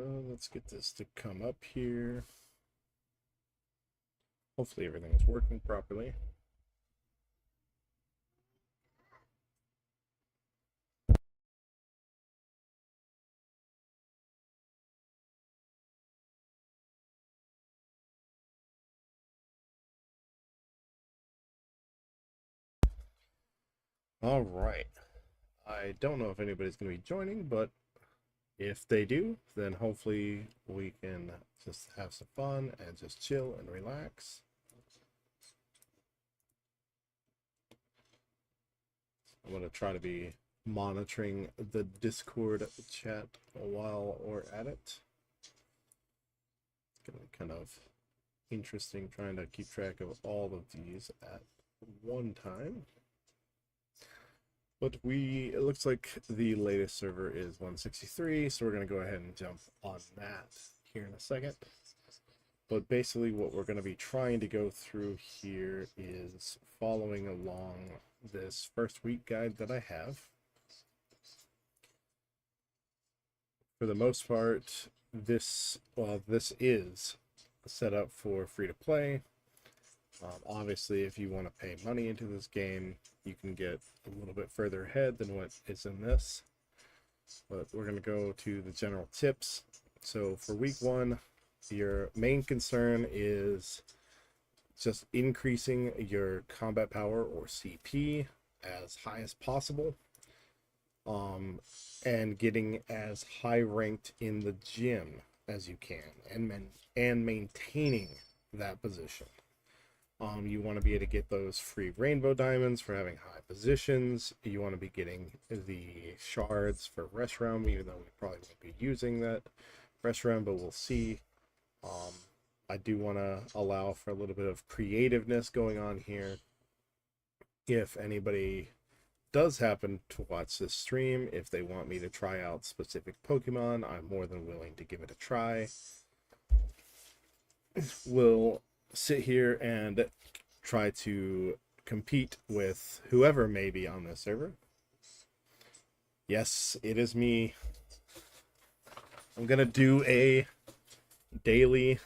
Let's get this to come up here. Hopefully everything is working properly. All right. I don't know if anybody's going to be joining, but if they do, then hopefully we can just have some fun and just chill and relax. I'm going to try to be monitoring the Discord chat while we're at it. It's going to be kind of interesting trying to keep track of all of these at one time. But it looks like the latest server is 163, so we're going to go ahead and jump on that here in a second. But basically what we're going to be trying to go through here is following along this first week guide that I have. For the most part, this is set up for free to play. Obviously, if you want to pay money into this game, you can get a little bit further ahead than what is in this. But we're going to go to the general tips. So for week one, your main concern is just increasing your combat power or CP as high as possible. And getting as high ranked in the gym as you can, and maintaining that position. You want to be able to get those free rainbow diamonds for having high positions. You want to be getting the shards for rest realm, even though we probably won't be using that rest realm, but we'll see. I do want to allow for a little bit of creativeness going on here. If anybody does happen to watch this stream, if they want me to try out specific Pokemon, I'm more than willing to give it a try. We'll sit here and try to compete with whoever may be on this server. Yes, it is me. I'm gonna do a daily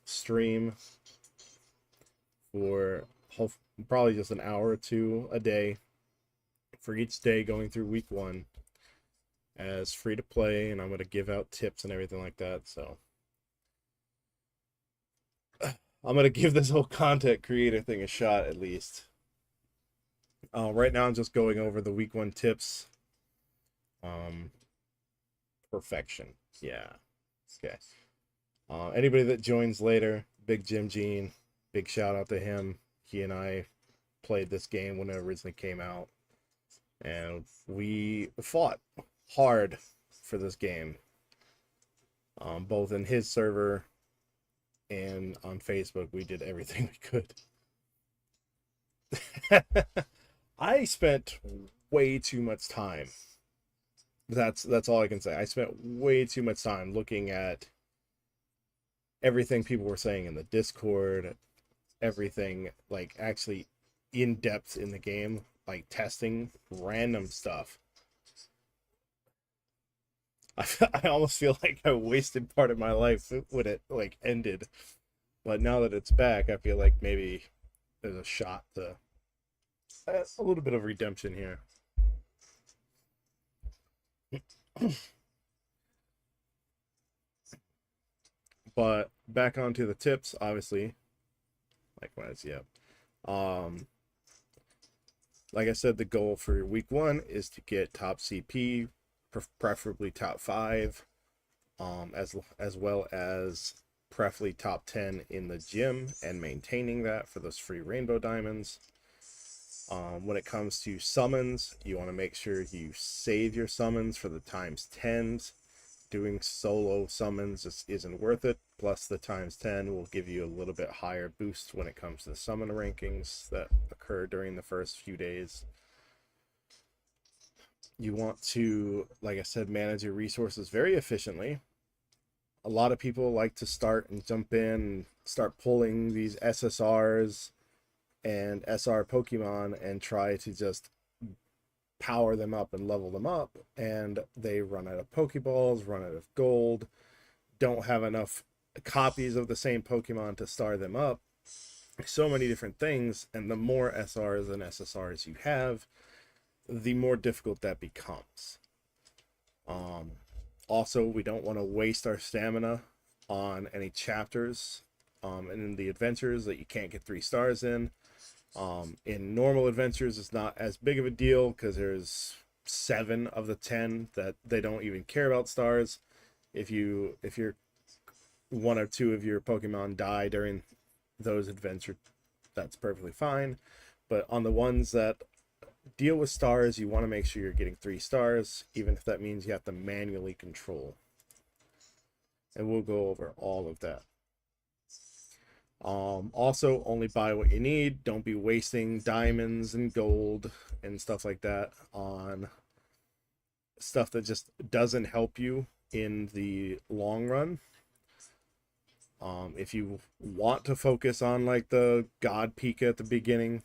stream for probably just an hour or two a day for each day going through week one as free to play, and I'm going to give out tips and everything like that. So I'm going to give this whole content creator thing a shot at least. Right now I'm just going over the week one tips. Perfection. Yeah. Okay. Anybody that joins later, Big Jim Gene, big shout out to him. He and I played this game when it originally came out, and we fought hard for this game, both in his server and on Facebook. We did everything we could. I spent way too much time. That's all I can say. I spent way too much time looking at everything people were saying in the Discord, everything like actually in depth in the game, like testing random stuff. I almost feel like I wasted part of my life when it like ended, but now that it's back, I feel like maybe there's a shot to a little bit of redemption here. But back onto the tips, obviously. Likewise, yeah. Like I said, the goal for week one is to get top CP, preferably top 5, as well as preferably top 10 in the gym, and maintaining that for those free rainbow diamonds. When it comes to summons, you want to make sure you save your summons for the times 10s. Doing solo summons just isn't worth it. Plus the times 10 will give you a little bit higher boost when it comes to the summon rankings that occur during the first few days. You want to, like I said, manage your resources very efficiently. A lot of people like to start and jump in and start pulling these SSRs and SR Pokemon and try to just power them up and level them up, and they run out of Pokeballs, run out of gold, don't have enough copies of the same Pokemon to star them up. So many different things, and the more SRs and SSRs you have, the more difficult that becomes. Um, Also, we don't want to waste our stamina on any chapters and in the adventures that you can't get 3 stars in. In normal adventures, it's not as big of a deal because there's 7 of the 10 that they don't even care about stars. If you're 1 or 2 of your Pokemon die during those adventures, that's perfectly fine. But on the ones that deal with stars, you want to make sure you're getting 3 stars, even if that means you have to manually control. And we'll go over all of that. Also, only buy what you need. Don't be wasting diamonds and gold and stuff like that on stuff that just doesn't help you in the long run. If you want to focus on like the God Pika at the beginning,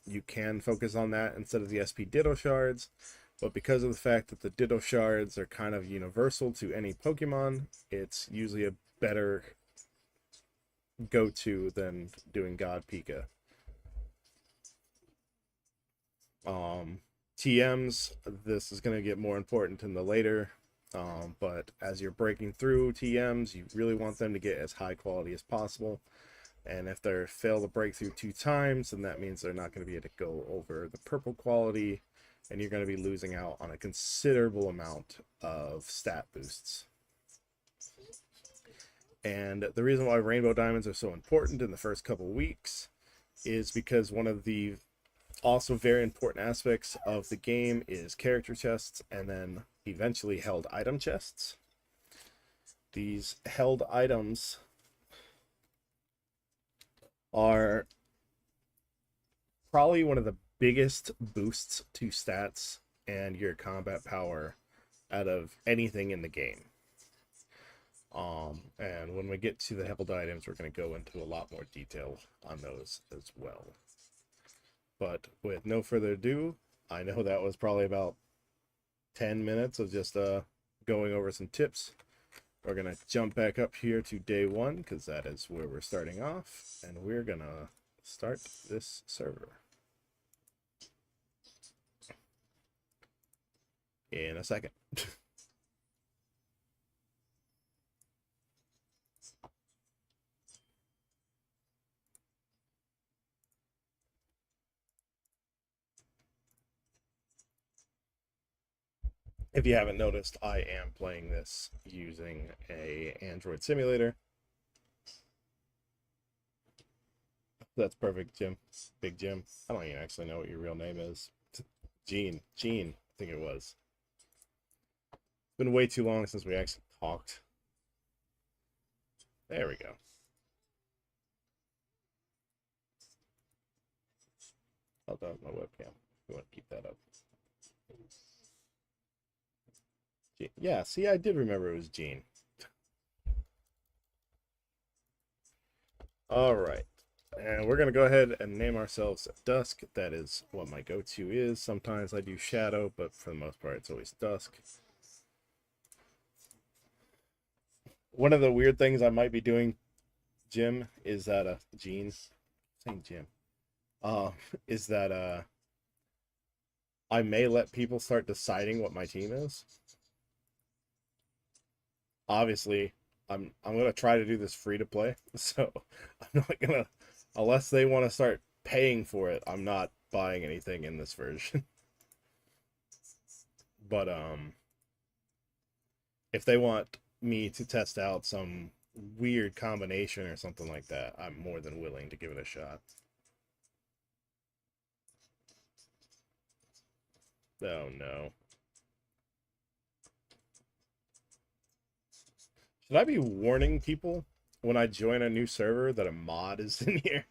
you can focus on that instead of the SP Ditto shards. But because of the fact that the Ditto shards are kind of universal to any Pokemon, it's usually a better go-to than doing God Pika. TMs, this is going to get more important in the later, but as you're breaking through TMs, you really want them to get as high quality as possible. And if they fail to break through 2 times, then that means they're not going to be able to go over the purple quality, and you're going to be losing out on a considerable amount of stat boosts. And the reason why rainbow diamonds are so important in the first couple weeks is because one of the also very important aspects of the game is character chests and then eventually held item chests. These held items are probably one of the biggest boosts to stats and your combat power out of anything in the game. And when we get to the held items, we're going to go into a lot more detail on those as well. But with no further ado, I know that was probably about 10 minutes of just going over some tips. We're going to jump back up here to day 1 because that is where we're starting off. And we're going to start this server in a second. If you haven't noticed, I am playing this using a Android simulator. That's perfect, Jim. Big Jim. I don't even actually know what your real name is. Gene, I think it was. It's been way too long since we actually talked. There we go. I'll down my webcam. You want to keep that up. Yeah, see, I did remember it was Gene. All right. And we're going to go ahead and name ourselves Dusk. That is what my go-to is. Sometimes I do Shadow, but for the most part, it's always Dusk. One of the weird things I might be doing, Jim, is that, Gene, saying Jim, is that, I may let people start deciding what my team is. Obviously, I'm gonna try to do this free to play, so I'm not gonna, unless they want to start paying for it, I'm not buying anything in this version. But if they want me to test out some weird combination or something like that, I'm more than willing to give it a shot. Oh no. Should I be warning people when I join a new server that a mod is in here?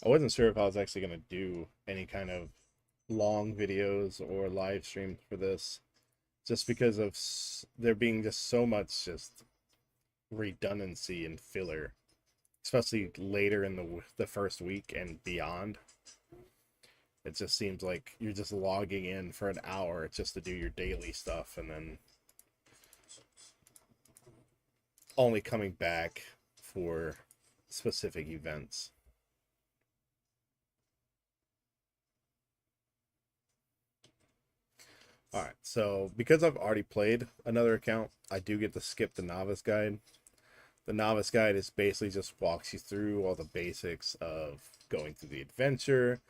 I wasn't sure if I was actually going to do any kind of long videos or live streams for this, just because of there being just so much just redundancy and filler, especially later in the first week and beyond. It just seems like you're just logging in for an hour just to do your daily stuff and then only coming back for specific events. Alright, so because I've already played another account, I do get to skip the novice guide. The novice guide is basically just walks you through all the basics of going through the adventure,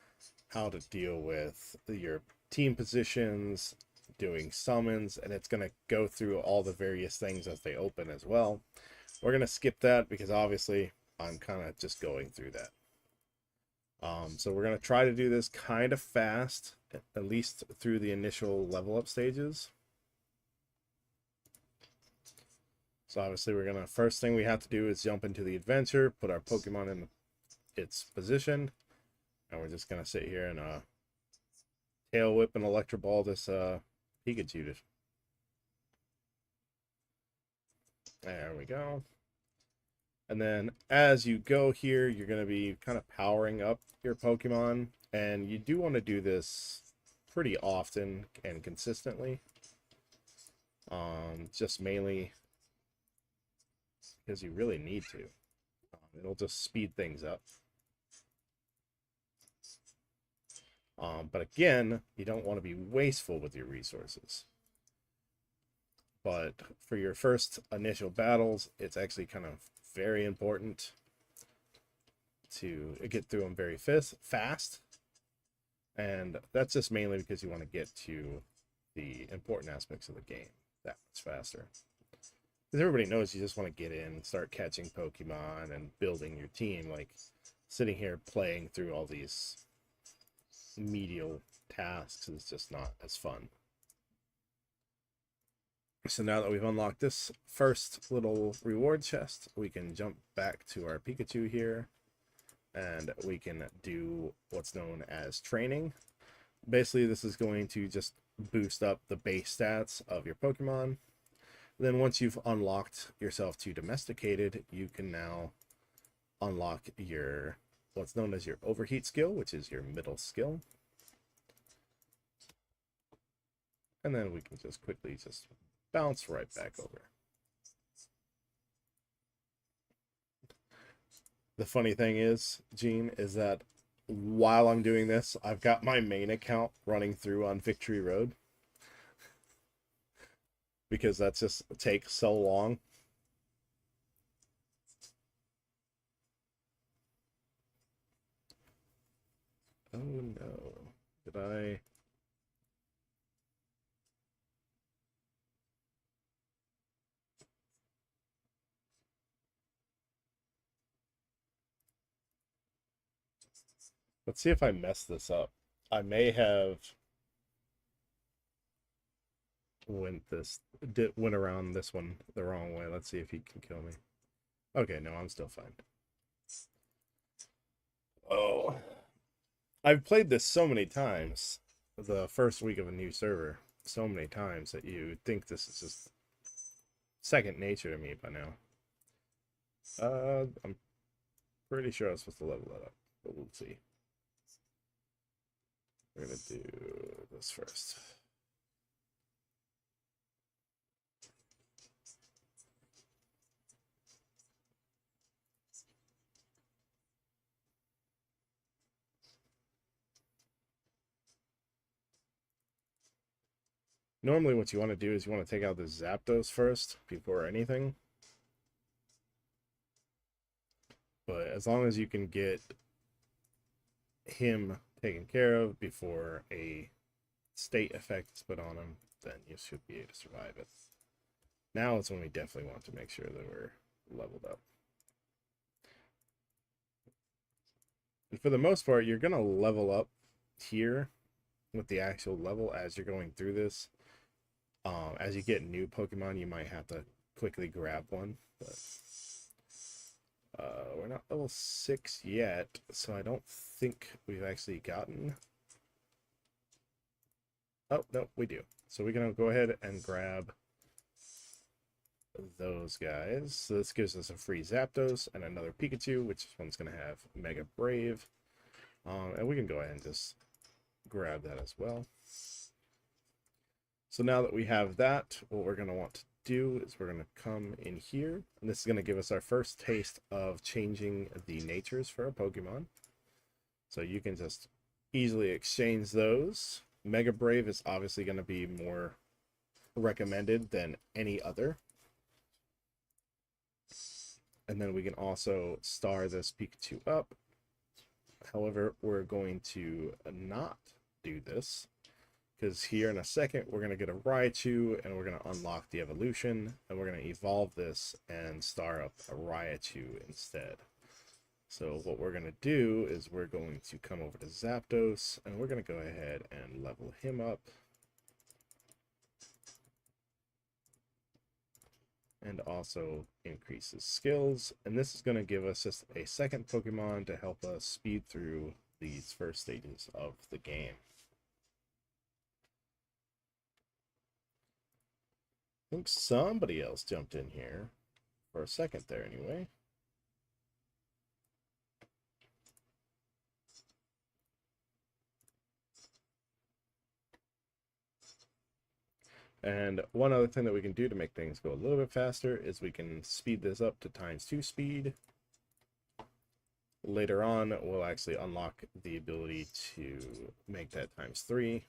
how to deal with your team positions, doing summons, and it's going to go through all the various things as they open as well. We're going to skip that because obviously I'm kind of just going through that. So we're going to try to do this kind of fast, at least through the initial level up stages. So obviously we're going to, first thing we have to do is jump into the adventure, put our Pokemon in its position, and we're just going to sit here and tail whip and Electro Ball this Pikachu. There we go. And then as you go here, you're going to be kind of powering up your Pokemon. And you do want to do this pretty often and consistently. Just mainly because you really need to. It'll just speed things up. But again, you don't want to be wasteful with your resources. But for your first initial battles, it's actually kind of very important to get through them very fast. And that's just mainly because you want to get to the important aspects of the game that much faster. Because everybody knows you just want to get in and start catching Pokemon and building your team. Like, sitting here playing through all these medial tasks is just not as fun. So now that we've unlocked this first little reward chest, we can jump back to our Pikachu here, and we can do what's known as training. Basically, this is going to just boost up the base stats of your Pokemon. Then once you've unlocked yourself to domesticated, you can now unlock your what's known as your overheat skill, which is your middle skill. And then we can just quickly just bounce right back over. The funny thing is, Gene, is that while I'm doing this, I've got my main account running through on Victory Road. Because that just takes so long. Oh no. Did I... Let's see if I messed this up. I may have went around this one the wrong way. Let's see if he can kill me. Okay, no, I'm still fine. Oh. I've played this so many times, the first week of a new server, so many times that you think this is just second nature to me by now. I'm pretty sure I was supposed to level that up, but we'll see. We're gonna do this first. Normally what you want to do is you want to take out the Zapdos first before anything. But as long as you can get him taken care of before a state effect is put on him, then you should be able to survive it. Now is when we definitely want to make sure that we're leveled up. And for the most part, you're going to level up here with the actual level as you're going through this. As you get new Pokemon, you might have to quickly grab one. But we're not level 6 yet, so I don't think we've actually gotten Oh, no, we do. So we're going to go ahead and grab those guys. So this gives us a free Zapdos and another Pikachu, which one's going to have Mega Brave. And we can go ahead and just grab that as well. So now that we have that, what we're going to want to do is we're going to come in here, and this is going to give us our first taste of changing the natures for a Pokemon. So you can just easily exchange those. Mega Brave is obviously going to be more recommended than any other. And then we can also star this Pikachu up. However, we're going to not do this, because here in a second we're going to get a Raichu and we're going to unlock the evolution, and we're going to evolve this and star up a Raichu instead. So what we're going to do is we're going to come over to Zapdos and we're going to go ahead and level him up. And also increase his skills. And this is going to give us just a second Pokemon to help us speed through these first stages of the game. I think somebody else jumped in here for a second there anyway. And one other thing that we can do to make things go a little bit faster is we can speed this up to ×2 speed. Later on, we'll actually unlock the ability to make that ×3.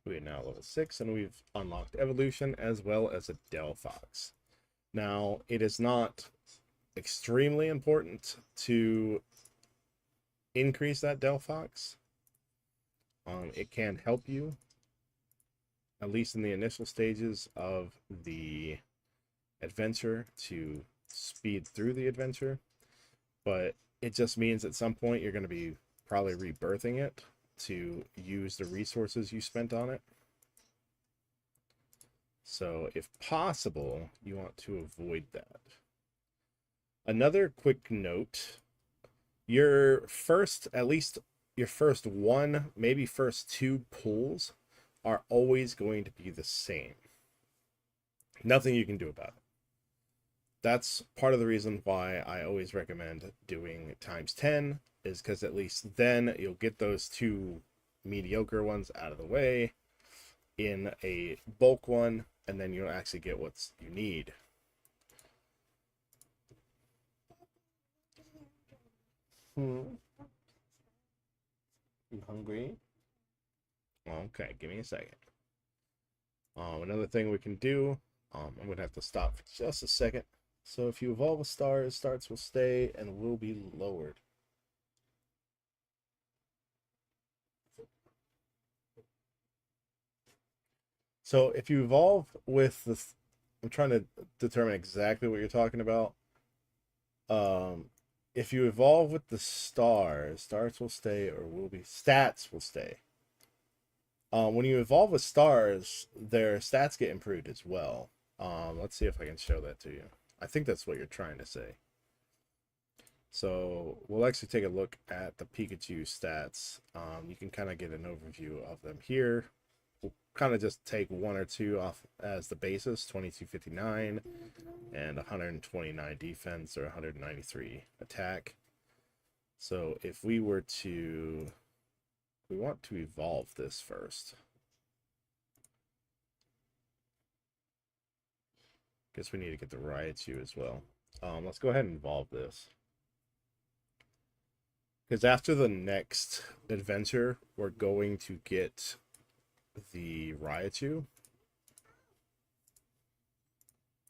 We are now level 6, and we've unlocked evolution as well as a Delphox. Now, it is not extremely important to increase that Delphox. It can help you, at least in the initial stages of the adventure, to speed through the adventure, but it just means at some point you're going to be probably rebirthing it to use the resources you spent on it. So if possible, you want to avoid that. Another quick note, your first, at least your first one, maybe first two pulls are always going to be the same. Nothing you can do about it. That's part of the reason why I always recommend doing ×10, is because at least then you'll get those two mediocre ones out of the way in a bulk one, and then you'll actually get what you need. You hungry? Okay, give me a second. Another thing we can do, I'm going to have to stop for just a second. So if you evolve a star, starts will stay and will be lowered. So if you evolve with the, I'm trying to determine exactly what you're talking about. If you evolve with the stars, starts will stay or will be, stats will stay. When you evolve with stars, their stats get improved as well. Let's see if I can show that to you. I think that's what you're trying to say. So we'll actually take a look at the Pikachu stats. You can kind of get an overview of them here. We'll kind of just take one or two off as the basis, 2259 and 129 defense or 193 attack. So if we were to, we want to evolve this first. Guess we need to get the Raichu as well. Let's go ahead and evolve this. Because after the next adventure, we're going to get the Raichu.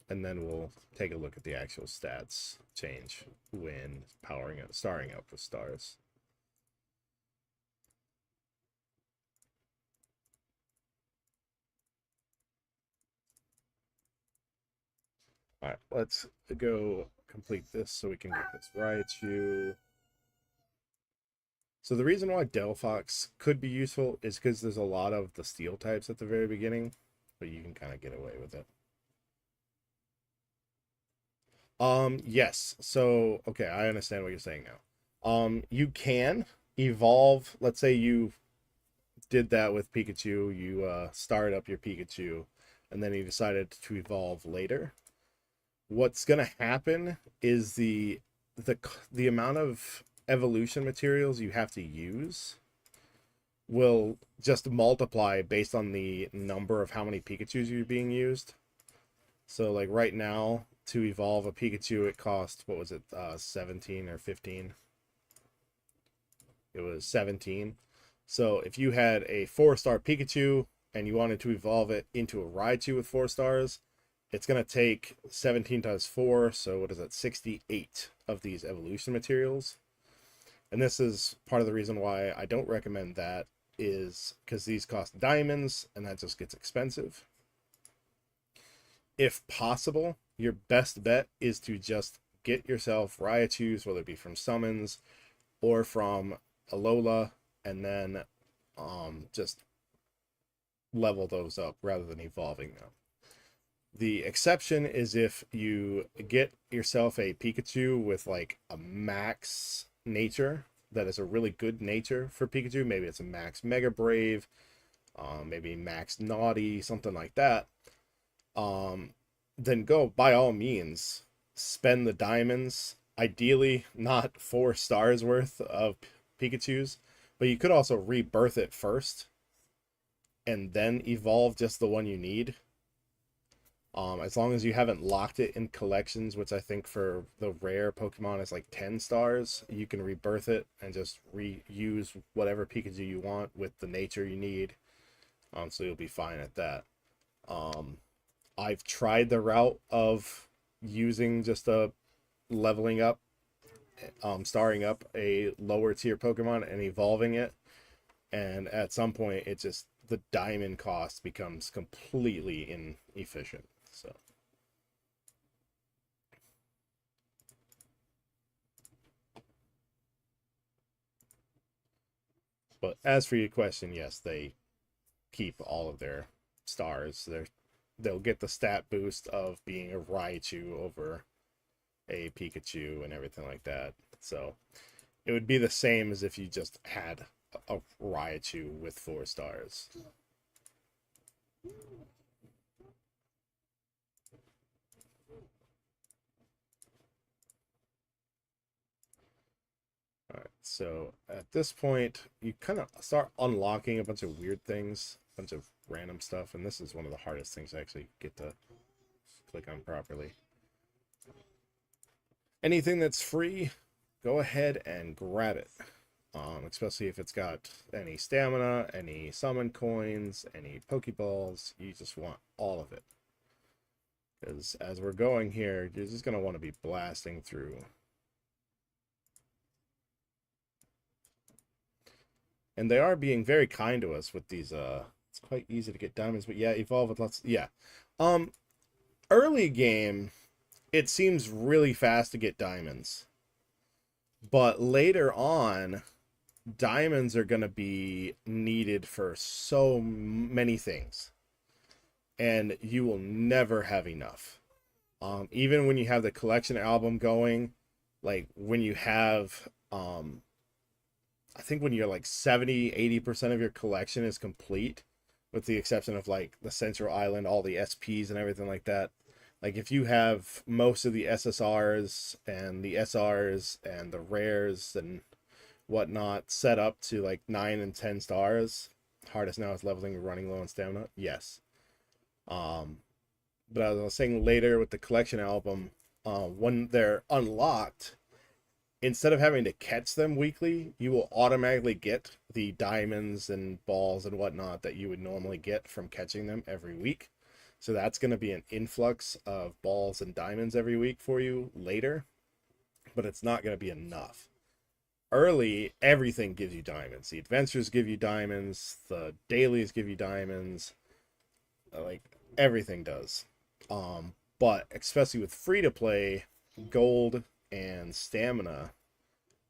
And then we'll take a look at the actual stats change when powering up, starring up with stars. Alright, let's go complete this so we can get this Raichu. So the reason why Delphox could be useful is because there's a lot of the steel types at the very beginning, but you can kind of get away with it. Yes. So, okay, I understand what you're saying now. You can evolve. Let's say you did that with Pikachu. You started up your Pikachu, and then you decided to evolve later. What's gonna happen is the the amount of evolution materials you have to use will just multiply based on the number of how many Pikachus you're being used. So like right now to evolve a Pikachu it cost what was it 17 or 15? It was 17. So if you had a 4-star Pikachu and you wanted to evolve it into a Raichu with 4 stars, it's going to take 17 times 4, so what is that, 68 of these evolution materials. And this is part of the reason why I don't recommend that, is because these cost diamonds and that just gets expensive. If possible, your best bet is to just get yourself Raichus, whether it be from summons or from Alola, and then just level those up rather than evolving them. The exception is if you get yourself a Pikachu with like a max nature, that is a really good nature for Pikachu. Maybe it's a max Mega Brave, maybe max Naughty, something like that. Then go, by all means, spend the diamonds. Ideally, not 4 stars worth of Pikachus, but you could also rebirth it first and then evolve just the one you need. As long as you haven't locked it in collections, which I think for the rare Pokemon is like 10 stars, you can rebirth it and just reuse whatever Pikachu you want with the nature you need. So you'll be fine at that. I've tried the route of using just a leveling up, starring up a lower tier Pokemon and evolving it. And at some point, it just, the diamond cost becomes completely inefficient. So, but as for your question, yes, they keep all of their stars. They'll get the stat boost of being a Raichu over a Pikachu and everything like that. So it would be the same as if you just had a Raichu with 4 stars. All right, so at this point, you kind of start unlocking a bunch of weird things, a bunch of random stuff, and this is one of the hardest things to actually get to click on properly. Anything that's free, go ahead and grab it. Especially if it's got any stamina, any summon coins, any Pokeballs, you just want all of it. Because as we're going here, you're just going to want to be blasting through. And they are being very kind to us with these, it's quite easy to get diamonds, but yeah, evolve with lots, yeah. Early game, it seems really fast to get diamonds. But later on, diamonds are going to be needed for so many things. And you will never have enough. Even when you have the collection album going, like when you have, I think when you're like 70-80% of your collection is complete, with the exception of like the Central Island, all the SPs and everything like that. Like if you have most of the SSRs and the SRs and the rares and whatnot set up to like 9 and 10 stars, hardest now is leveling and running low on stamina. Yes. But as I was saying later with the collection album, when they're unlocked, instead of having to catch them weekly, you will automatically get the diamonds and balls and whatnot that you would normally get from catching them every week. So that's going to be an influx of balls and diamonds every week for you later, but it's not going to be enough. Early, everything gives you diamonds. The adventures give you diamonds, the dailies give you diamonds, like everything does. But especially with free to play, gold and stamina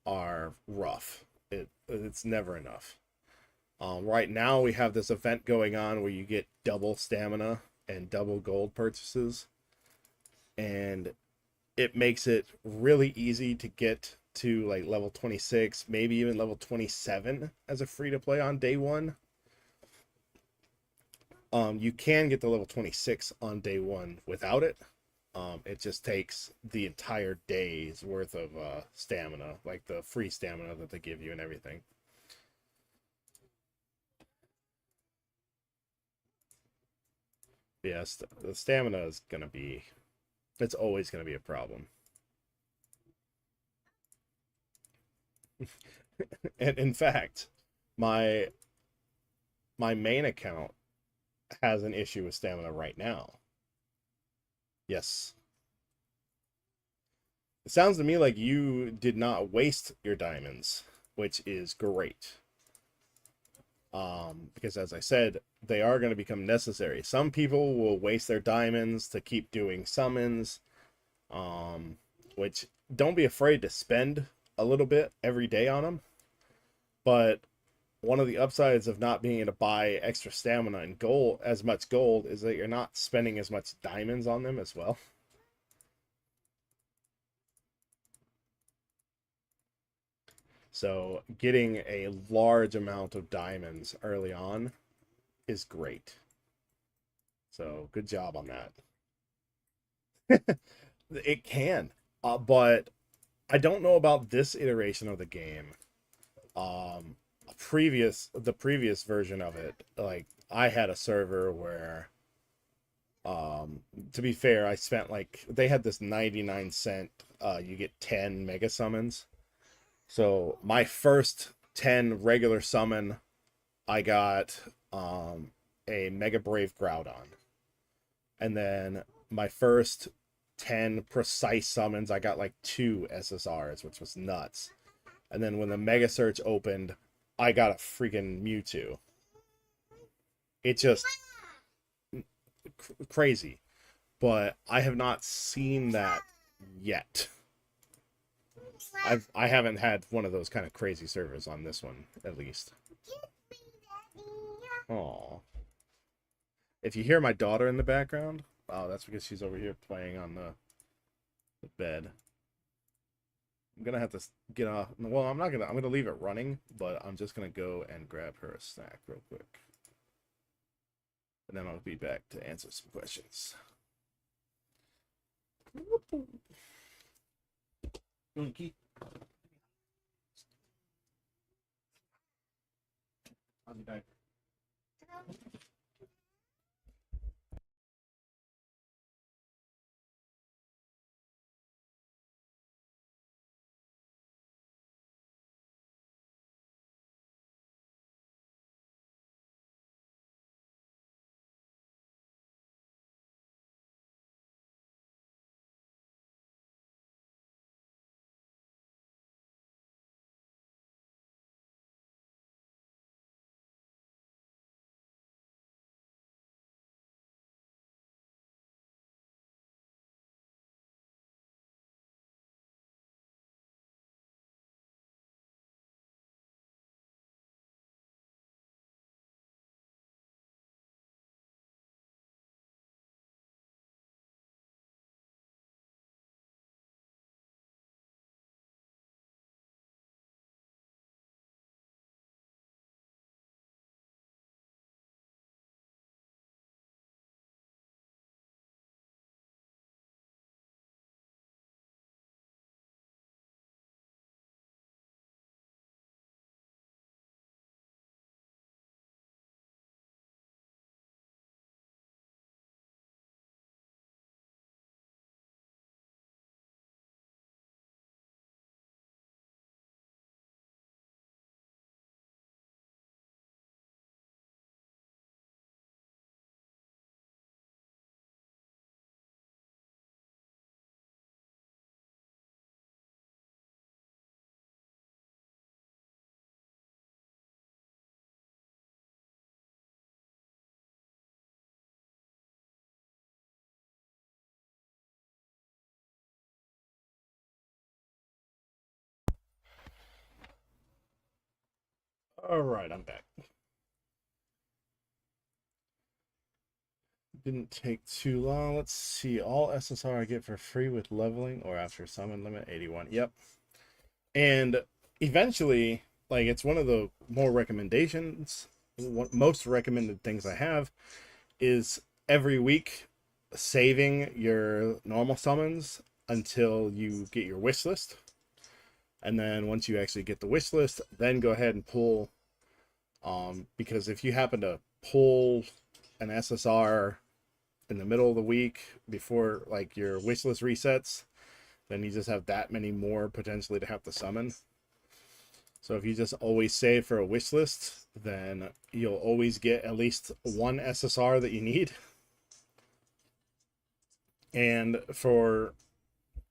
are rough. It's never enough. Right now we have this event going on where you get double stamina and double gold purchases, and it makes it really easy to get to like level 26, maybe even level 27 as a free to play on day one. You can get to level 26 on day one without it. It just takes the entire day's worth of stamina, like the free stamina that they give you and everything. Yes, the stamina is gonna be, it's always gonna be a problem. And in fact, my my main account has an issue with stamina right now. Yes. It sounds to me like you did not waste your diamonds, which is great. Because as I said, they are going to become necessary. Some people will waste their diamonds to keep doing summons, which don't be afraid to spend a little bit every day on them. But one of the upsides of not being able to buy extra stamina and gold, as much gold, is that you're not spending as much diamonds on them as well. So getting a large amount of diamonds early on is great. So good job on that. It can, but I don't know about this iteration of the game. Um, the previous version of it, like I had a server where, to be fair, I spent like they had this 99 cent. You get 10 mega summons. So my first 10 regular summon, I got a Mega Brave Groudon. And then my first 10 precise summons, I got like 2 SSRs, which was nuts. And then when the Mega Search opened, I got a freaking Mewtwo. It just crazy. But I have not seen that yet. I haven't had one of those kind of crazy servers on this one, at least. Aw. If you hear my daughter in the background, oh, that's because she's over here playing on the bed. I'm gonna have to get off. Well, I'm not gonna. I'm gonna leave it running, but I'm just gonna go and grab her a snack real quick, and then I'll be back to answer some questions. I'll be back. All right, I'm back. Didn't take too long. Let's see. All SSR I get for free with leveling or after summon limit 81. Yep. And eventually, like, it's one of the more recommendations, most recommended things I have is every week saving your normal summons until you get your wish list. And then once you actually get the wish list, then go ahead and pull. Because if you happen to pull an SSR in the middle of the week before like your wish list resets, then you just have that many more potentially to have to summon. So if you just always save for a wish list, then you'll always get at least one SSR that you need. And for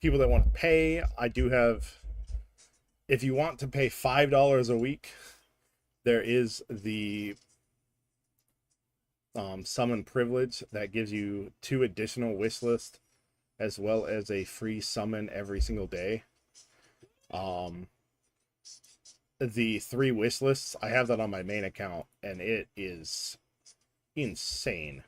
people that want to pay, I do have, if you want to pay $5 a week, there is the summon privilege that gives you 2 additional wish lists as well as a free summon every single day. The 3 wish lists, I have that on my main account, and it is insane.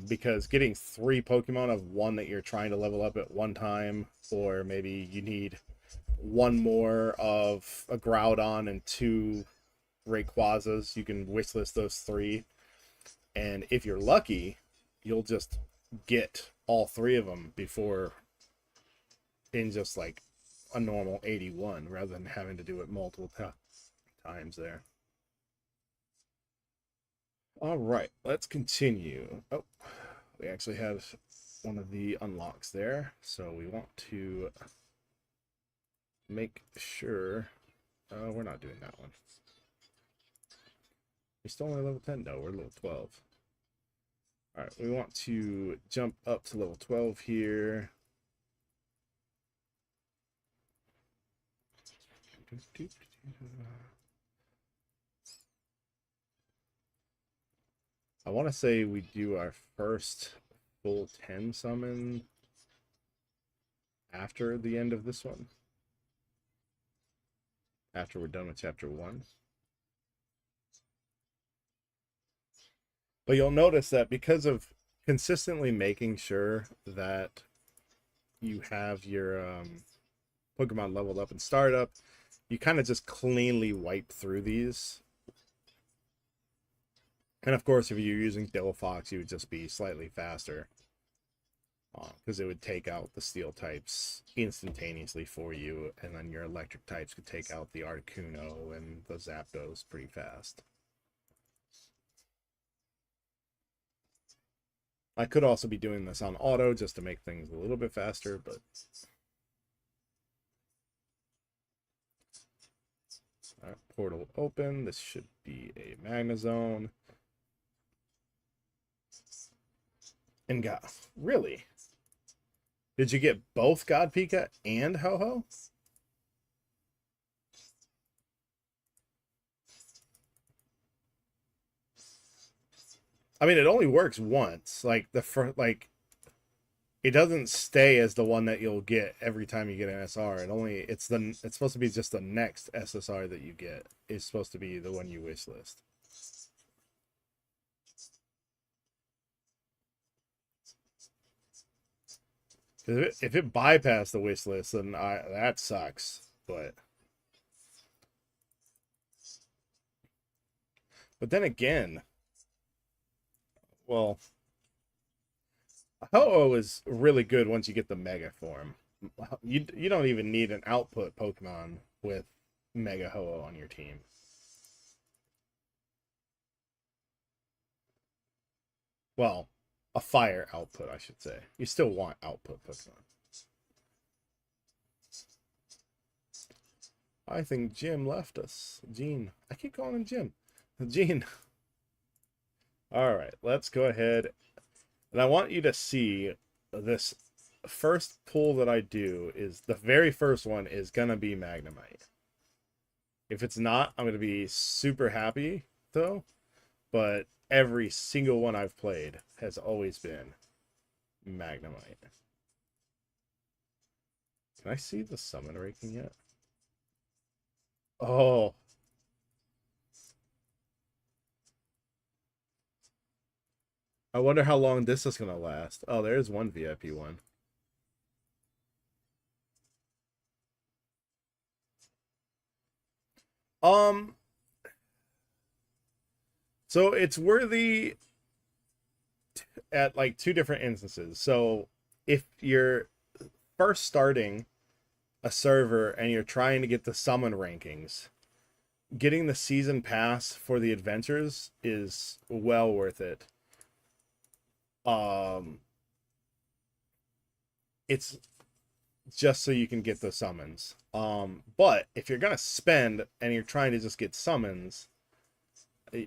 Because getting 3 Pokemon of one that you're trying to level up at one time, or maybe you need one more of a Groudon and 2 Rayquazas, you can wishlist those 3. And if you're lucky, you'll just get all 3 of them before in just like a normal 81 rather than having to do it multiple times there. All right, let's continue. Oh, we actually have one of the unlocks there, so we want to make sure we're not doing that one. We're still only level 10. No, we're level 12. All right, we want to jump up to level 12 here. I want to say we do our first full 10 summon after the end of this one. After we're done with chapter 1. But you'll notice that because of consistently making sure that you have your Pokemon leveled up and startup, you kind of just cleanly wipe through these. And of course, if you're using Delphox, you would just be slightly faster. Because it would take out the steel types instantaneously for you, and then your electric types could take out the Articuno and the Zapdos pretty fast. I could also be doing this on auto just to make things a little bit faster, but all right, portal open. This should be a Magnezone. And God, really? Did you get both God Pika and Ho-Ho? I mean, it only works once. Like it doesn't stay as the one that you'll get every time you get an SR. It's supposed to be just the next SSR that you get is supposed to be the one you wish list. If it bypassed the wish list, then that sucks. But then again, well, Ho-Oh is really good once you get the Mega form. You don't even need an output Pokemon with Mega Ho-Oh on your team. Well, a fire output, I should say. You still want output Pokemon. I think Jim left us. Gene. I keep calling him Jim. Gene. All right, let's go ahead. And I want you to see this first pull that I do is the very first one is going to be Magnemite. If it's not, I'm going to be super happy, though. But every single one I've played has always been Magnemite. Can I see the summon ranking yet? Oh. I wonder how long this is gonna last. Oh, there's one VIP one. Um, so it's worthy at like two different instances. So if you're first starting a server and you're trying to get the summon rankings, getting the season pass for the adventures is well worth it. Um, it's just so you can get the summons. But if you're gonna spend and you're trying to just get summons,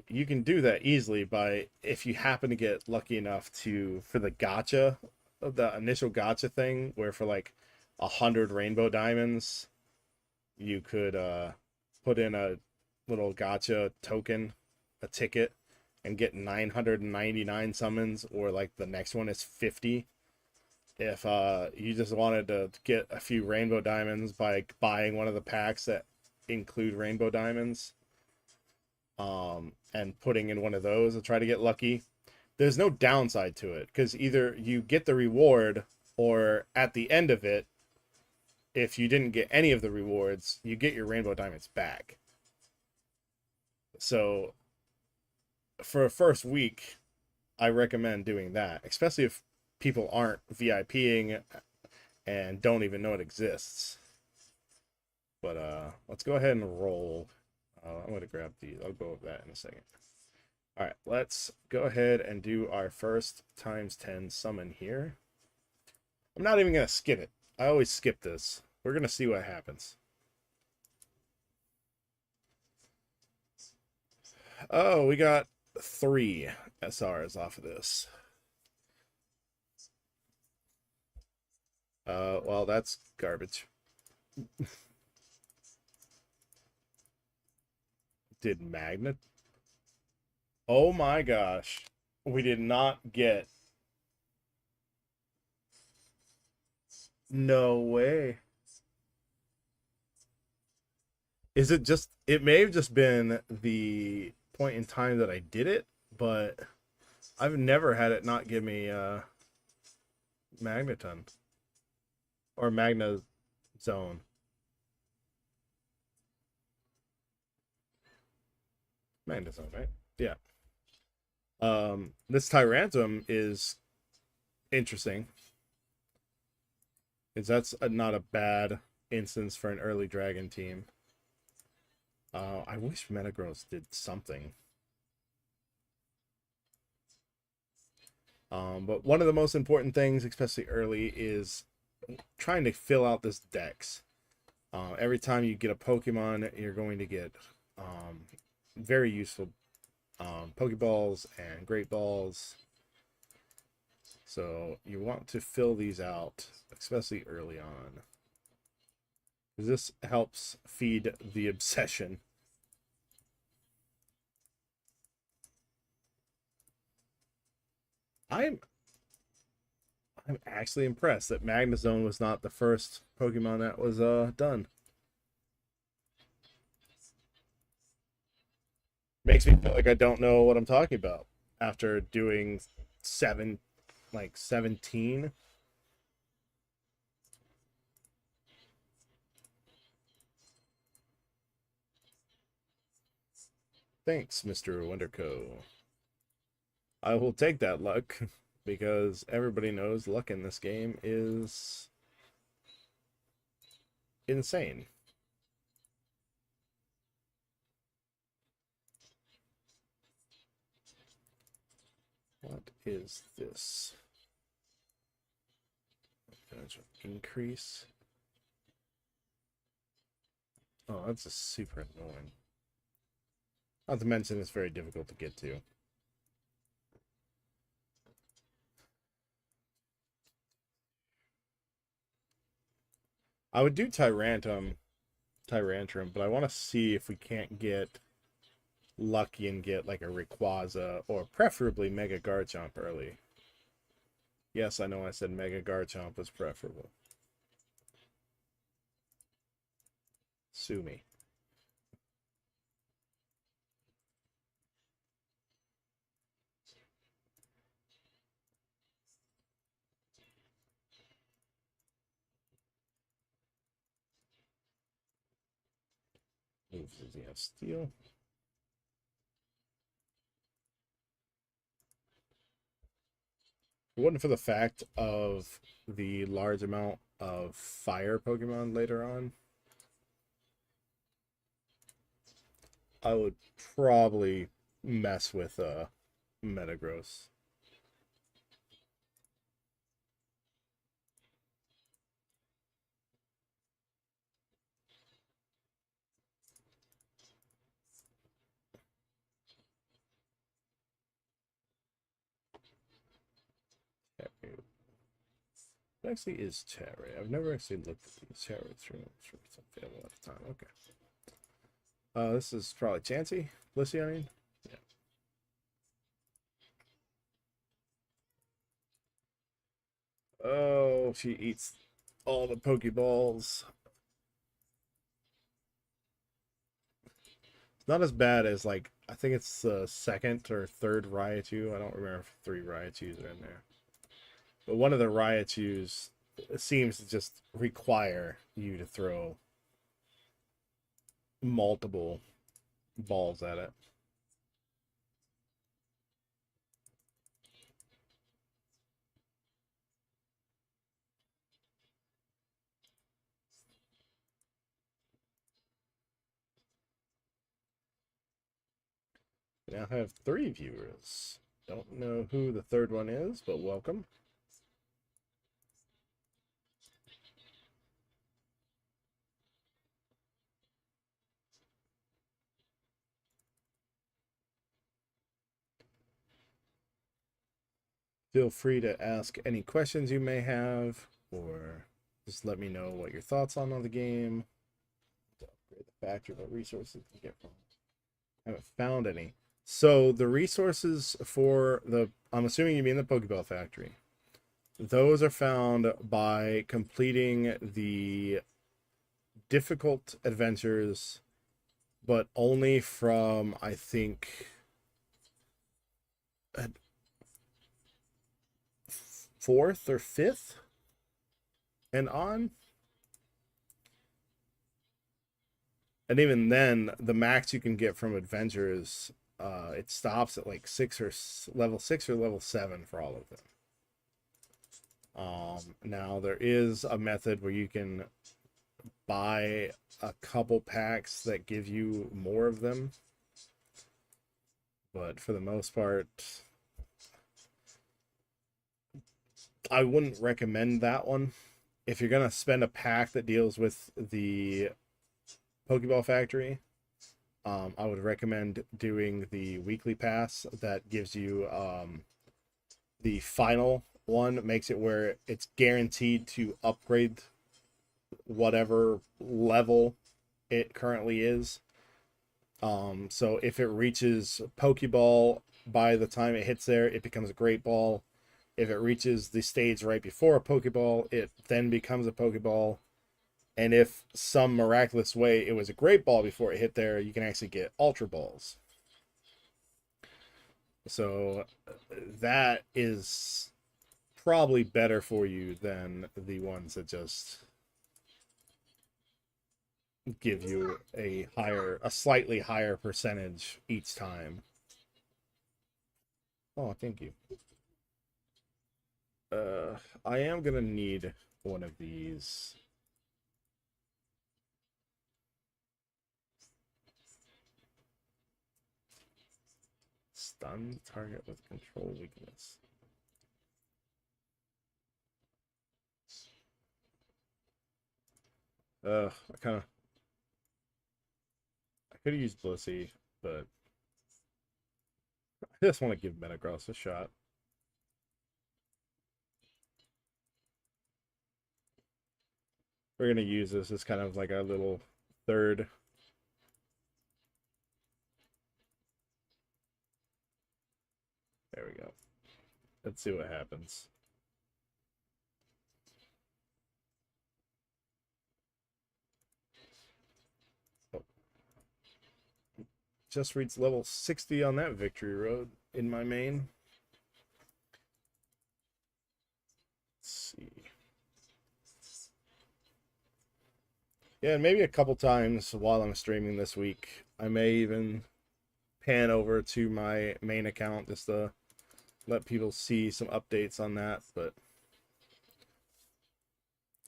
you can do that easily by if you happen to get lucky enough to for the gotcha, the initial gotcha thing, where for like 100 rainbow diamonds, you could put in a little gotcha token, a ticket, and get 999 summons, or like the next one is 50 if you just wanted to get a few rainbow diamonds by buying one of the packs that include rainbow diamonds, and putting in one of those to try to get lucky. There's no downside to it because either you get the reward, or at the end of it, if you didn't get any of the rewards, you get your rainbow diamonds back. So for a first week, I recommend doing that, especially if people aren't VIPing and don't even know it exists. But let's go ahead and roll. I'm going to grab these. I'll go over that in a second. All right, let's go ahead and do our first ×10 summon here. I'm not even going to skip it. I always skip this. We're going to see what happens. Oh, we got 3 SRs off of this. Well, that's garbage. Did Magnet? Oh my gosh. We did not get. No way. Is it just, it may have just been the point in time that I did it, but I've never had it not give me Magneton or Magna Zone. Magna Zone, right? Yeah. This Tyrantum is interesting. Because that's not a bad instance for an early dragon team. I wish Metagross did something. But one of the most important things, especially early, is trying to fill out this dex. Every time you get a Pokemon, you're going to get very useful Pokeballs and Great Balls. So you want to fill these out, especially early on. Because this helps feed the obsession. I'm actually impressed that Magnezone was not the first Pokemon that was done. Makes me feel like I don't know what I'm talking about after doing 17. Thanks, Mr. Wonderco. I will take that luck because everybody knows luck in this game is insane. What is this? Increase. Oh, that's a super annoying. Not to mention it's very difficult to get to. I would do Tyrantrum, but I want to see if we can't get lucky and get like a Rayquaza or preferably Mega Garchomp early. Yes, I know I said Mega Garchomp was preferable. Sue me. Does he have steel? If it wasn't for the fact of the large amount of fire Pokemon later on, I would probably mess with Metagross. Terry. What actually is Terry? I've never actually looked at these Terry through. It's available at the time. Okay. This is probably Chansey. Blissey, I mean. Yeah. Oh, she eats all the Pokeballs. It's not as bad as, like, I think it's the second or third Raichu. I don't remember if 3 Raichus are in there. But one of the Raichus seems to just require you to throw multiple balls at it. We now have 3 viewers. Don't know who the third one is, but welcome. Feel free to ask any questions you may have, or just let me know what your thoughts on the game. To upgrade the factory, what resources to get from. I haven't found any. So the resources for the, I'm assuming you mean the Pokeball factory. Those are found by completing the difficult adventures, but only from, I think, fourth or fifth and on. And even then, the max you can get from adventures, it stops at like level 6 or level 7 for all of them. Now there is a method where you can buy a couple packs that give you more of them, but for the most part, I wouldn't recommend that one. If you're gonna spend a pack that deals with the Pokeball factory, I would recommend doing the weekly pass that gives you the final one. Makes it where it's guaranteed to upgrade whatever level it currently is. So if it reaches Pokeball by the time it hits there, it becomes a Great Ball. If it reaches the stage right before a Pokeball, it then becomes a Pokeball. And if some miraculous way it was a Great Ball before it hit there, you can actually get Ultra Balls. So that is probably better for you than the ones that just give you a slightly higher percentage each time. Oh, thank you. I am gonna need one of these. Stun target with control weakness. I could have used Blissey, but I just want to give Metagross a shot. We're gonna use this as kind of like a little third. There we go. Let's see what happens. Oh. Just reached level 60 on that victory road in my main. Let's see. Yeah, and maybe a couple times while I'm streaming this week, I may even pan over to my main account just to let people see some updates on that. But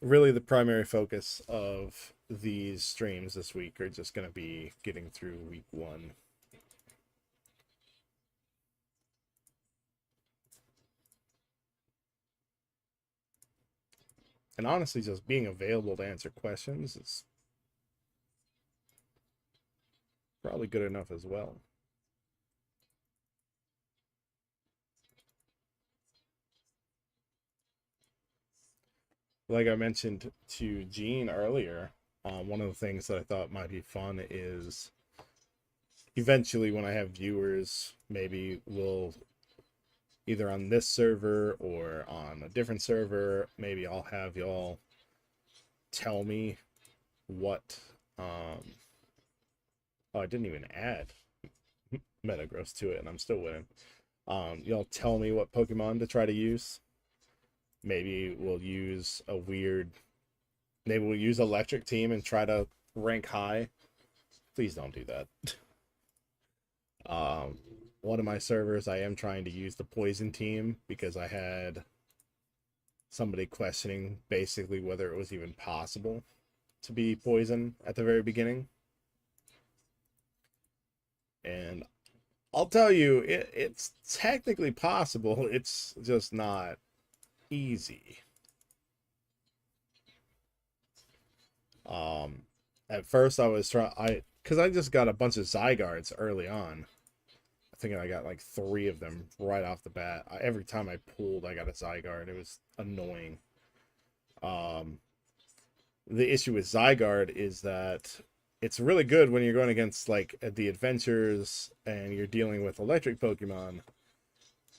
really, the primary focus of these streams this week are just going to be getting through week one. And honestly, just being available to answer questions is probably good enough as well. Like I mentioned to Gene earlier, one of the things that I thought might be fun is eventually when I have viewers, maybe we'll either on this server or on a different server, maybe I'll have y'all tell me what oh, I didn't even add Metagross to it and I'm still winning. Y'all tell me what Pokemon to try to use. Maybe we'll use a weird, maybe we'll use Electric Team and try to rank high. Please don't do that. One of my servers, I am trying to use the Poison Team because I had somebody questioning basically whether it was even possible to be poison at the very beginning. And I'll tell you, it's technically possible. It's just not easy. At first I was because I just got a bunch of Zygardes early on. I think I got like 3 of them right off the bat. Every time I pulled, I got a Zygarde. It was annoying. The issue with Zygarde is that it's really good when you're going against like the adventures and you're dealing with electric Pokemon,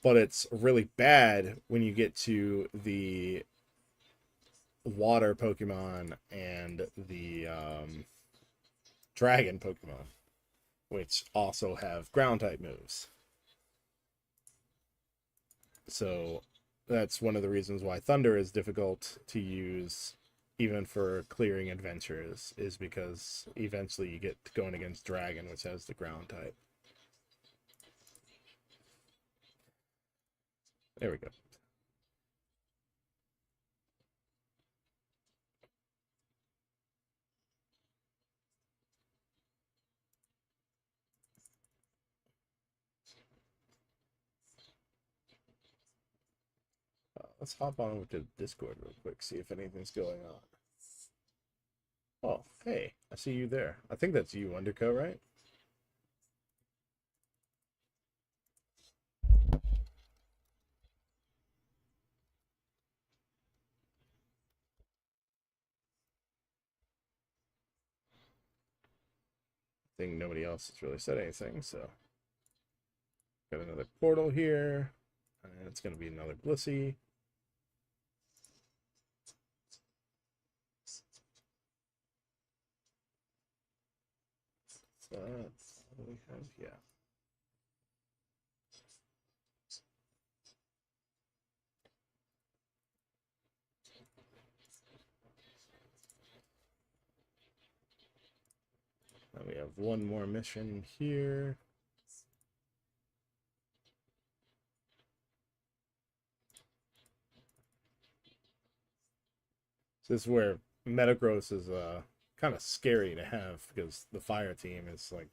but it's really bad when you get to the water Pokemon and the dragon Pokemon, which also have ground type moves. So that's one of the reasons why Thunder is difficult to use even for clearing adventures, is because eventually you get going against Dragon, which has the ground type. There we go. Let's hop on over to Discord real quick, see if anything's going on. Oh, hey, I see you there. I think that's you, Undercoat, right? I think nobody else has really said anything, so. Got another portal here, and it's going to be another Blissey. So that's what we have, yeah. Now we have one more mission here. So this is where Metagross is kind of scary to have, because the fire team is like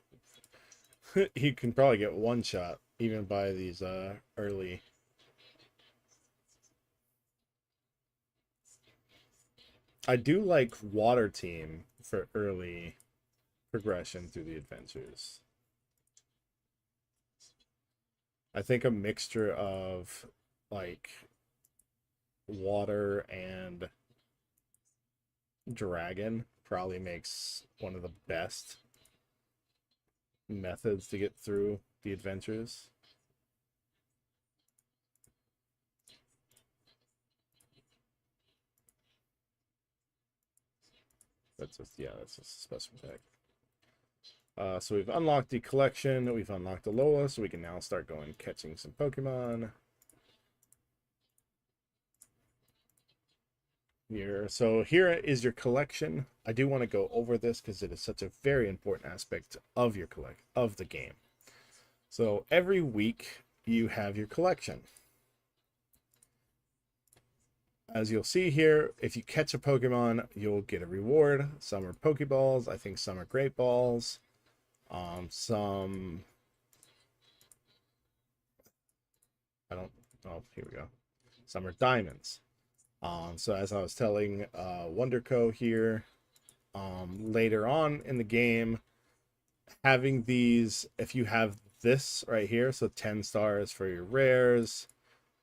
he can probably get one shot even by these early. I do like water team for early progression through the adventures. I think a mixture of like water and dragon probably makes one of the best methods to get through the adventures. That's just, yeah, that's just a specimen pack. So we've unlocked the collection, we've unlocked the Alola, so we can now start going catching some Pokemon. here. So here is your collection. I do want to go over this because it is such a very important aspect of your of the game. So every week you have your collection. As you'll see here, if you catch a Pokemon, you'll get a reward. Some are Pokeballs. I think some are Great Balls. Some... I don't... Oh, here we go. Some are Diamonds. So as I was telling Wonderco here, later on in the game, having these, if you have this right here, so 10 stars for your rares,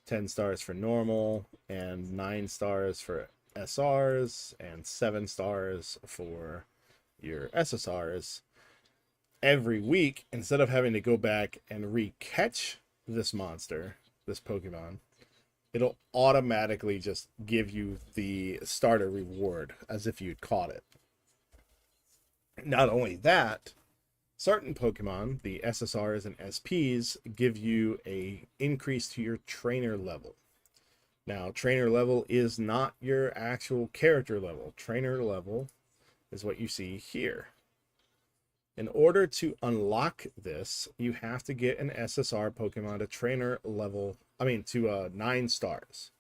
10 stars for normal, and 9 stars for SRs, and 7 stars for your SSRs. Every week, instead of having to go back and re-catch this monster, this Pokemon, it'll automatically just give you the starter reward as if you'd caught it. Not only that, certain Pokemon, the SSRs and SPs, give you a increase to your trainer level. Now, trainer level is not your actual character level. Trainer level is what you see here. In order to unlock this, you have to get an SSR Pokemon to trainer level, to 9 stars.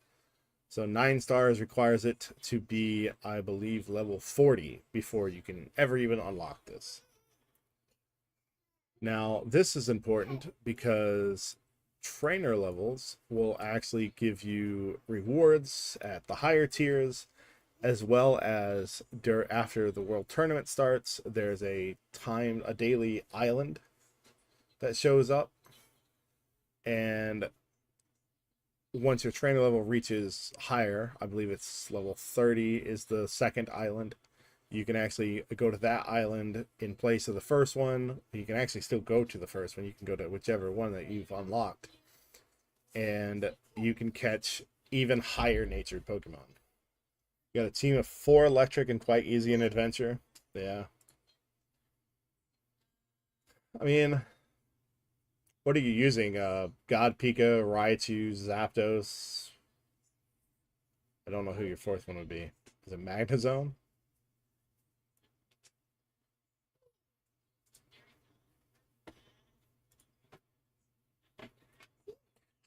So 9 stars requires it to be, I believe, level 40 before you can ever even unlock this. Now, this is important because trainer levels will actually give you rewards at the higher tiers, as well as after the world tournament starts, there's a daily island that shows up. And once your trainer level reaches higher, I believe it's level 30 is the second island, you can actually go to that island in place of the first one. You can actually still go to the first one. You can go to whichever one that you've unlocked. And you can catch even higher natured Pokemon. You got a team of 4 electric and quite easy in adventure. Yeah. I mean, what are you using? God Pika, Raichu, Zapdos. I don't know who your fourth one would be. Is it Magnezone?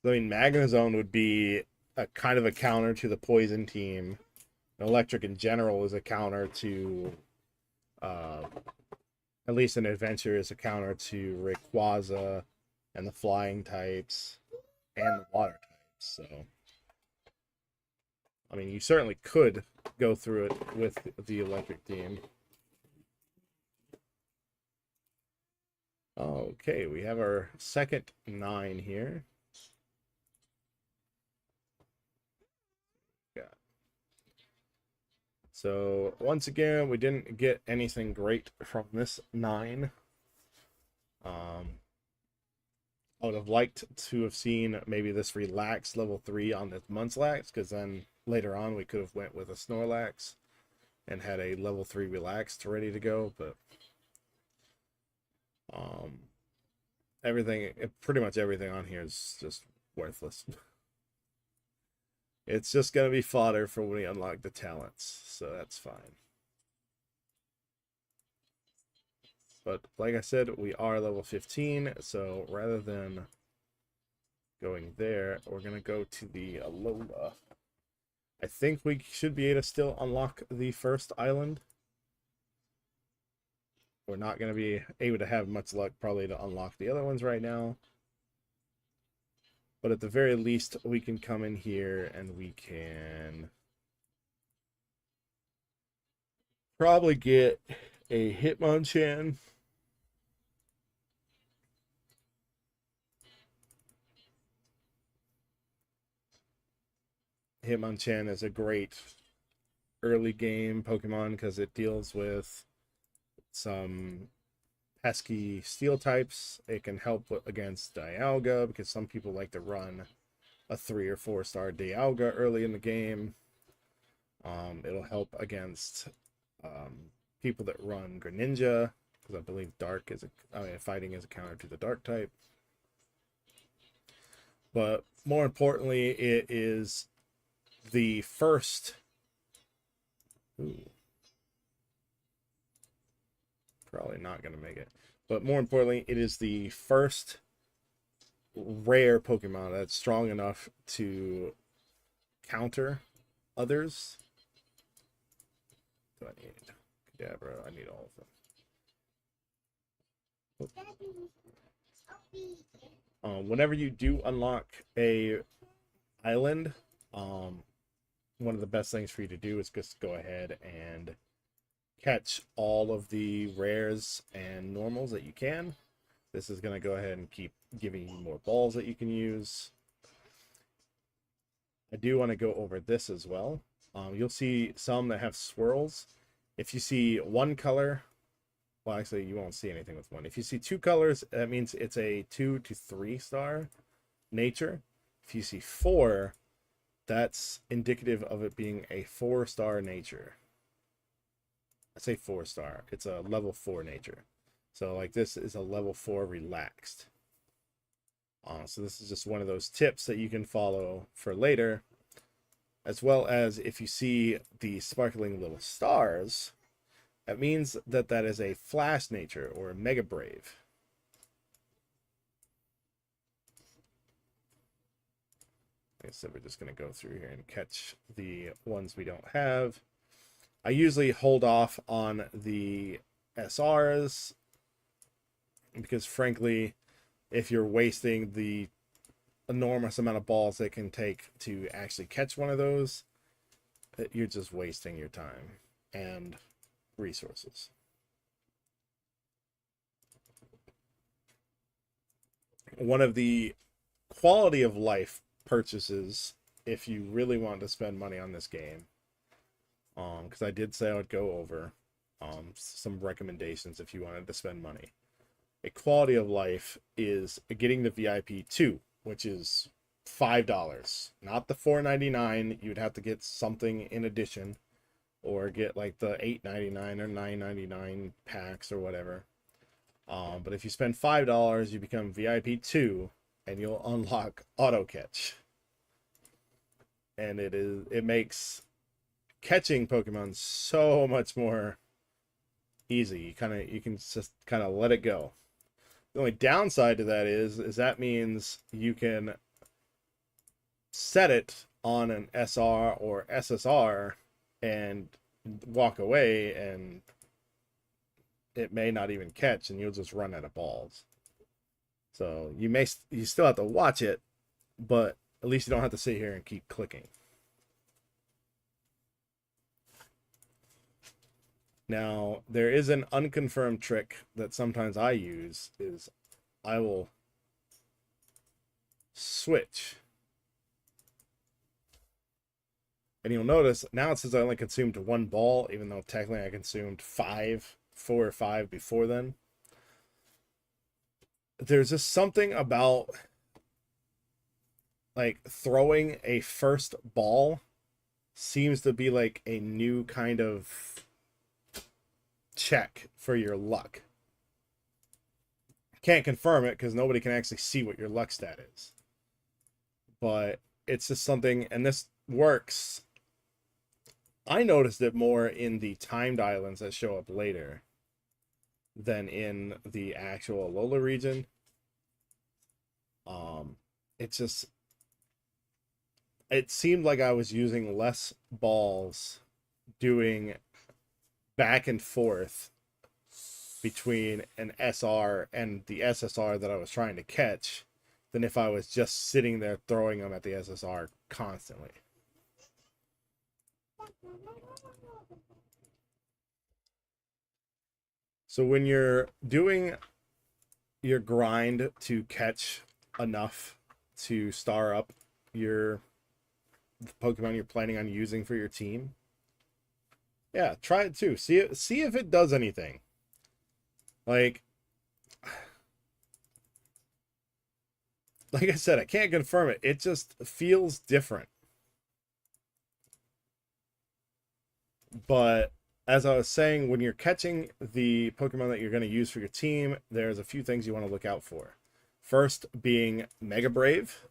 I mean, Magnezone would be a kind of a counter to the Poison team. Electric in general is a counter to, at least an adventure is a counter to Rayquaza and the flying types and the water types. So, I mean, you certainly could go through it with the electric team. Okay, we have our second 9 here. So once again, we didn't get anything great from this 9. I would have liked to have seen maybe this Relax level 3 on this Munchlax, because then later on we could have went with a Snorlax and had a level 3 Relaxed ready to go, but pretty much everything on here is just worthless. It's just going to be fodder for when we unlock the talents, so that's fine. But like I said, we are level 15, so rather than going there, we're going to go to the Alola. I think we should be able to still unlock the first island. We're not going to be able to have much luck probably to unlock the other ones right now. But at the very least, we can come in here and we can probably get a Hitmonchan. Hitmonchan is a great early game Pokemon because it deals with some pesky steel types. It can help against Dialga because some people like to run a 3 or 4 star Dialga early in the game. It'll help against people that run Greninja because I believe fighting is a counter to the dark type. But more importantly, it is the first Ooh. Probably not going to make it. But more importantly, it is the first rare Pokemon that's strong enough to counter others. Do I need? Yeah, bro, I need all of them. Whenever you do unlock a island, one of the best things for you to do is just go ahead and catch all of the rares and normals that you can. This is going to go ahead and keep giving you more balls that you can use. I do want to go over this as well. You'll see some that have swirls. If you see one color, well, actually, you won't see anything with one. If you see two colors, that means it's a 2 to 3 star nature. If you see 4, that's indicative of it being a 4-star nature. I say 4-star. It's a level 4 nature. So like this is a level 4 relaxed. So this is just one of those tips that you can follow for later. As well as if you see the sparkling little stars, that means that that is a flash nature or a mega brave. Like I said, we're just going to go through here and catch the ones we don't have. I usually hold off on the SRs because frankly, if you're wasting the enormous amount of balls it can take to actually catch one of those, you're just wasting your time and resources. One of the quality of life purchases, if you really want to spend money on this game, because I did say I would go over some recommendations if you wanted to spend money. A quality of life is getting the VIP 2, which is $5, not the $4.99. You'd have to get something in addition, or get like the $8.99 or $9.99 packs or whatever. But if you spend $5, you become VIP 2, and you'll unlock auto catch. And it makes catching Pokemon so much more easy. You can just kind of let it go. The only downside to that is that means you can set it on an SR or SSR and walk away, and it may not even catch, and you'll just run out of balls. So you still have to watch it, but at least you don't have to sit here and keep clicking. Now, there is an unconfirmed trick that sometimes I use, is I will switch. And you'll notice, now it says I only consumed 1 ball, even though technically I consumed 4 or 5 before then. There's just something about, like, throwing a first ball seems to be like a new kind of check for your luck. Can't confirm it because nobody can actually see what your luck stat is, but it's just something, and this works. I noticed it more in the timed islands that show up later than in the actual Alola region. It seemed like I was using less balls doing back and forth between an SR and the SSR that I was trying to catch than if I was just sitting there throwing them at the SSR constantly. So when you're doing your grind to catch enough to star up your Pokemon you're planning on using for your team, yeah, try it too. See if it does anything. Like I said, I can't confirm it. It just feels different. But as I was saying, when you're catching the Pokemon that you're going to use for your team, there's a few things you want to look out for. First being Mega Brave.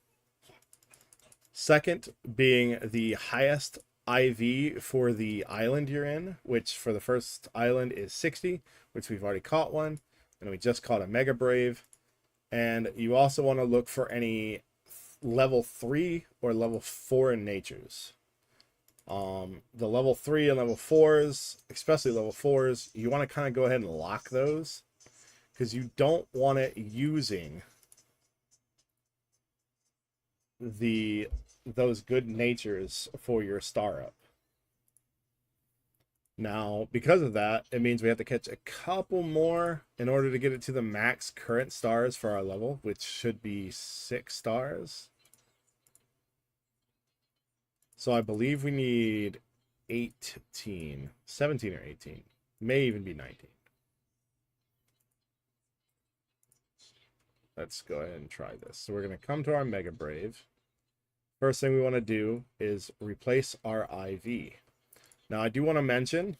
Second being the highest IV for the island you're in, which for the first island is 60, which we've already caught one, and we just caught a Mega Brave. And you also want to look for any level 3 or level 4 in natures. The level 3 and level 4s, especially level 4s, you want to kind of go ahead and lock those, because you don't want it using those good natures for your star up. Now, because of that, it means we have to catch a couple more in order to get it to the max current stars for our level, which should be 6 stars. So I believe we need 18, 17 or 18. May even be 19. Let's go ahead and try this. So we're going to come to our Mega Brave. First thing we want to do is replace our IV. Now, I do want to mention,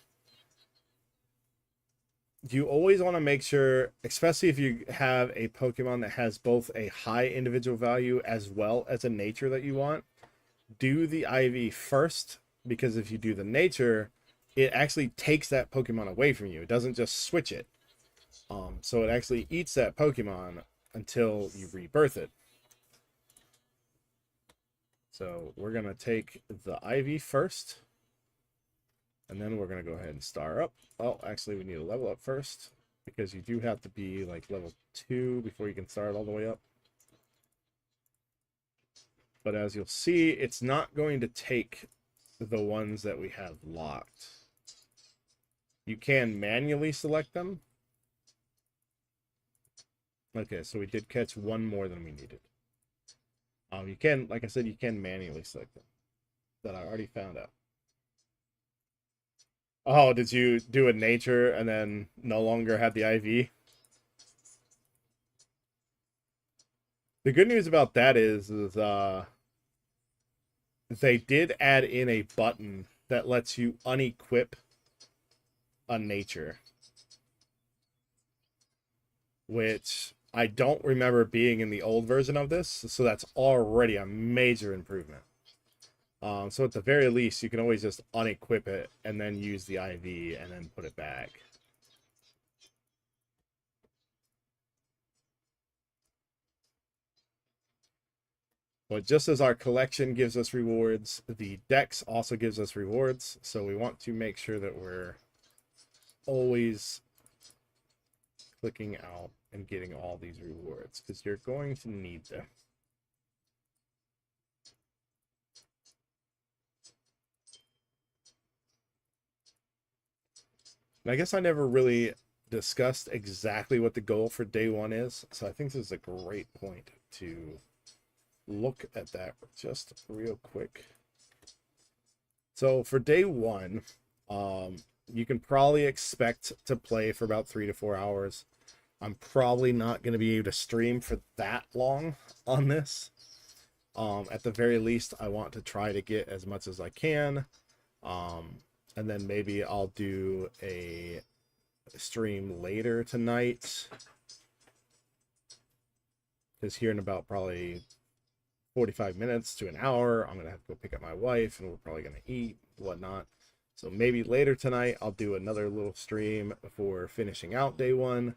you always want to make sure, especially if you have a Pokemon that has both a high individual value as well as a nature that you want, do the IV first, because if you do the nature, it actually takes that Pokemon away from you. It doesn't just switch it. So it actually eats that Pokemon until you rebirth it. So we're going to take the IV first, and then we're going to go ahead and star up. Oh, actually, we need to level up first, because you do have to be like level 2 before you can start all the way up. But as you'll see, it's not going to take the ones that we have locked. You can manually select them. Okay, so we did catch one more than we needed. You can, like I said, you can manually select them. That I already found out. Oh, did you do a nature and then no longer have the IV? The good news about that is they did add in a button that lets you unequip a nature, which I don't remember being in the old version of this, so that's already a major improvement. So at the very least, you can always just unequip it and then use the IV and then put it back. But just as our collection gives us rewards, the dex also gives us rewards. So we want to make sure that we're always clicking out and getting all these rewards, because you're going to need them. And I guess I never really discussed exactly what the goal for day 1 is, so I think this is a great point to look at that just real quick. So for day 1, you can probably expect to play for about 3 to 4 hours. I'm probably not going to be able to stream for that long on this. At the very least, I want to try to get as much as I can. And then maybe I'll do a stream later tonight, because here in about probably 45 minutes to an hour, I'm going to have to go pick up my wife, and we're probably going to eat, whatnot. So maybe later tonight, I'll do another little stream for finishing out day 1.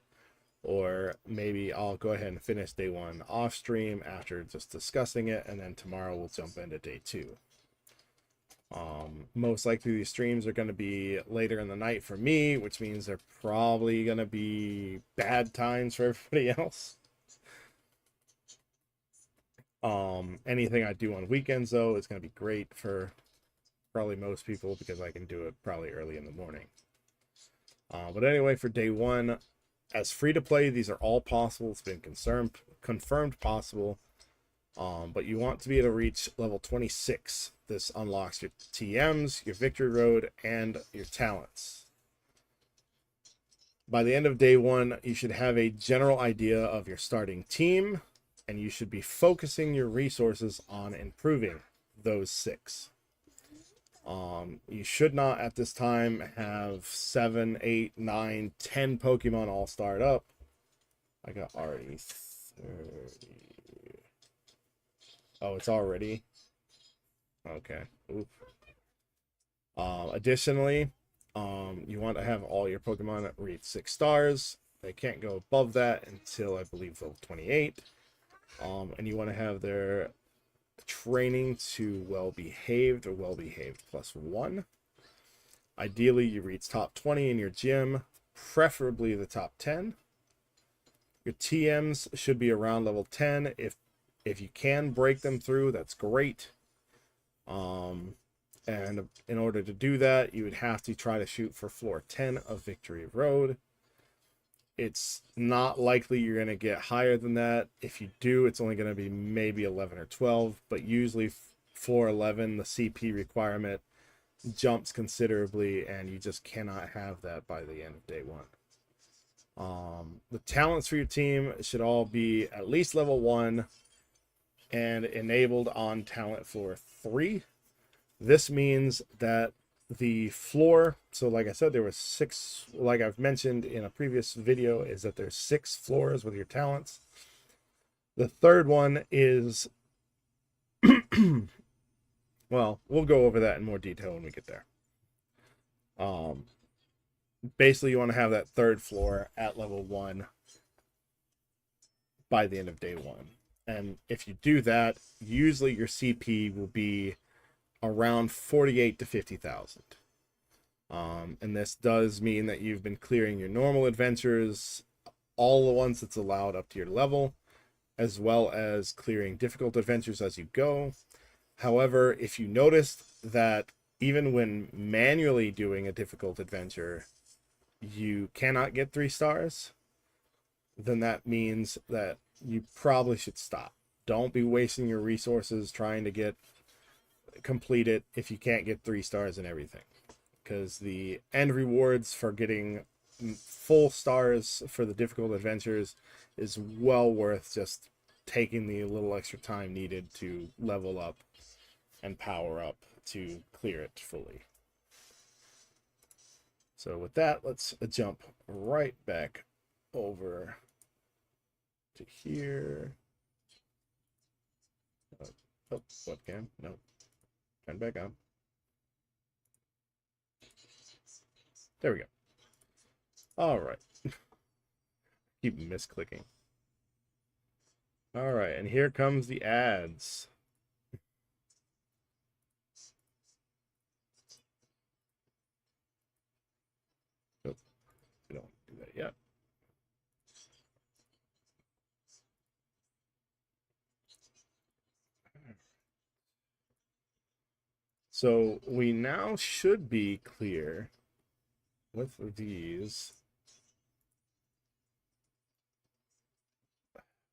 Or maybe I'll go ahead and finish day 1 off stream after just discussing it, and then tomorrow we'll jump into day 2. Most likely these streams are going to be later in the night for me, which means they're probably going to be bad times for everybody else. Anything I do on weekends, though, is going to be great for probably most people, because I can do it probably early in the morning. But anyway, for day 1, as free to play, these are all possible. It's been confirmed possible. But you want to be able to reach level 26. This unlocks your TMs, your victory road, and your talents. By the end of day 1, you should have a general idea of your starting team, and you should be focusing your resources on improving those 6. You should not at this time have 7, 8, 9, 10 Pokemon all starred up. I got already 30. Oh, it's already? Okay. Oop. Additionally, you want to have all your Pokemon reach 6 stars. They can't go above that until I believe level 28. And you want to have their training to well behaved or well behaved +1. Ideally, you reach top 20 in your gym, preferably the top 10. Your TMs should be around level 10. If you can break them through, that's great. And in order to do that, you would have to try to shoot for floor 10 of Victory Road. It's not likely you're going to get higher than that. If you do, it's only going to be maybe 11 or 12, but usually floor 11, the CP requirement jumps considerably, and you just cannot have that by the end of day 1. The talents for your team should all be at least level 1 and enabled on talent floor 3. This means that the floor, so like I said, there was 6, like I've mentioned in a previous video, is that there's 6 floors with your talents. The third one is, well, we'll go over that in more detail when we get there. Basically, you want to have that third floor at level 1 by the end of day 1. And if you do that, usually your CP will be around 48 to 50,000. And this does mean that you've been clearing your normal adventures, all the ones that's allowed up to your level, as well as clearing difficult adventures as you go. However, if you noticed that even when manually doing a difficult adventure, you cannot get 3 stars, then that means that you probably should stop. Don't be wasting your resources trying to complete it if you can't get 3 stars and everything, because the end rewards for getting full stars for the difficult adventures is well worth just taking the little extra time needed to level up and power up to clear it fully. So with that, let's jump right back over to here. Oh, webcam, no. Turn back on. There we go. All right. Keep misclicking. All right, and here comes the ads. Nope, we don't do that yet. So we now should be clear with these.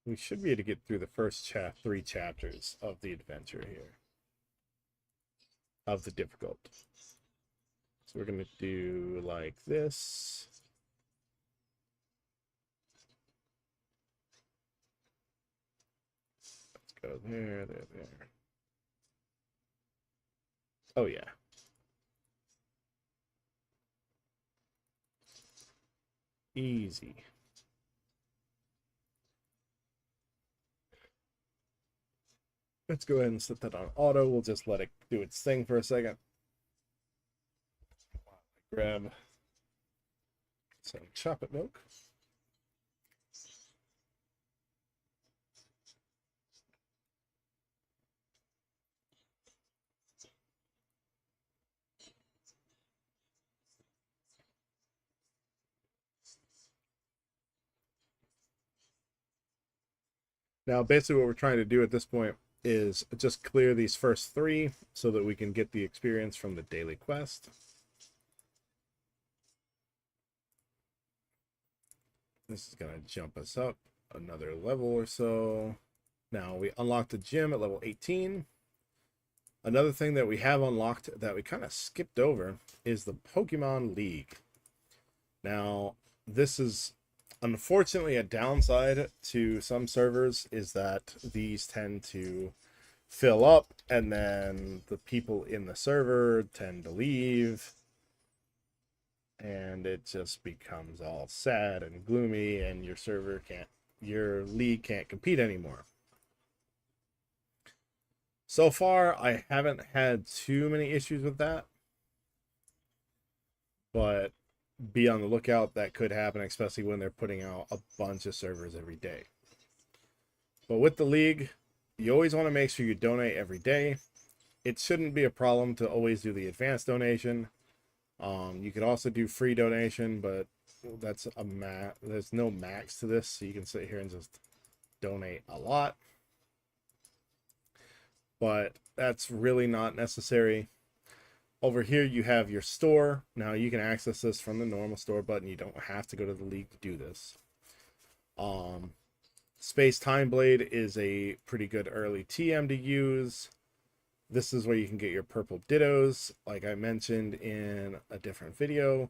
We should be able to get through the first 3 chapters of the adventure here, of the difficult. So we're going to do like this. Let's go there, there. Oh, yeah. Easy. Let's go ahead and set that on auto. We'll just let it do its thing for a second. Grab some chocolate milk. Now, basically what we're trying to do at this point is just clear these first 3 so that we can get the experience from the daily quest. This is going to jump us up another level or so. Now, we unlocked the gym at level 18. Another thing that we have unlocked that we kind of skipped over is the Pokemon League. Now, this is unfortunately a downside to some servers, is that these tend to fill up and then the people in the server tend to leave, and it just becomes all sad and gloomy, and your league can't compete anymore. So far, I haven't had too many issues with that. but be on the lookout. That could happen, especially when they're putting out a bunch of servers every day. But with the league, you always want to make sure you donate every day. It shouldn't be a problem to always do the advanced donation. You could also do free donation, but that's there's no max to this, so you can sit here and just donate a lot. But that's really not necessary. Over here you have your store. Now you can access this from the normal store button. You don't have to go to the league to do this. Space Time Blade is a pretty good early TM to use. This is where you can get your purple dittos, like I mentioned in a different video,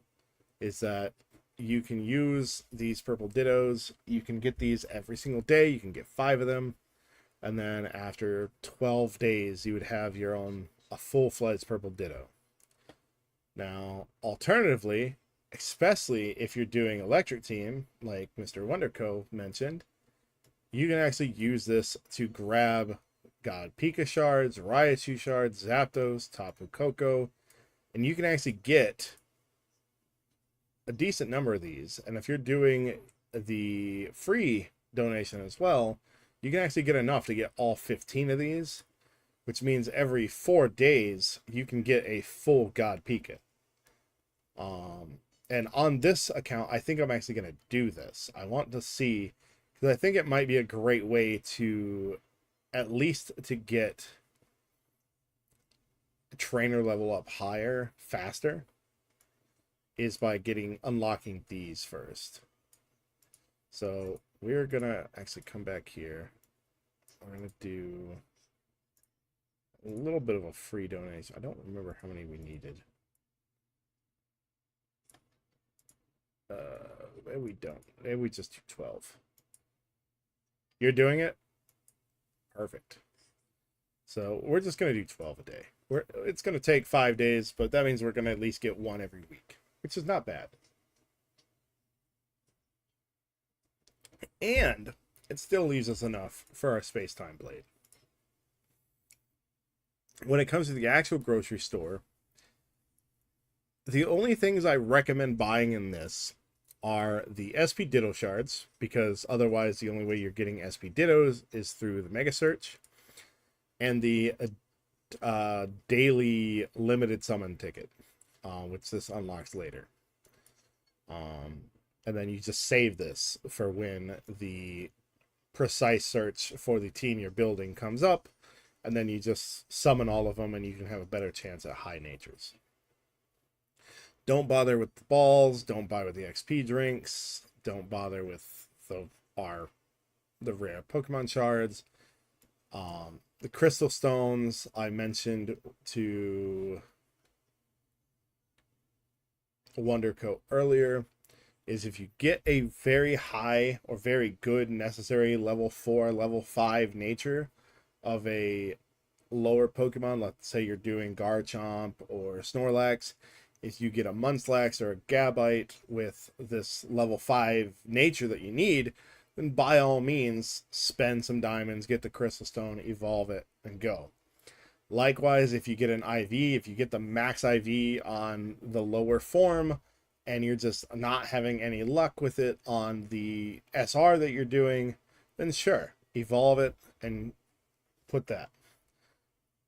is that you can use these purple dittos. You can get these every single day. You can get 5 of them. And then after 12 days, you would have your own, a full-fledged purple ditto. Now, alternatively, especially if you're doing electric team, like Mr. Wonderco mentioned, you can actually use this to grab God Pika shards, Raichu shards, Zapdos, Tapu Koko, and you can actually get a decent number of these. And if you're doing the free donation as well, you can actually get enough to get all 15 of these, which means every 4 days you can get a full God Pika. And on this account, I think I'm actually going to do this. I want to see, because I think it might be a great way to at least to get trainer level up higher faster, is by unlocking these first. So we're gonna actually come back here. We're gonna do a little bit of a free donation. I don't remember how many we needed. Maybe we don't. Maybe we just do 12. You're doing it? Perfect. So we're just going to do 12 a day. It's going to take 5 days, but that means we're going to at least get 1 every week, which is not bad. And it still leaves us enough for our Space Time Blade. When it comes to the actual grocery store, the only things I recommend buying in this are the SP Ditto shards, because otherwise the only way you're getting SP Dittos is through the Mega Search, and the daily limited summon ticket, which this unlocks later. And then you just save this for when the precise search for the team you're building comes up, and then you just summon all of them and you can have a better chance at high natures. Don't bother with the balls, don't bother with the XP drinks, don't bother with the rare Pokemon shards. The crystal stones I mentioned to Wonderco earlier, is if you get a very high or very good necessary level 4, level 5 nature of a lower Pokemon, let's say you're doing Garchomp or Snorlax, if you get a Munchlax or a Gabite with this level 5 nature that you need, then by all means spend some diamonds, get the crystal stone, evolve it, and go. Likewise, if you get an IV, if you get the max IV on the lower form and you're just not having any luck with it on the SR that you're doing, then sure, evolve it and put that.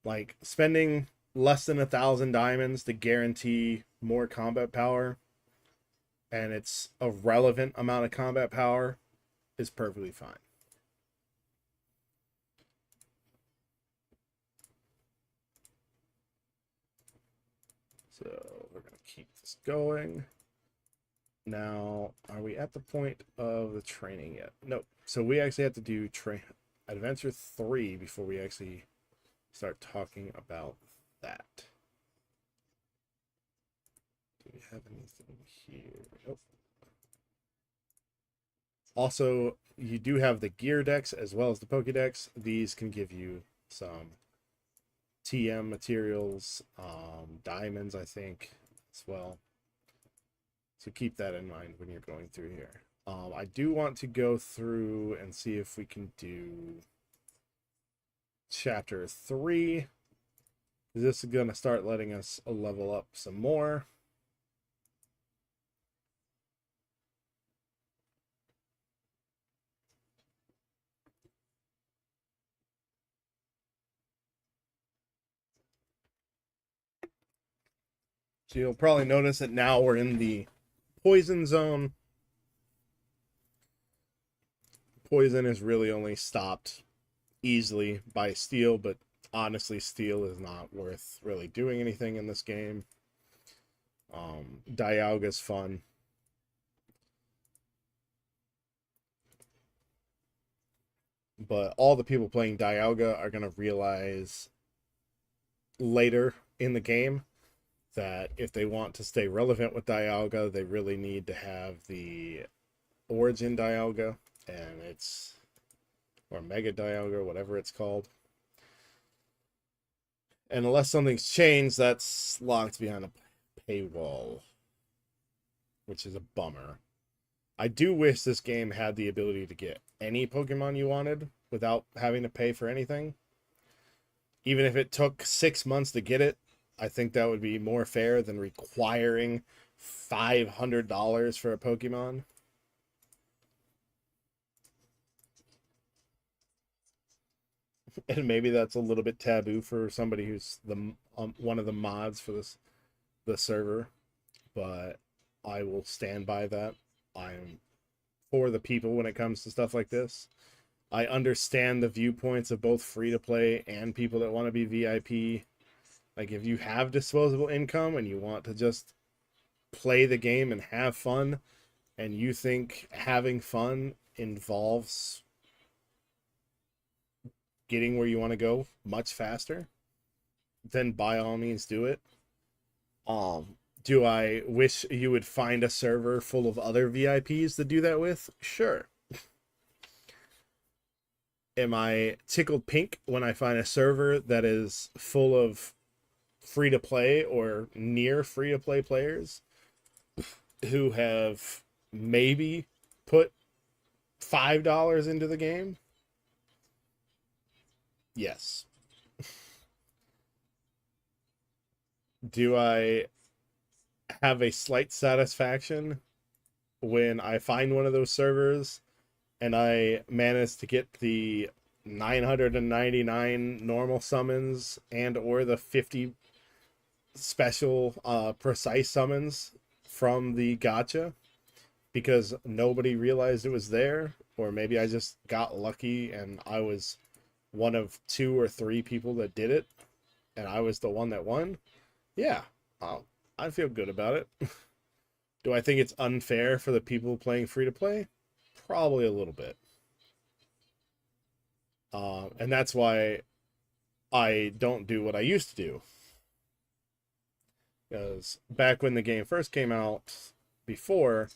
Like, spending less than 1,000 diamonds to guarantee more combat power, and it's a relevant amount of combat power, is perfectly fine. So we're going to keep this going. Now, are we at the point of the training yet? Nope. So we actually have to do Adventure 3 before we actually start talking about that. Do we have anything here? Nope. Also, you do have the gear decks as well as the Pokédex. These can give you some TM materials, diamonds, I think, as well. So keep that in mind when you're going through here. I do want to go through and see if we can do Chapter 3. This is going to start letting us level up some more. So you'll probably notice that now we're in the poison zone. Poison is really only stopped easily by steel, but honestly, steel is not worth really doing anything in this game. Dialga's fun. But all the people playing Dialga are going to realize later in the game that if they want to stay relevant with Dialga, they really need to have the Origin Dialga, and it's, or Mega Dialga, whatever it's called. And unless something's changed, that's locked behind a paywall, which is a bummer. I do wish this game had the ability to get any Pokemon you wanted without having to pay for anything. Even if it took 6 months to get it, I think that would be more fair than requiring $500 for a Pokemon. And maybe that's a little bit taboo for somebody who's the one of the mods for the server, but I will stand by that. I'm for the people when it comes to stuff like this. I understand the viewpoints of both free to play and people that want to be VIP. Like, if you have disposable income and you want to just play the game and have fun, and you think having fun involves getting where you want to go much faster, then by all means do it. Do I wish you would find a server full of other VIPs to do that with? Sure. Am I tickled pink when I find a server that is full of free to play or near free to play players who have maybe put $5 into the game? Yes. Do I have a slight satisfaction when I find one of those servers and I manage to get the 999 normal summons and or the 50 special precise summons from the gacha because nobody realized it was there, or maybe I just got lucky and I was one of 2 or 3 people that did it and I was the one that won? Yeah, I feel good about it. Do I think it's unfair for the people playing free to play? Probably a little bit. And that's why I don't do what I used to do. Because back when the game first came out, before,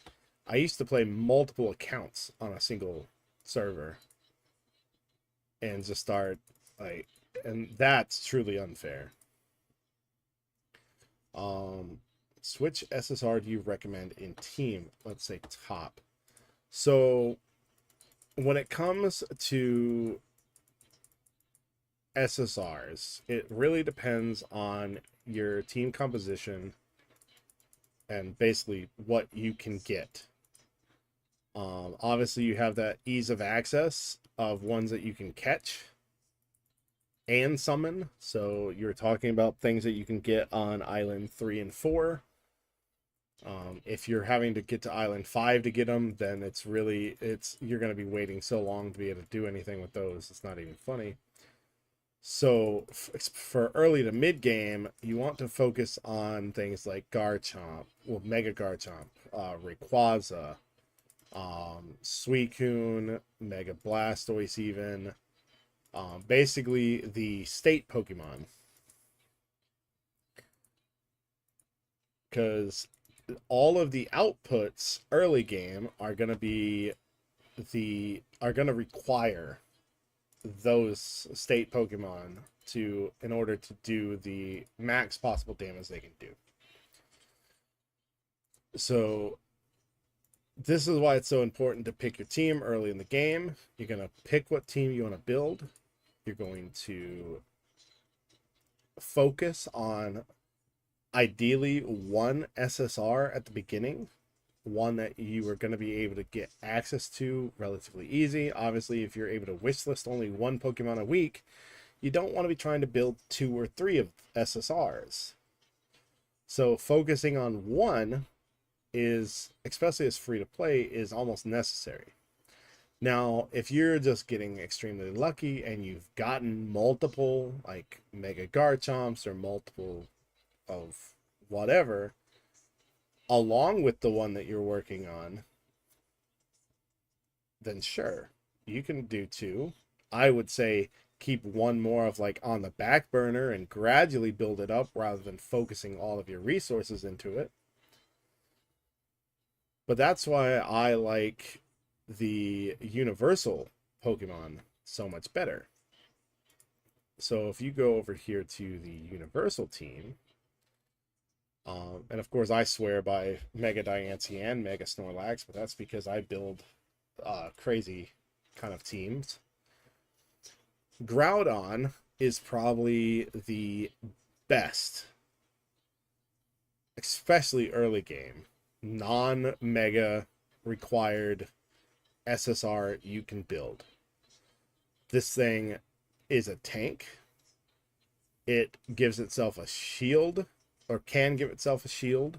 I used to play multiple accounts on a single server. And just start, like, and that's truly unfair. Switch SSR do you recommend in team? Let's say top. So when it comes to SSRs, it really depends on your team composition and basically what you can get. Obviously, you have that ease of access of ones that you can catch and summon. So you're talking about things that you can get on Island 3 and 4. If you're having to get to Island 5 to get them, then you're going to be waiting so long to be able to do anything with those. It's not even funny. So for early to mid game, you want to focus on things like Garchomp, well, Mega Garchomp, Rayquaza, Suicune, Mega Blastoise even. Basically the state Pokemon. Because all of the outputs early game are going to require those state Pokemon in order to do the max possible damage they can do. So this is why it's so important to pick your team early in the game. You're going to pick what team you want to build. You're going to focus on ideally one SSR at the beginning, one that you are going to be able to get access to relatively easy. Obviously, if you're able to wishlist only one Pokemon a week, you don't want to be trying to build 2 or 3 of SSRs. So focusing on one is, especially as free to play, is almost necessary. Now, if you're just getting extremely lucky and you've gotten multiple like Mega Garchomps or multiple of whatever along with the one that you're working on, then sure, you can do two. I would say keep one more of like on the back burner and gradually build it up rather than focusing all of your resources into it. But that's why I like the universal Pokemon so much better. So if you go over here to the universal team, and of course I swear by Mega Diancie and Mega Snorlax, but that's because I build crazy kind of teams. Groudon is probably the best, especially early game, non-mega required SSR you can build. This thing is a tank. It gives itself a shield, or can give itself a shield.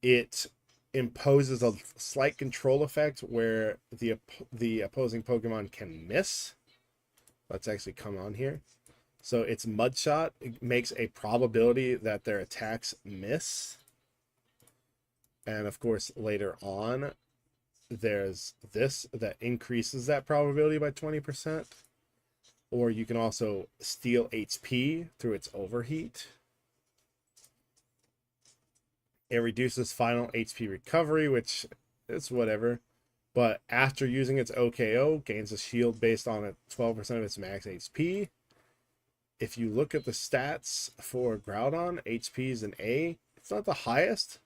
It imposes a slight control effect where the opposing Pokemon can miss. Let's actually come on here. So its Mud Shot makes a probability that their attacks miss. And of course, later on, there's this that increases that probability by 20%. Or you can also steal HP through its Overheat. It reduces final HP recovery, which is whatever. But after using its OKO, gains a shield based on 12% of its max HP. If you look at the stats for Groudon, HP is an A. It's not the highest,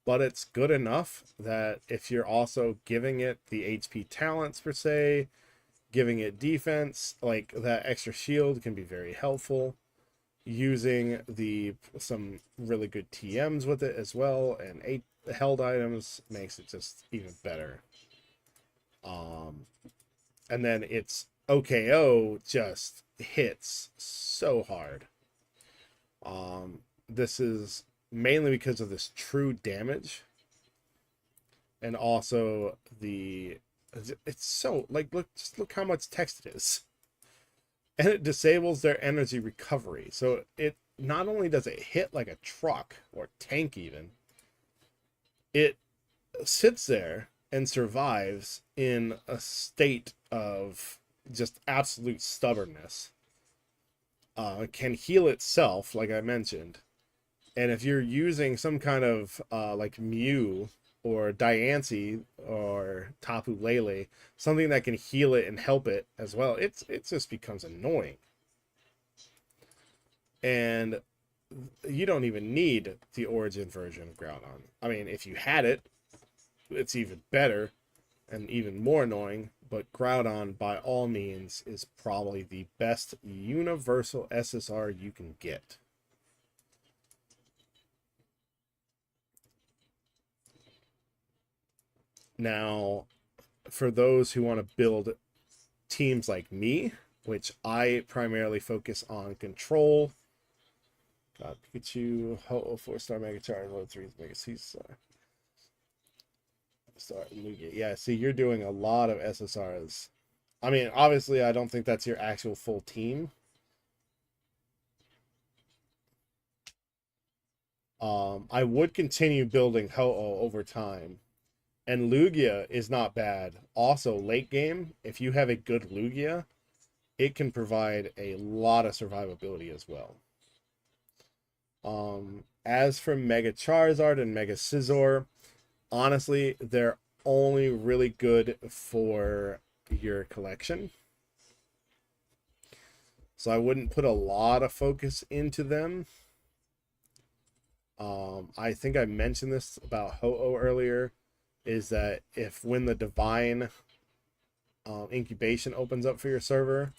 but it's good enough that if you're also giving it the HP talents per se, giving it defense, like that extra shield can be very helpful. Using some really good TMs with it as well, and 8 held items makes it just even better. And then its OKO just hits so hard. This is mainly because of this true damage, and also it's so like look how much text it is. And it disables their energy recovery. So it not only does it hit like a truck or tank even, it sits there and survives in a state of just absolute stubbornness. Can heal itself, like I mentioned. And if you're using some kind of like Mew or Diancie or Tapu Lele, something that can heal it and help it as well, it just becomes annoying. And you don't even need the origin version of Groudon. I mean, if you had it, it's even better and even more annoying, but Groudon, by all means, is probably the best universal SSR you can get. Now, for those who want to build teams like me, which I primarily focus on control. Pikachu, Ho-Oh, 4-star Mega Charizard, Low 3 Mega C-Star. Lugia. Yeah, see, you're doing a lot of SSRs. I mean, obviously, I don't think that's your actual full team. I would continue building Ho-Oh over time. And Lugia is not bad. Also, late game, if you have a good Lugia, it can provide a lot of survivability as well. As for Mega Charizard and Mega Scizor, honestly, they're only really good for your collection. So I wouldn't put a lot of focus into them. I think I mentioned this about Ho-Oh earlier, is that when the Divine incubation opens up for your server,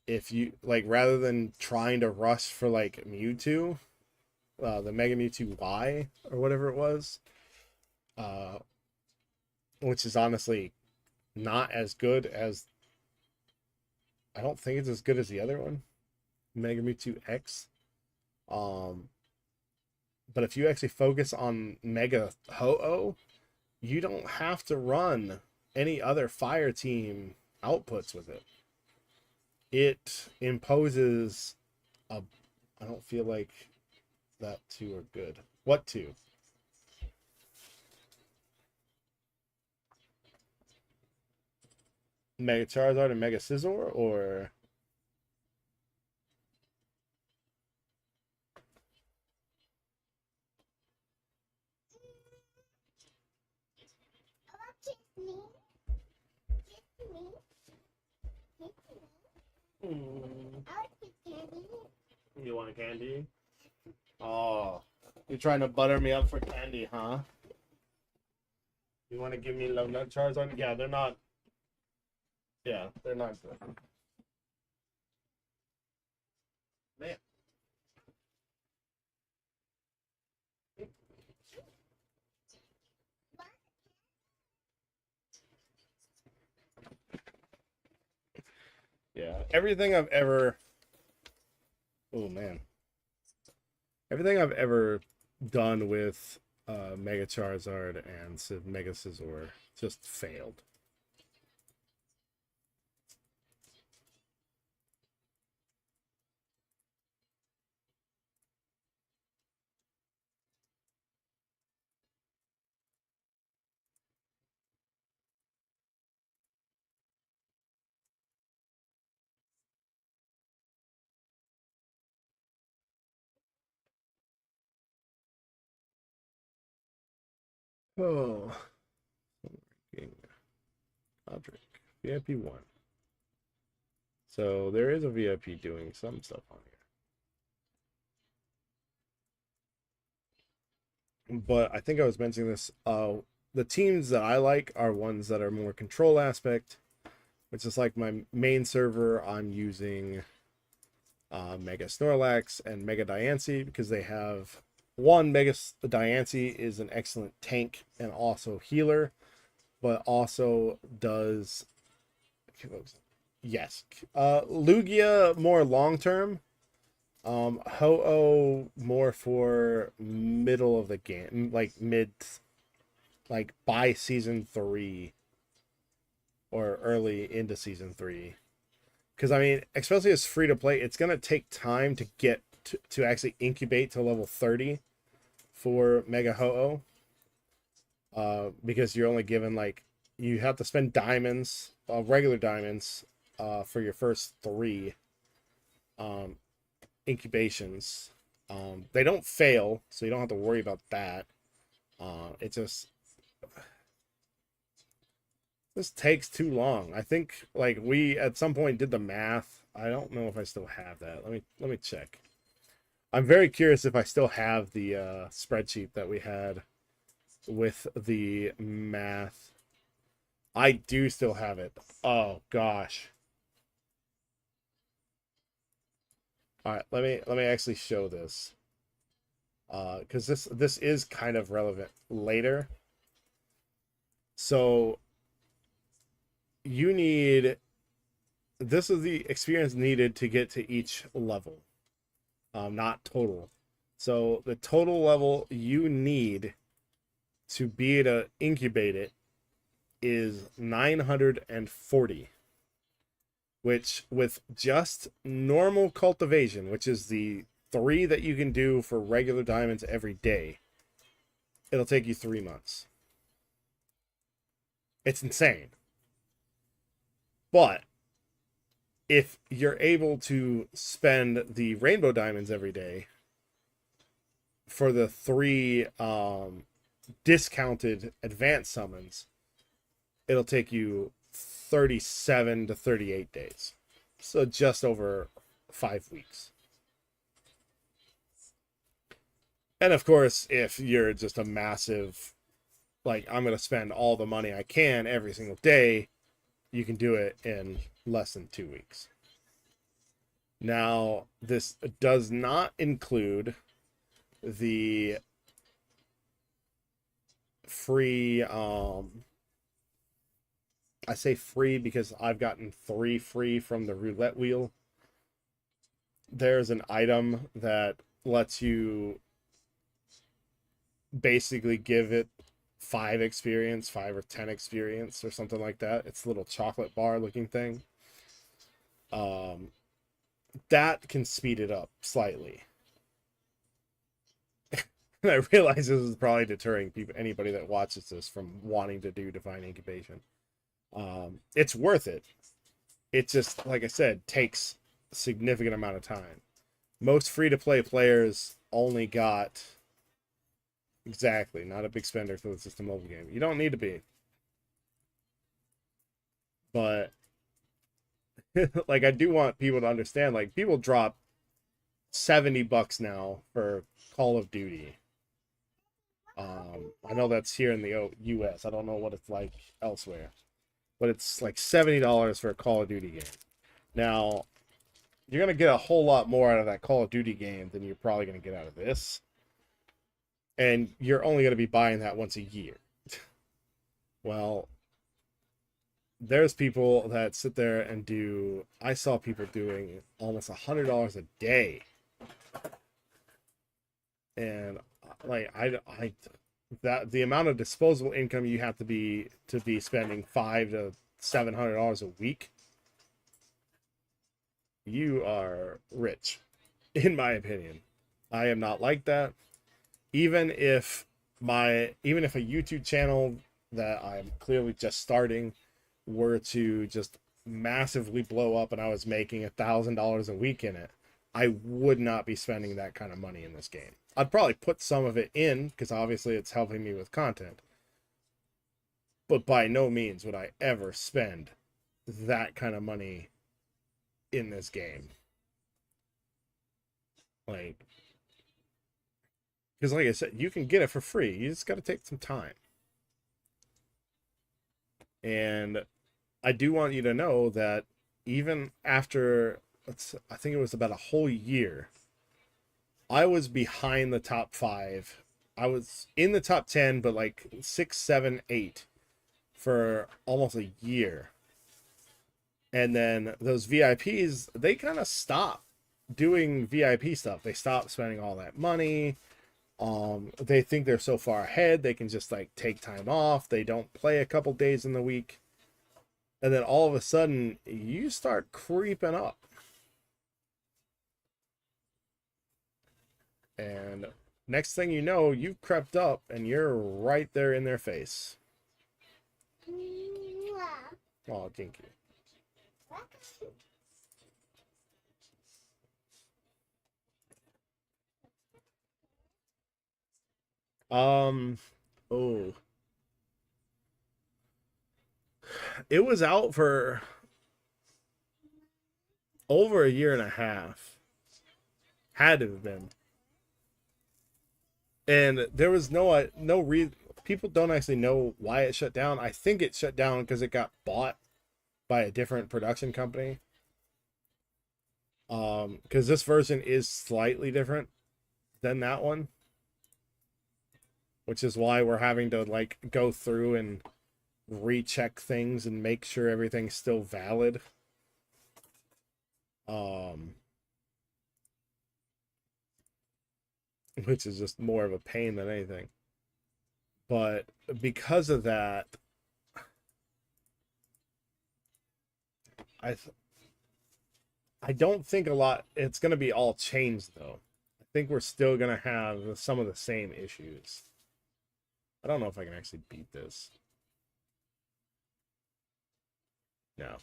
if you like, rather than trying to rush for like Mewtwo, the Mega Mewtwo Y or whatever it was, which is honestly not as good as, I don't think it's as good as the other one, Mega Mewtwo X. Um, but if you actually focus on Mega Ho-Oh, you don't have to run any other fire team outputs with it. It imposes a. I don't feel like that two are good. What two? Mega Charizard and Mega Scizor, or mm, you want candy? Oh, you're trying to butter me up for candy, huh? You want to give me love nut Charizard? Yeah, they're not. Yeah, they're not good. Man. Yeah, everything I've ever. Oh man, everything I've ever done with Mega Charizard and Mega Scizor just failed. Oh, Roderick, VIP 1. So there is a VIP doing some stuff on here. But I think I was mentioning this. The teams that I like are ones that are more control aspect, which is like my main server. I'm using Mega Snorlax and Mega Diancie because they have one. Mega Diancie is an excellent tank and also healer, but also does. Yes. Lugia more long term. Ho-Oh more for middle of the game, like mid, like by season 3 or early into season 3. Because I mean, especially as free to play, it's gonna take time to get to actually incubate to level 30 for Mega Ho-Oh. Because you're only given like you have to spend diamonds, regular diamonds, for your first 3 um, incubations. They don't fail, so you don't have to worry about that. It just takes too long. I think like we at some point did the math. I don't know if I still have that. Let me check. I'm very curious if I still have the spreadsheet that we had with the math. I do still have it. Oh gosh. All right, let me actually show this. Because this is kind of relevant later. So you need this is the experience needed to get to each level, not total. So the total level you need to be able to incubate it is 940, which with just normal cultivation, which is the 3 that you can do for regular diamonds every day, it'll take you 3 months. It's insane. But if you're able to spend the rainbow diamonds every day for the 3 discounted advanced summons, it'll take you 37 to 38 days. So just over 5 weeks. And of course, if you're just a massive, like, I'm going to spend all the money I can every single day, you can do it in less than 2 weeks. Now, this does not include the free, I say free because I've gotten 3 free from the roulette wheel. There's an item that lets you basically give it 5 or 10 experience or something like that. It's a little chocolate bar looking thing. Um, that can speed it up slightly. And I realize this is probably deterring people, anybody that watches this, from wanting to do Divine Incubation. It's worth it. It just, like I said, takes a significant amount of time. Most free-to-play players only got, exactly, not a big spender because it's just a mobile game. You don't need to be. But like, I do want people to understand, like, people drop $70 now for Call of Duty. I know that's here in the US. I don't know what it's like elsewhere, but it's like $70 for a Call of Duty game. Now, you're gonna get a whole lot more out of that Call of Duty game than you're probably gonna get out of this, and you're only gonna be buying that once a year. Well, there's people that sit there and do. I saw people doing almost $100 a day, and like that the amount of disposable income you have to be spending $500 to $700 a week, you are rich, in my opinion. I am not like that. Even if a YouTube channel that I'm clearly just starting were to just massively blow up and I was making $1,000 a week in it, I would not be spending that kind of money in this game. I'd probably put some of it in because obviously it's helping me with content. But by no means would I ever spend that kind of money in this game. Like, because like I said, you can get it for free. You just got to take some time. And I do want you to know that even after, I think it was about a whole year, I was behind the top 5. I was in the top 10, but like 6, 7, 8 for almost a year. And then those VIPs, they kind of stopped doing VIP stuff. They stopped spending all that money. They think they're so far ahead, they can just like take time off. They don't play a couple days in the week. And then all of a sudden, you start creeping up. And next thing you know, you've crept up and you're right there in their face. Oh, thank you. Oh, it was out for over a year and a half. Had to have been. And there was no reason. People don't actually know why it shut down. I think it shut down because it got bought by a different production company. Because this version is slightly different than that one, which is why we're having to like go through and recheck things and make sure everything's still valid. Which is just more of a pain than anything. But because of that, I don't think it's going to be all changed though. I think we're still going to have some of the same issues. I don't know if I can actually beat this. No.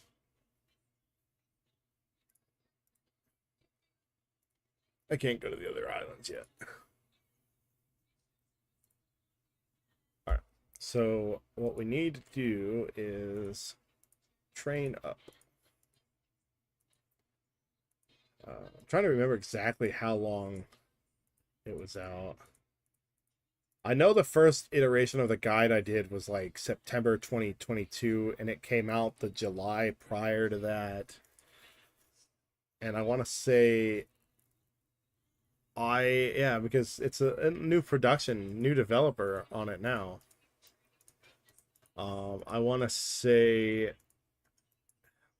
I can't go to the other islands yet. Alright. So what we need to do is train up. I'm trying to remember exactly how long it was out. I know the first iteration of the guide I did was like September 2022, and it came out the July prior to that. And I want to say because it's a new production, new developer on it now. I want to say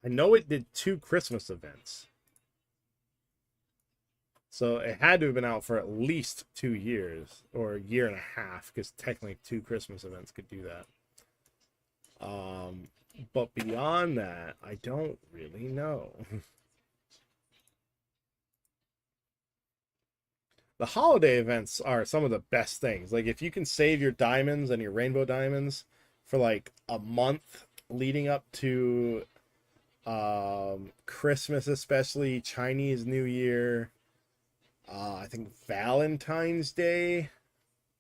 I know it did 2 Christmas events. So it had to have been out for at least 2 years or a year and a half, because technically 2 Christmas events could do that. But beyond that, I don't really know. The holiday events are some of the best things. Like if you can save your diamonds and your rainbow diamonds for like a month leading up to Christmas, especially Chinese New Year, I think Valentine's Day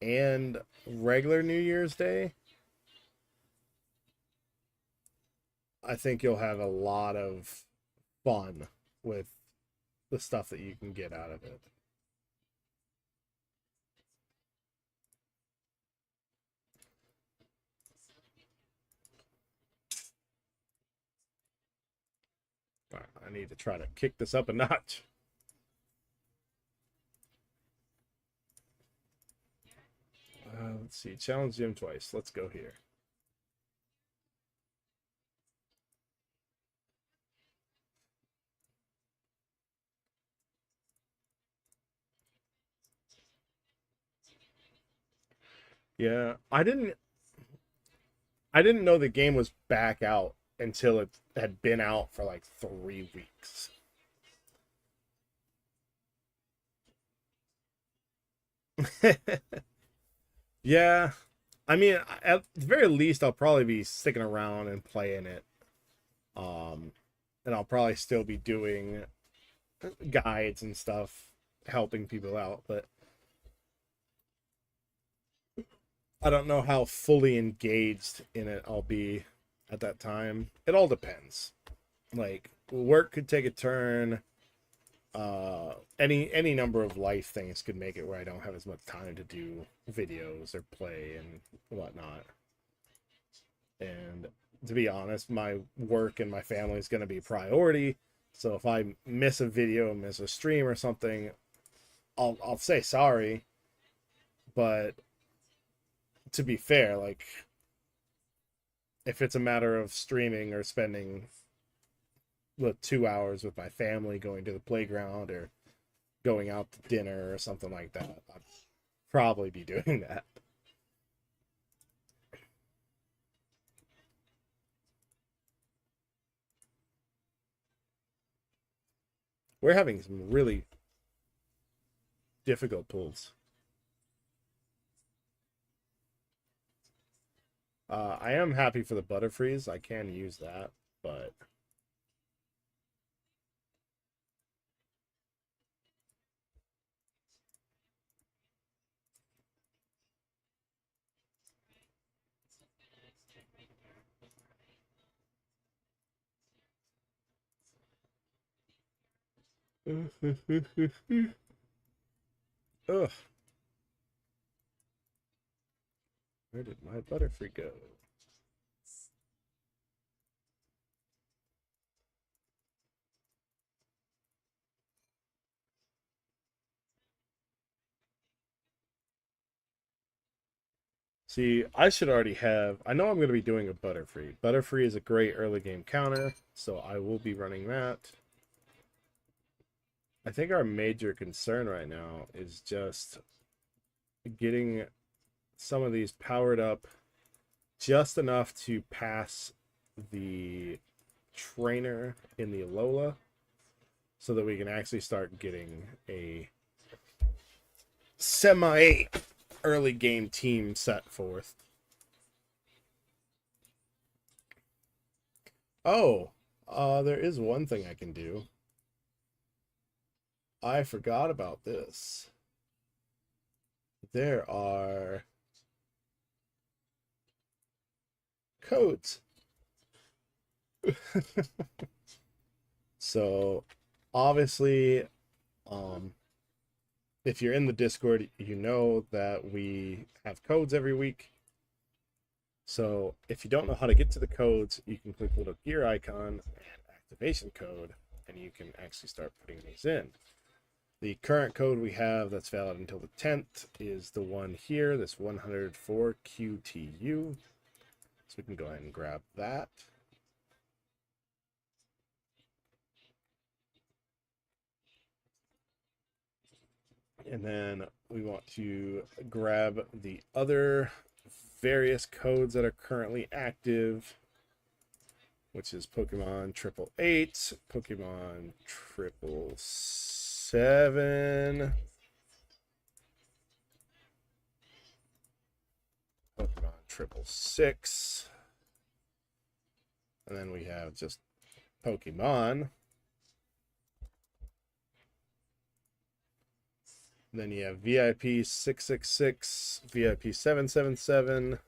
and regular New Year's Day, I think you'll have a lot of fun with the stuff that you can get out of it. All right, I need to try to kick this up a notch. Let's see. Challenge gym twice. Let's go here. Yeah, I didn't know the game was back out until it had been out for like 3 weeks. Yeah, I mean, at the very least, I'll probably be sticking around and playing it. Um, and I'll probably still be doing guides and stuff, helping people out. But I don't know how fully engaged in it I'll be at that time. It all depends. Like work could take a turn. Any number of life things could make it where I don't have as much time to do videos or play and whatnot. And to be honest, my work and my family is going to be priority. So if I miss a video, miss a stream or something, I'll say sorry. But to be fair, like if it's a matter of streaming or spending the 2 hours with my family going to the playground or going out to dinner or something like that, I'd probably be doing that. We're having some really difficult pulls. I am happy for the Butterfreeze. I can use that, but ugh, where did my Butterfree go? See, I should already have. I know I'm going to be doing a Butterfree. Butterfree is a great early game counter, so I will be running that. I think our major concern right now is just getting some of these powered up just enough to pass the trainer in the Alola so that we can actually start getting a semi early game team set forth. Oh, there is one thing I can do. I forgot about this. There are codes. So obviously, if you're in the Discord, you know that we have codes every week. So if you don't know how to get to the codes, you can click the little gear icon and activation code, and you can actually start putting these in. The current code we have that's valid until the 10th is the one here, this 104 QTU. So we can go ahead and grab that. And then we want to grab the other various codes that are currently active, which is Pokemon 888, Pokemon 777, Pokemon 666, and then we have just Pokemon. Then you have VIP 666, VIP 777,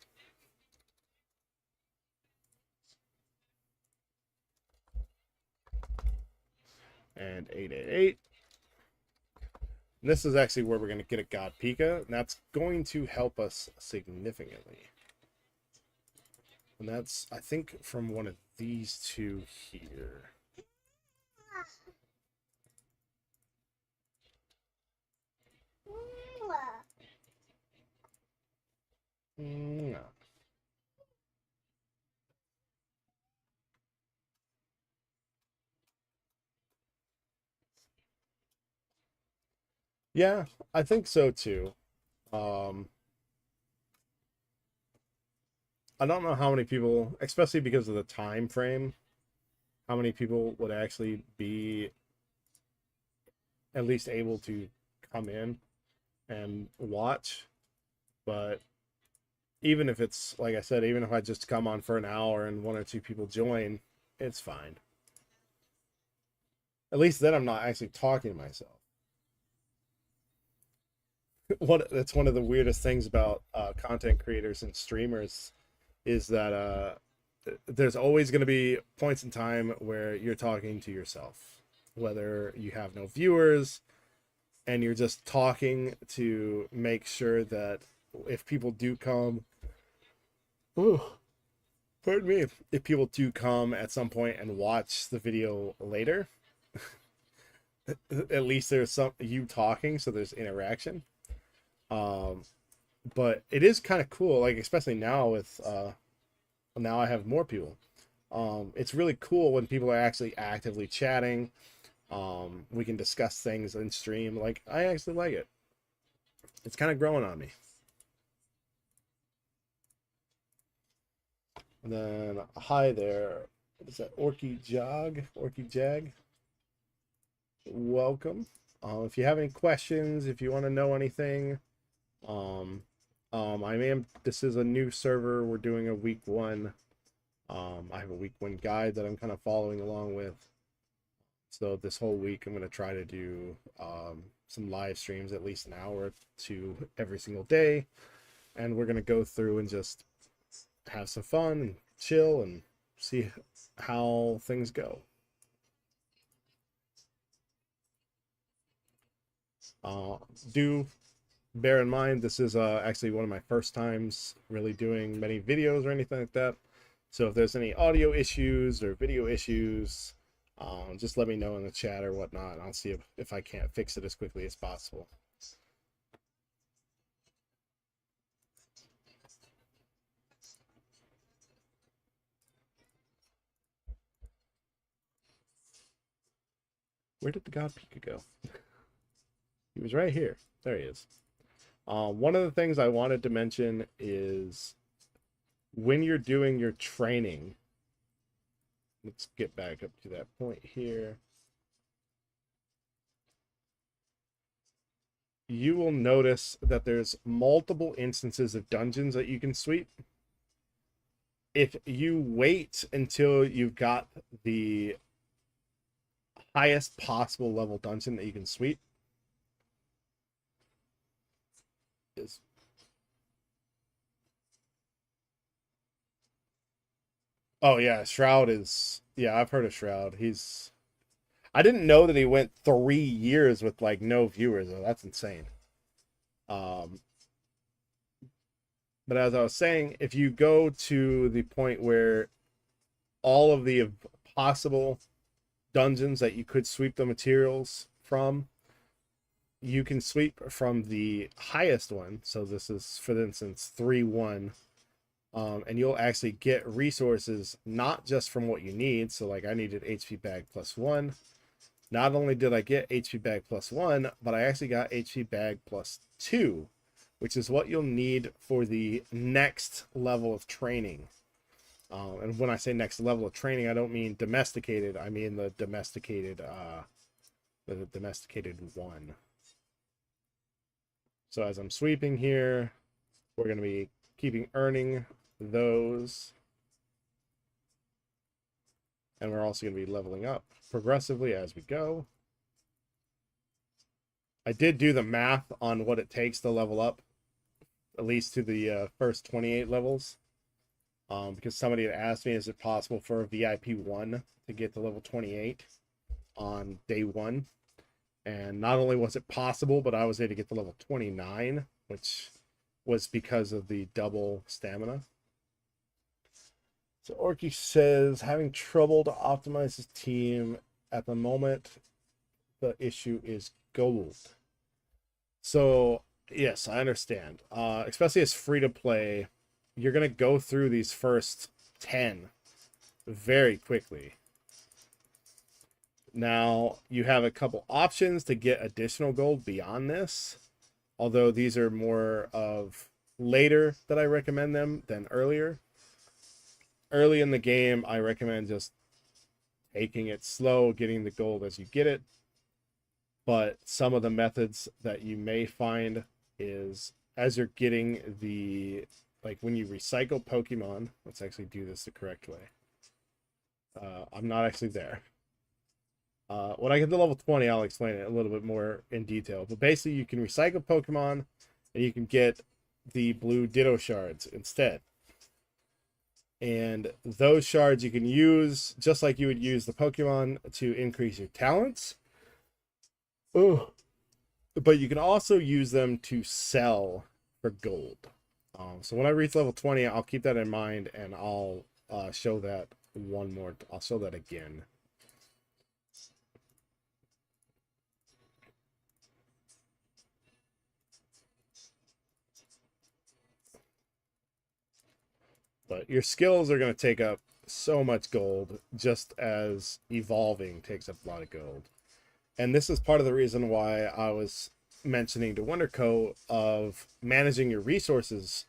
and 888. And this is actually where we're going to get a God Pika, and that's going to help us significantly. And that's, I think, from one of these two here. No. Yeah, I think so too. Um, I don't know how many people, especially because of the time frame, how many people would actually be at least able to come in and watch. But even if it's, like I said, even if I just come on for an hour and one or two people join, it's fine. At least then I'm not actually talking to myself. That's one of the weirdest things about content creators and streamers is that there's always going to be points in time where you're talking to yourself, whether you have no viewers and you're just talking to make sure that if people do come, oh, pardon me, if people do come at some point and watch the video later, at least there's some you talking, so there's interaction. But it is kind of cool, like especially now with now I have more people. It's really cool when people are actually actively chatting. We can discuss things in stream. Like I actually like it. It's kind of growing on me. And then hi there. What is that? Orky Jag. Welcome. If you have any questions, if you want to know anything, this is a new server. We're doing a week 1. I have a week 1 guide that I'm kind of following along with. So this whole week I'm going to try to do some live streams, at least an hour or two every single day. And we're going to go through and just have some fun and chill and see how things go. Do bear in mind, this is actually one of my first times really doing many videos or anything like that. So if there's any audio issues or video issues, just let me know in the chat or whatnot, and I'll see if I can't fix it as quickly as possible. Where did the God Pika go? He was right here. There he is. One of the things I wanted to mention is when you're doing your training, let's get back up to that point here. You will notice that there's multiple instances of dungeons that you can sweep. If you wait until you've got the highest possible level dungeon that you can sweep, is oh yeah, Shroud is, yeah, I've heard of Shroud. I didn't know that he went 3 years with like no viewers though. That's insane. But as I was saying, if you go to the point where all of the possible dungeons that you could sweep the materials from, you can sweep from the highest one. So this is, for instance, 3-1. And you'll actually get resources not just from what you need. So like I needed HP bag +1. not only did I get HP bag +1, but I actually got HP bag +2, which is what you'll need for the next level of training. And when I say next level of training, I don't mean domesticated. I mean the domesticated one. So as I'm sweeping here, we're going to be keeping earning those. And we're also going to be leveling up progressively as we go. I did do the math on what it takes to level up, at least to the first 28 levels. Because somebody had asked me, is it possible for a VIP 1 to get to level 28 on day 1? And not only was it possible, but I was able to get to level 29, which was because of the double stamina. So Orky says, having trouble to optimize his team at the moment, the issue is gold. So yes, I understand. Especially as free to play, you're gonna go through these first 10 very quickly. Now you have a couple options to get additional gold beyond this, although these are more of later that I recommend them than earlier. Early in the game, I recommend just taking it slow, getting the gold as you get it. But some of the methods that you may find is as you're getting the, like when you recycle Pokemon, let's actually do this the correct way. I'm not actually there. When I get to level 20, I'll explain it a little bit more in detail. But basically, you can recycle Pokemon, and you can get the blue Ditto shards instead. And those shards you can use just like you would use the Pokemon to increase your talents. Oh, but you can also use them to sell for gold. So when I reach level 20, I'll keep that in mind, and I'll show that one more. I'll show that again. But your skills are going to take up so much gold, just as evolving takes up a lot of gold. And this is part of the reason why I was mentioning to Wonderco of managing your resources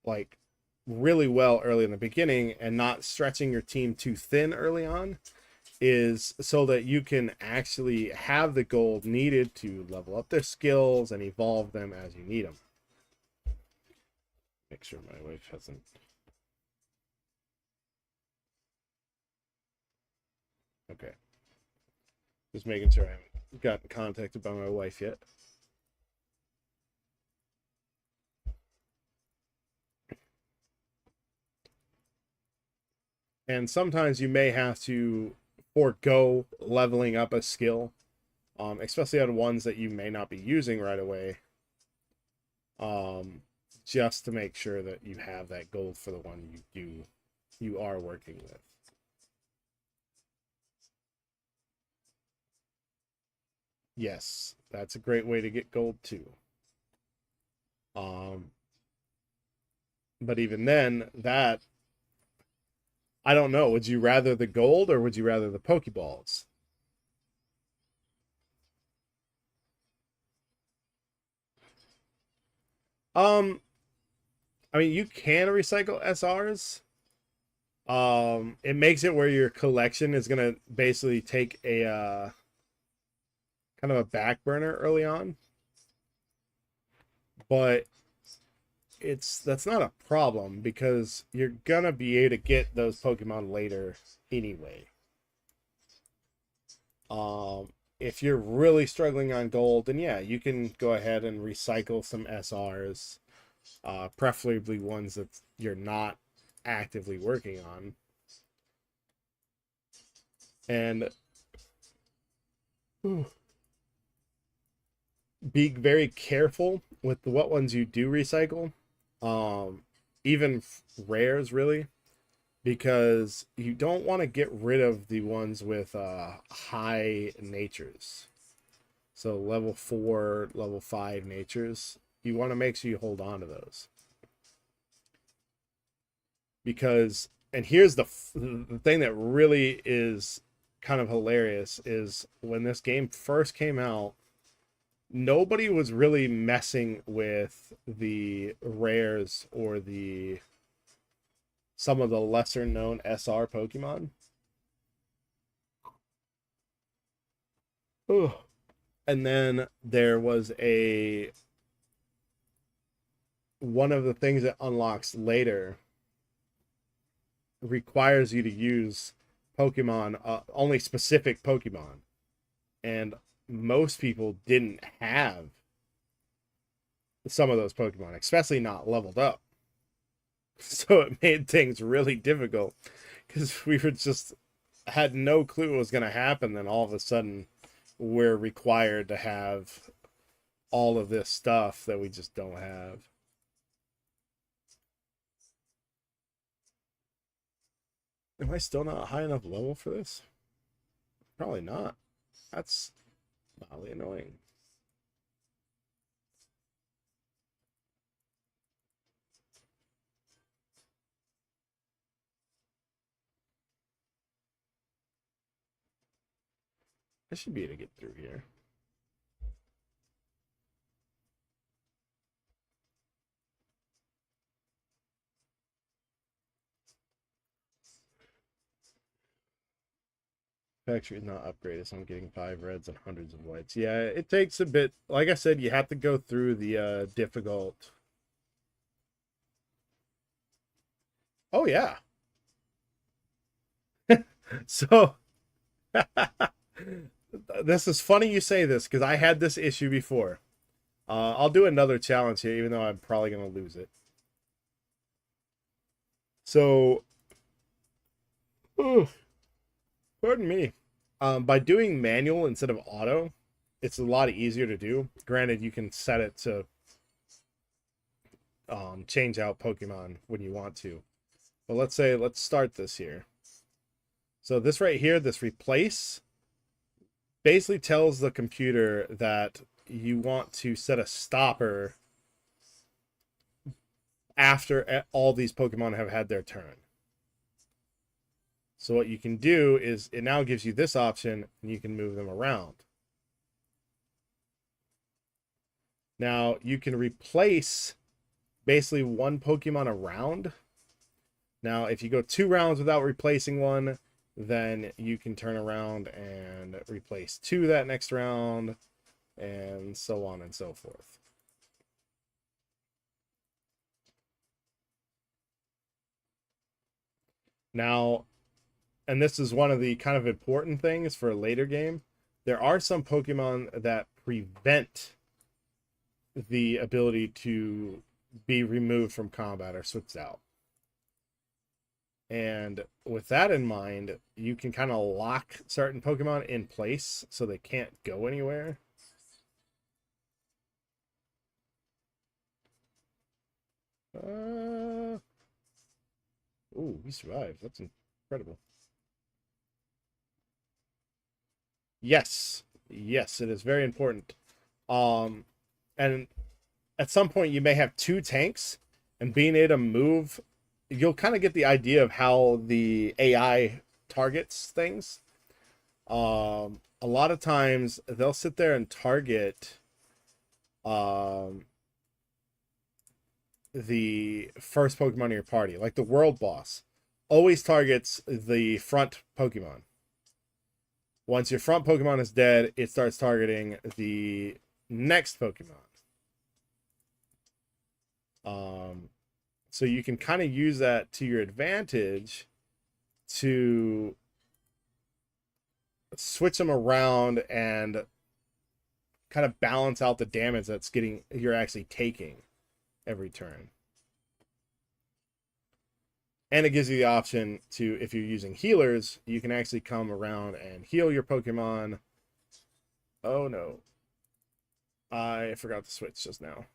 like really well early in the beginning and not stretching your team too thin early on, is so that you can actually have the gold needed to level up their skills and evolve them as you need them. Make sure my wife hasn't. Okay. Just making sure I haven't gotten contacted by my wife yet. And sometimes you may have to forego leveling up a skill, especially on ones that you may not be using right away, just to make sure that you have that gold for the one you are working with. Yes, that's a great way to get gold too. But even then, that, I don't know. Would you rather the gold or would you rather the Pokeballs? Um, I mean, you can recycle SRs. It makes it where your collection is gonna basically take a kind of a back burner early on, but that's not a problem because you're gonna be able to get those Pokemon later anyway. If you're really struggling on gold, then yeah, you can go ahead and recycle some SRs, preferably ones that you're not actively working on. And be very careful with what ones you do recycle, even rares really, because you don't want to get rid of the ones with high natures. So level 4, level 5 natures, you want to make sure you hold on to those. Because, and here's the thing that really is kind of hilarious is when this game first came out, nobody was really messing with the rares or the some of the lesser known SR Pokemon. Ugh. And then there was a one of the things that unlocks later requires you to use Pokemon, only specific Pokemon. And most people didn't have some of those Pokemon, especially not leveled up. So it made things really difficult because we were just had no clue what was going to happen. Then all of a sudden, we're required to have all of this stuff that we just don't have. Am I still not high enough level for this? Probably not. That's mildly annoying. I should be able to get through here. Factory is not upgraded, so I'm getting 5 reds and hundreds of whites. Yeah, it takes a bit. Like I said, you have to go through the difficult. Oh, yeah. So, this is funny you say this, because I had this issue before. I'll do another challenge here, even though I'm probably going to lose it. So, pardon me. By doing manual instead of auto, it's a lot easier to do. Granted, you can set it to change out Pokemon when you want to. But let's start this here. So this right here, this replace, basically tells the computer that you want to set a stopper after all these Pokemon have had their turn. So what you can do is it now gives you this option and you can move them around. Now you can replace basically one Pokemon a round. Now if you go 2 rounds without replacing one, then you can turn around and replace 2 that next round, and so on and so forth. Now, and this is one of the kind of important things for a later game, there are some Pokemon that prevent the ability to be removed from combat or switched out. And with that in mind, you can kind of lock certain Pokemon in place so they can't go anywhere. Oh, we survived. That's incredible. Yes. Yes, it is very important. And at some point you may have 2 tanks, and being able to move, you'll kind of get the idea of how the AI targets things. A lot of times they'll sit there and target the first Pokemon in your party, like the world boss always targets the front Pokemon. Once your front Pokemon is dead, it starts targeting the next Pokemon. So you can kind of use that to your advantage to switch them around and kind of balance out the damage you're actually taking every turn. And it gives you the option to, if you're using healers, you can actually come around and heal your Pokemon. Oh no. I forgot to switch just now.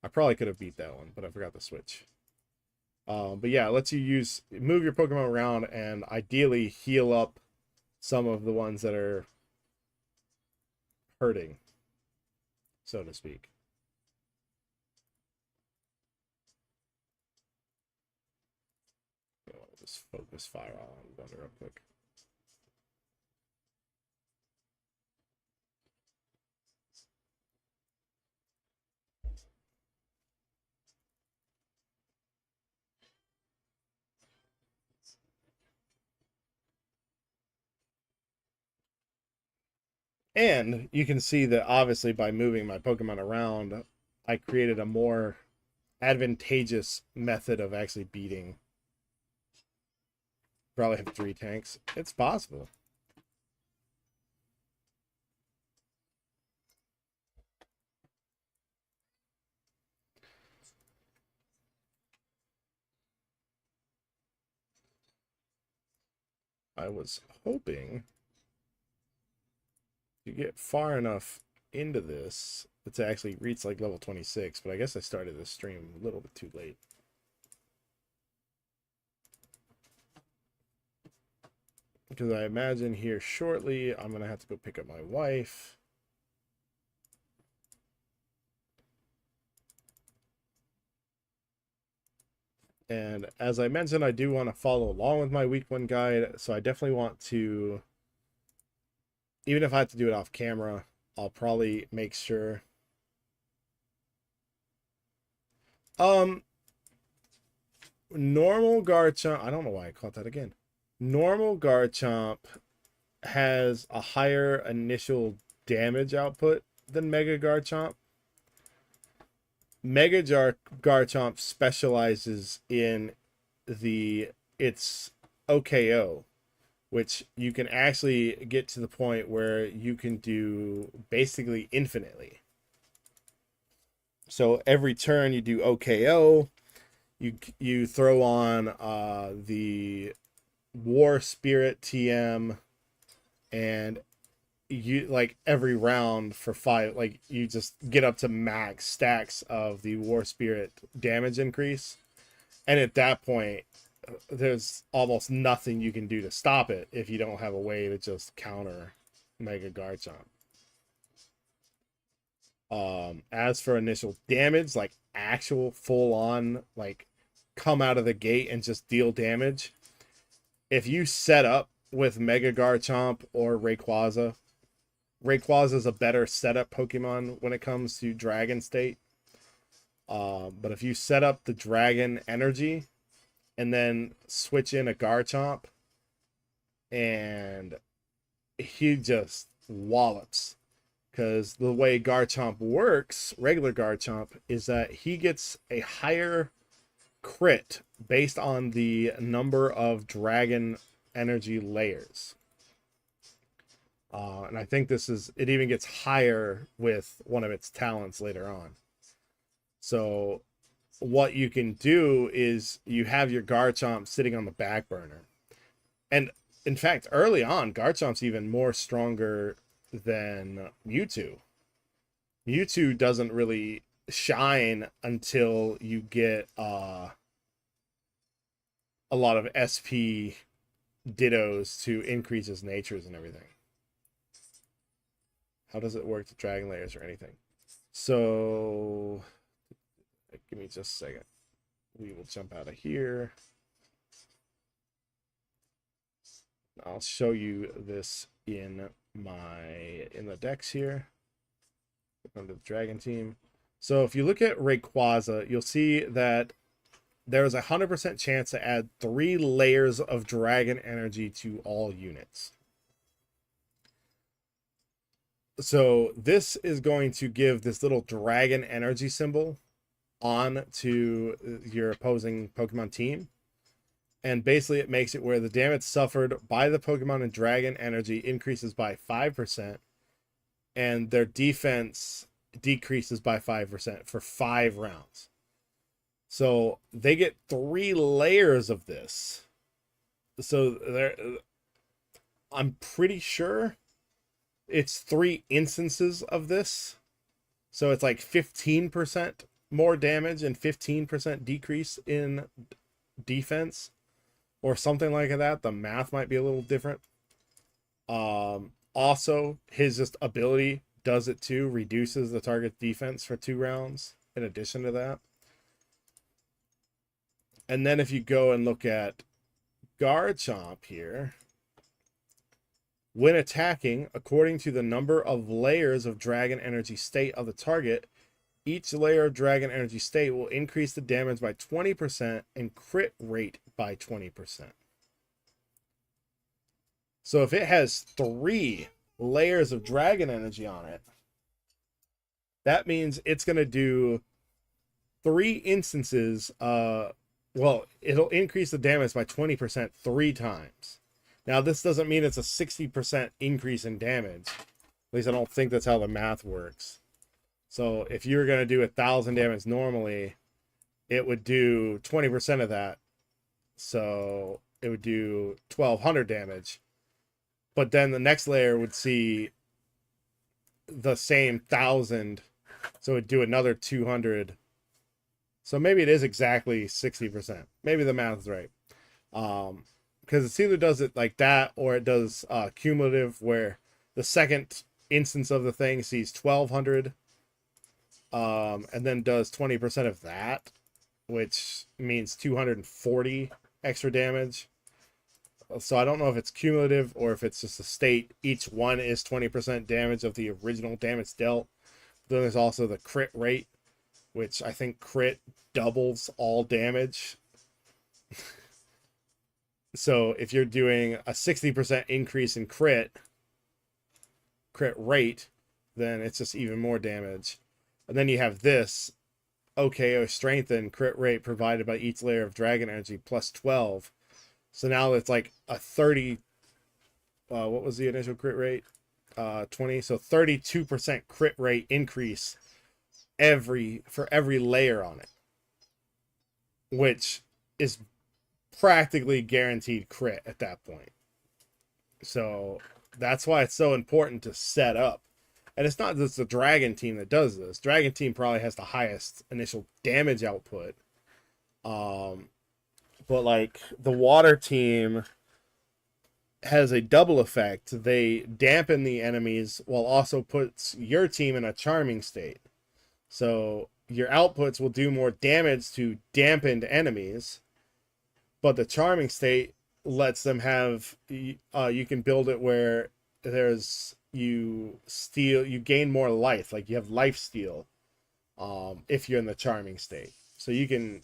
I probably could have beat that one, but I forgot to switch. But yeah, it lets you move your Pokemon around and ideally heal up some of the ones that are hurting, so to speak. Just focus fire on Wonder real quick. And you can see that obviously by moving my Pokemon around, I created a more advantageous method of actually beating. Probably have 3 tanks. It's possible. I was hoping to get far enough into this to actually reach like level 26, but I guess I started this stream a little bit too late. Because I imagine here shortly I'm going to have to go pick up my wife. And as I mentioned, I do want to follow along with my week 1 guide, so I definitely want to, even if I have to do it off camera, I'll probably make sure. Normal Garchomp, I don't know why I caught that again. Normal Garchomp has a higher initial damage output than Mega Garchomp. Mega Garchomp specializes in its OKO, which you can actually get to the point where you can do basically infinitely. So every turn you do OKO, you throw on the War Spirit TM, and you like every round for 5, like you just get up to max stacks of the War Spirit damage increase, and at that point there's almost nothing you can do to stop it if you don't have a way to just counter Mega Garchomp. As for initial damage, like actual full on, like come out of the gate and just deal damage, if you set up with Mega Garchomp or Rayquaza is a better setup Pokemon when it comes to Dragon State. But if you set up the Dragon Energy and then switch in a Garchomp, and he just wallops. Because the way Garchomp works, regular Garchomp, is that he gets a higher crit based on the number of Dragon Energy layers. And I think it even gets higher with one of its talents later on. So what you can do is you have your Garchomp sitting on the back burner. And in fact, early on, Garchomp's even more stronger than Mewtwo. Mewtwo doesn't really shine until you get a lot of SP Dittos to increase his natures and everything. How does it work to Dragon Layers or anything? So, give me just a second. We will jump out of here. I'll show you this in the decks here. Under the Dragon team. So if you look at Rayquaza, you'll see that there's a 100% chance to add 3 layers of Dragon Energy to all units. So this is going to give this little Dragon Energy symbol on to your opposing Pokemon team. And basically it makes it where the damage suffered by the Pokemon in Dragon Energy increases by 5%, and their defense decreases by 5% for 5 rounds. So they get 3 layers of this. So I'm pretty sure it's 3 instances of this. So it's like 15% more damage and 15% decrease in defense, or something like that. The math might be a little different. Also, his just ability does it too, reduces the target defense for 2 rounds in addition to that. And then if you go and look at Garchomp here, when attacking, according to the number of layers of Dragon Energy state of the target, each layer of Dragon Energy state will increase the damage by 20% and crit rate by 20%. So if it has 3 layers of Dragon Energy on it, that means it's going to do 3 instances. Well, it'll increase the damage by 20% 3 times. Now, this doesn't mean it's a 60% increase in damage. At least I don't think that's how the math works. So if you were going to do 1,000 damage normally, it would do 20% of that. So it would do 1,200 damage. But then the next layer would see the same 1,000. So it would do another 200. So maybe it is exactly 60%. Maybe the math is right. Because it either does it like that or it does cumulative, where the second instance of the thing sees 1,200 and then does 20% of that, which means 240 extra damage. So I don't know if it's cumulative or if it's just a state. Each one is 20% damage of the original damage dealt. Then there's also the crit rate, which I think crit doubles all damage. So if you're doing a 60% increase in crit rate, then it's just even more damage. And then you have this OKO strengthen crit rate provided by each layer of Dragon Energy plus 12. So now it's like a 30. What was the initial crit rate? 20. So 32% crit rate increase for every layer on it, which is practically guaranteed crit at that point. So that's why it's so important to set up. And it's not just the Dragon team that does this. Dragon team probably has the highest initial damage output. But like the Water team has a double effect. They dampen the enemies while also puts your team in a charming state. So your outputs will do more damage to dampened enemies, but the charming state lets them have, you can build it where you gain more life, like you have life steal if you're in the charming state. So you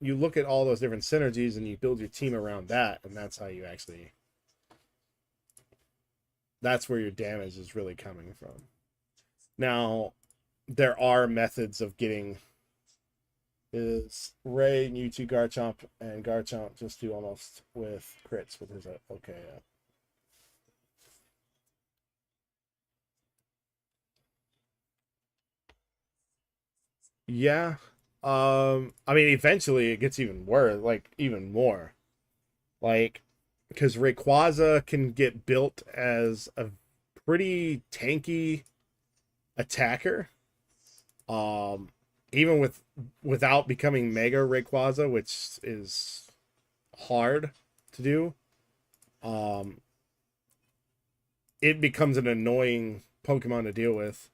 look at all those different synergies and you build your team around that, and that's how you actually, that's where your damage is really coming from. Now, there are methods of getting is Ray, Mewtwo, Garchomp, and Garchomp just do almost with crits with his okay. Yeah. I mean, eventually it gets even worse, like even more. Like, because Rayquaza can get built as a pretty tanky attacker. Even without becoming Mega Rayquaza, which is hard to do. It becomes an annoying Pokemon to deal with.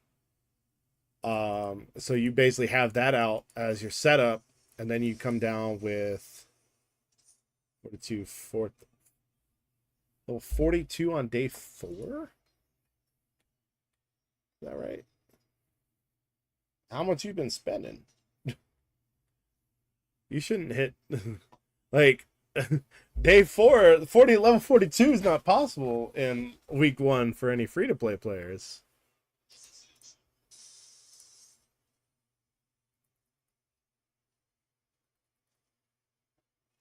So you basically have that out as your setup, and then you come down with 42, level 42 on day 4? Is that right? How much you been spending? You shouldn't hit like day 4, level 42 is not possible in week 1 for any free-to-play players.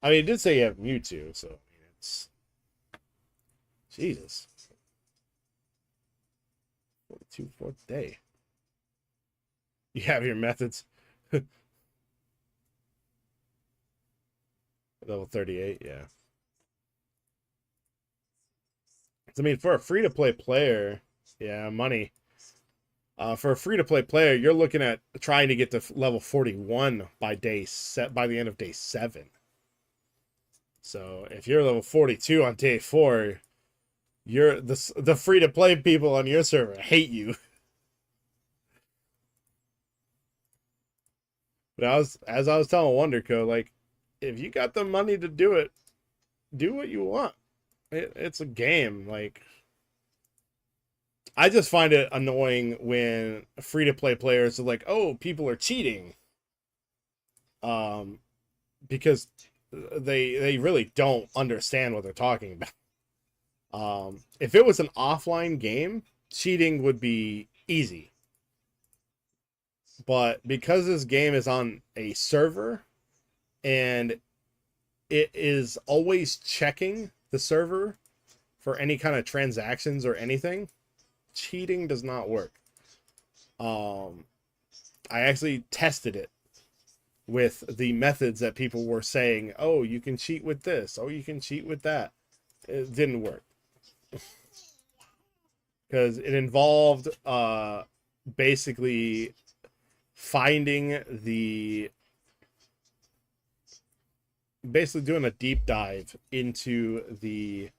I mean, it did say you have Mewtwo, so it's Jesus. 42 4th day. You have your methods. Level 38, yeah. I mean, for a free-to-play player, yeah, money. For a free-to-play player, you're looking at trying to get to level 41 by the end of day 7. So if you're level 42 on day 4, you're the free-to-play people on your server hate you. But as I was telling Wonderco, like, if you got the money to do it, do what you want. It's a game. Like, I just find it annoying when free to play players are like, "Oh, people are cheating," um, because they really don't understand what they're talking about. If it was an offline game, cheating would be easy. But because this game is on a server and it is always checking the server for any kind of transactions or anything, cheating does not work. I actually tested it with the methods that people were saying, oh, you can cheat with this, oh, you can cheat with that. It didn't work because it involved basically finding the basically doing a deep dive into the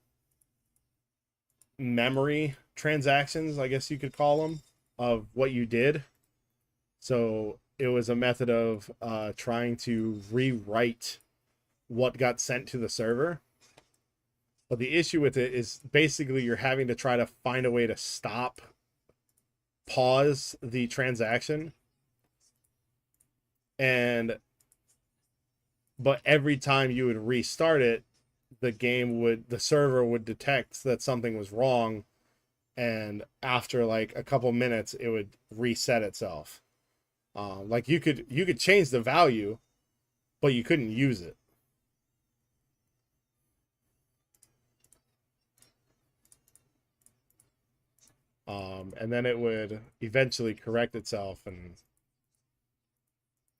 memory transactions, I guess you could call them, of what you did. So it was a method of trying to rewrite what got sent to the server. But the issue with it is basically you're having to try to find a way to pause the transaction. But every time you would restart it, the server would detect that something was wrong, and after like a couple minutes it would reset itself. Like you could change the value, but you couldn't use it. And then it would eventually correct itself, and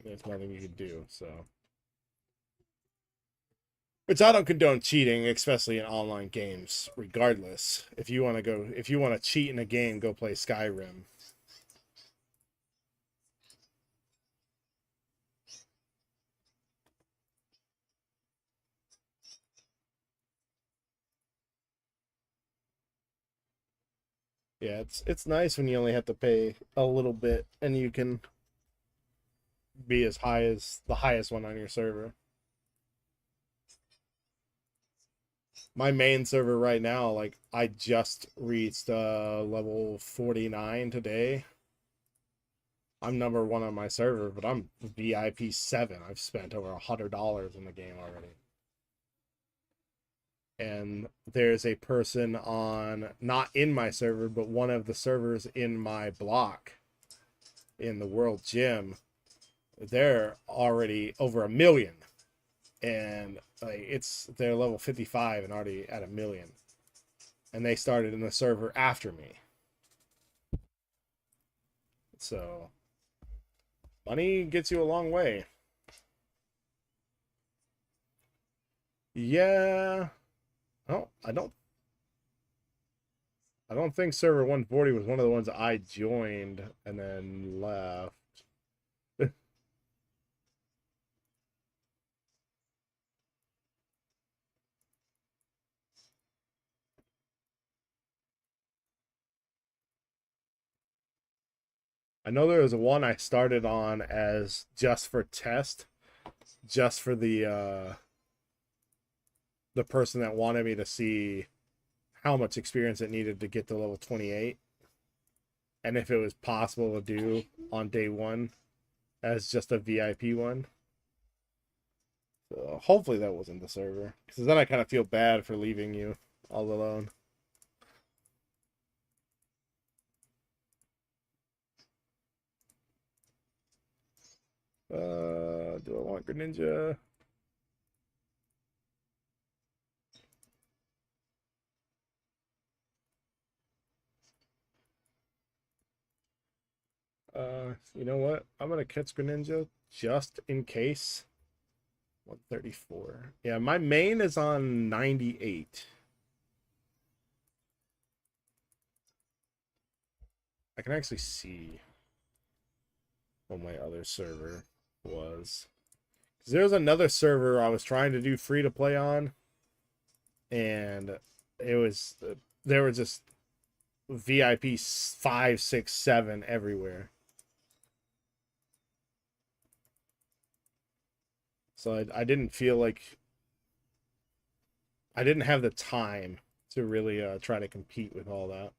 there's nothing you could do. So, which I don't condone cheating, especially in online games. Regardless, if you want to cheat in a game, go play Skyrim. Yeah, it's nice when you only have to pay a little bit and you can be as high as the highest one on your server. My main server right now, like I just reached level 49 today. I'm number one on my server, but I'm VIP 7. I've spent over $100 in the game already. And there's a person on, not in my server, but one of the servers in my block in the World Gym. They're already over 1 million. And like they're level 55 and already at 1 million. And they started in the server after me. So money gets you a long way. Yeah. Oh, I don't think server 140 was one of the ones I joined and then left. I know there was one I started on as just for test, just for the person that wanted me to see how much experience it needed to get to level 28 and if it was possible to do on day 1 as just a VIP one. So hopefully that wasn't the server, because then I kind of feel bad for leaving you all alone. Do I want Greninja? You know what? I'm gonna catch Greninja just in case. 134. Yeah, my main is on 98. I can actually see what my other server was. 'Cause there was another server I was trying to do free to play on, and it was there were just VIP 5, 6, 7 everywhere. So I didn't feel like I didn't have the time to really try to compete with all that.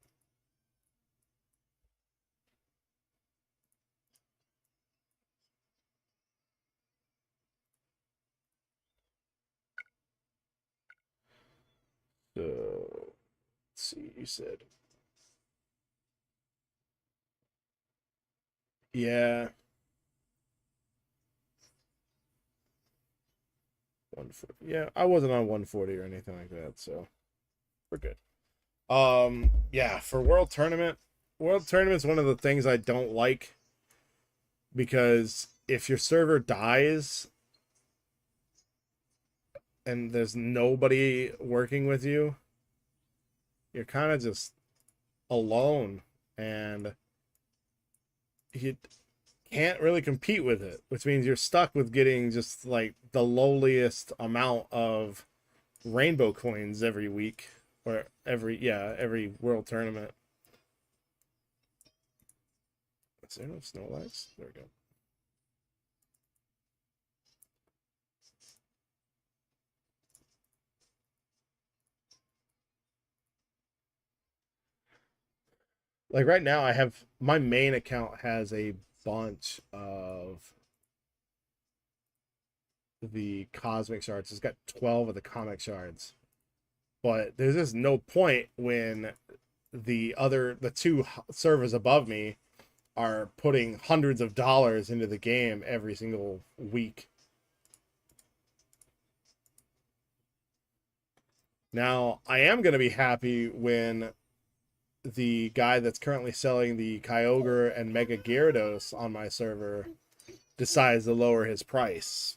So let's see, you said, yeah, 140. Yeah, I wasn't on 140 or anything like that, so we're good. Yeah, for World Tournament's one of the things I don't like because if your server dies and there's nobody working with you, you're kind of just alone and you can't really compete with it, which means you're stuck with getting just like the lowliest amount of rainbow coins every week or every world tournament. Is there no snow lights? There we go. Like right now, I have my main account has a bunch of the cosmic shards. It's got 12 of the comic shards, but there's just no point when the two servers above me are putting hundreds of dollars into the game every single week. Now, I am going to be happy when the guy that's currently selling the Kyogre and Mega Gyarados on my server decides to lower his price.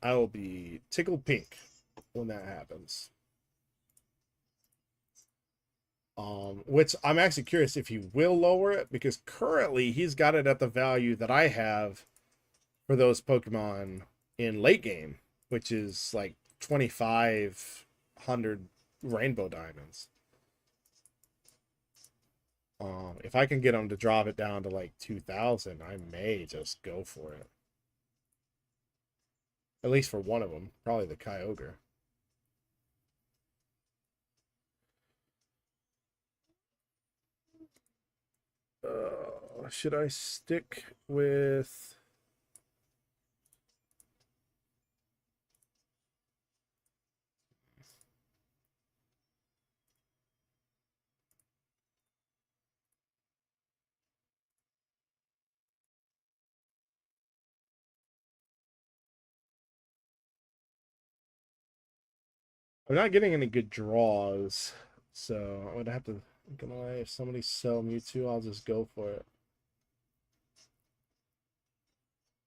I will be tickled pink when that happens. Which I'm actually curious if he will lower it, because currently he's got it at the value that I have for those Pokemon in late game, which is like 2,500 rainbow diamonds. If I can get him to drop it down to like 2,000, I may just go for it. At least for one of them, probably the Kyogre. Should I stick with... I'm not getting any good draws, so I would have to... If somebody sell Mewtwo, I'll just go for it.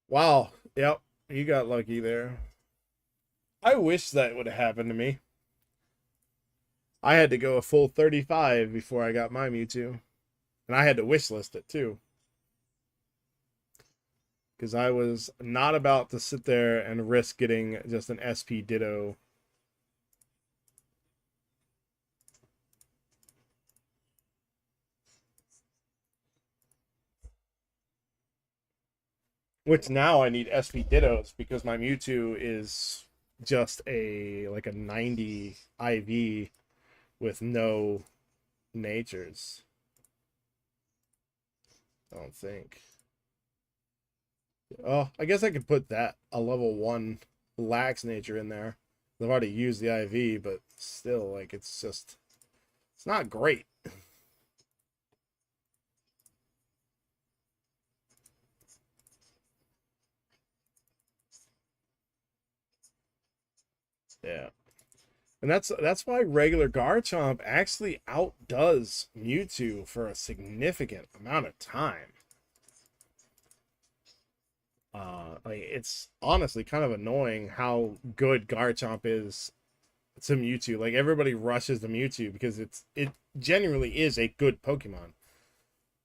Wow. Yep. You got lucky there. I wish that would have happened to me. I had to go a full 35 before I got my Mewtwo. And I had to wishlist it too. Because I was not about to sit there and risk getting just an SP Ditto. Which now I need SP Dittos because my Mewtwo is just like a 90 IV with no natures. I don't think. Oh, I guess I could put that a level 1 lax nature in there. I've already used the IV, but still, like, it's not great. Yeah. And that's why regular Garchomp actually outdoes Mewtwo for a significant amount of time. Like it's honestly kind of annoying how good Garchomp is to Mewtwo. Like everybody rushes to Mewtwo because it genuinely is a good Pokemon.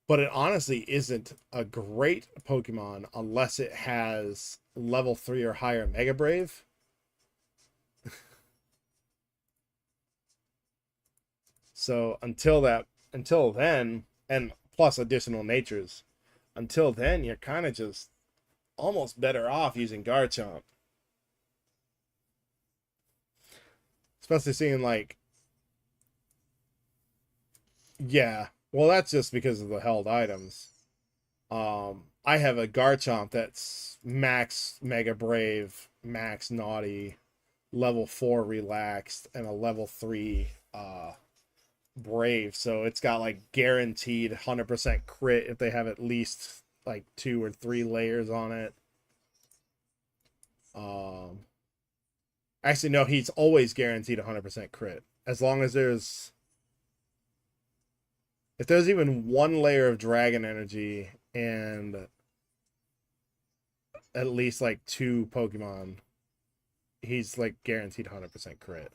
But it honestly isn't a great Pokemon unless it has level 3 or higher Mega Brave. So until then, and plus additional natures, until then, you're kind of just almost better off using Garchomp. Especially seeing like, yeah. Well, that's just because of the held items. I have a Garchomp that's max Mega Brave, max Naughty, level 4 relaxed, and a level 3 Brave. So it's got like guaranteed 100% crit if they have at least like 2 or 3 layers on it. Um, Actually, no, he's always guaranteed 100% crit. As long as if there's even 1 layer of dragon energy and at least like 2 Pokemon, he's like guaranteed 100% crit.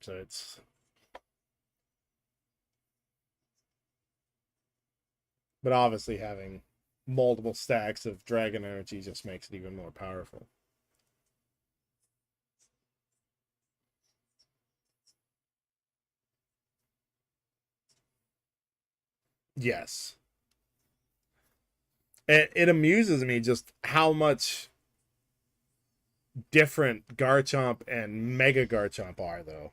So it's, but obviously having multiple stacks of dragon energy just makes it even more powerful. Yes. It amuses me just how much different Garchomp and Mega Garchomp are, though.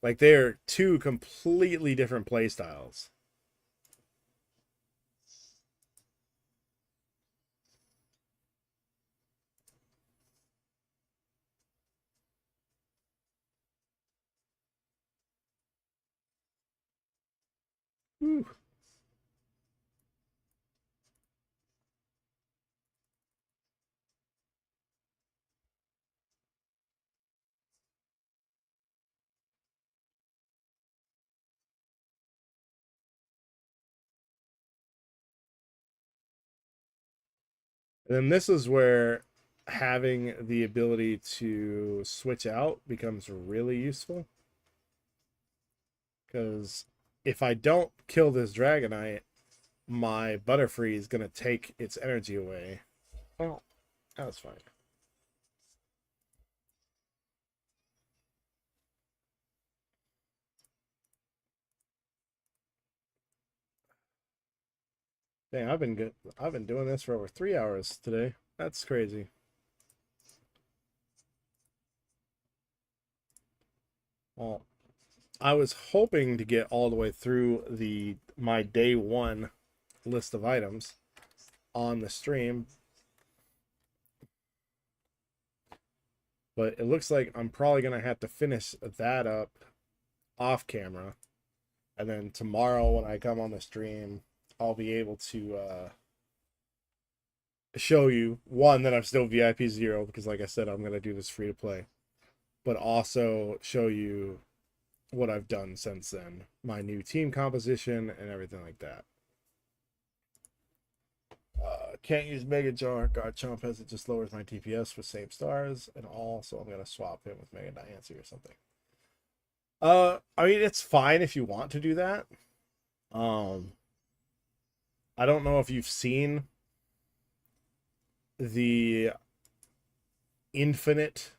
Like, they're 2 completely different playstyles. Whew. And then this is where having the ability to switch out becomes really useful. Because if I don't kill this Dragonite, my Butterfree is going to take its energy away. Well, that's fine. Dang, I've been good. I've been doing this for over 3 hours today. That's crazy. Well, I was hoping to get all the way through my day 1 list of items on the stream, but it looks like I'm probably gonna have to finish that up off camera, and then tomorrow when I come on the stream, I'll be able to show you one that I'm still VIP 0 because, like I said, I'm gonna do this free to play, but also show you what I've done since then, my new team composition and everything like that. Can't use Mega Jar. Garchomp as it just lowers my DPS with same stars and all, so I'm gonna swap him with Mega Diancie or something. I mean, it's fine if you want to do that. I don't know if you've seen the infinite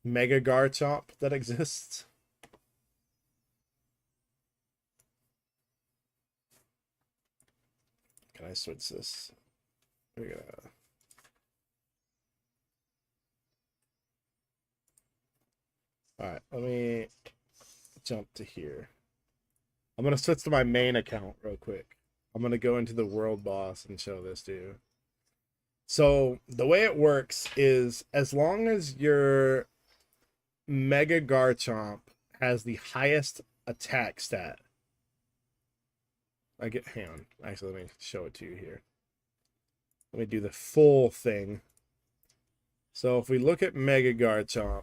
Mega Garchomp that exists. Can I switch this? We're gonna. All right, let me jump to here. I'm gonna switch to my main account real quick. I'm gonna go into the world boss and show this to you. So the way it works is as long as your Mega Garchomp has the highest attack stat. Hang on. Actually, let me show it to you here. Let me do the full thing. So if we look at Mega Garchomp,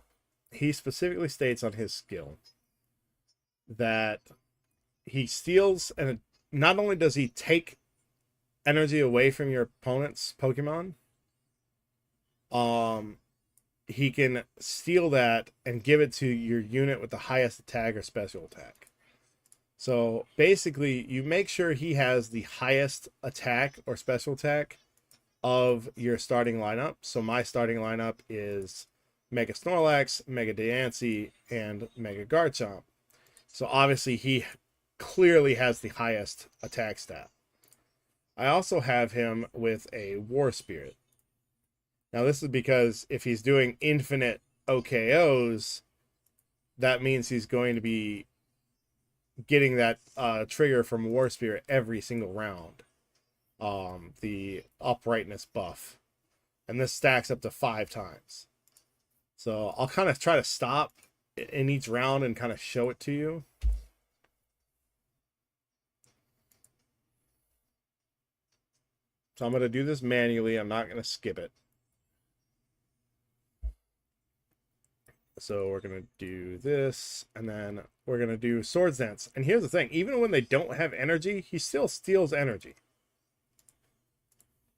he specifically states on his skill that he steals, and not only does he take energy away from your opponent's Pokemon, he can steal that and give it to your unit with the highest attack or special attack. So basically, you make sure he has the highest attack or special attack of your starting lineup. So my starting lineup is Mega Snorlax, Mega Diancie, and Mega Garchomp. So obviously he clearly has the highest attack stat. I also have him with a War Spirit. Now, this is because if he's doing infinite OKOs, that means he's going to be getting that trigger from War Spirit every single round. The uprightness buff. And this stacks up to 5 times. So I'll kind of try to stop in each round and kind of show it to you. So I'm going to do this manually. I'm not going to skip it. So we're going to do this, and then we're going to do Swords Dance. And here's the thing. Even when they don't have energy, he still steals energy.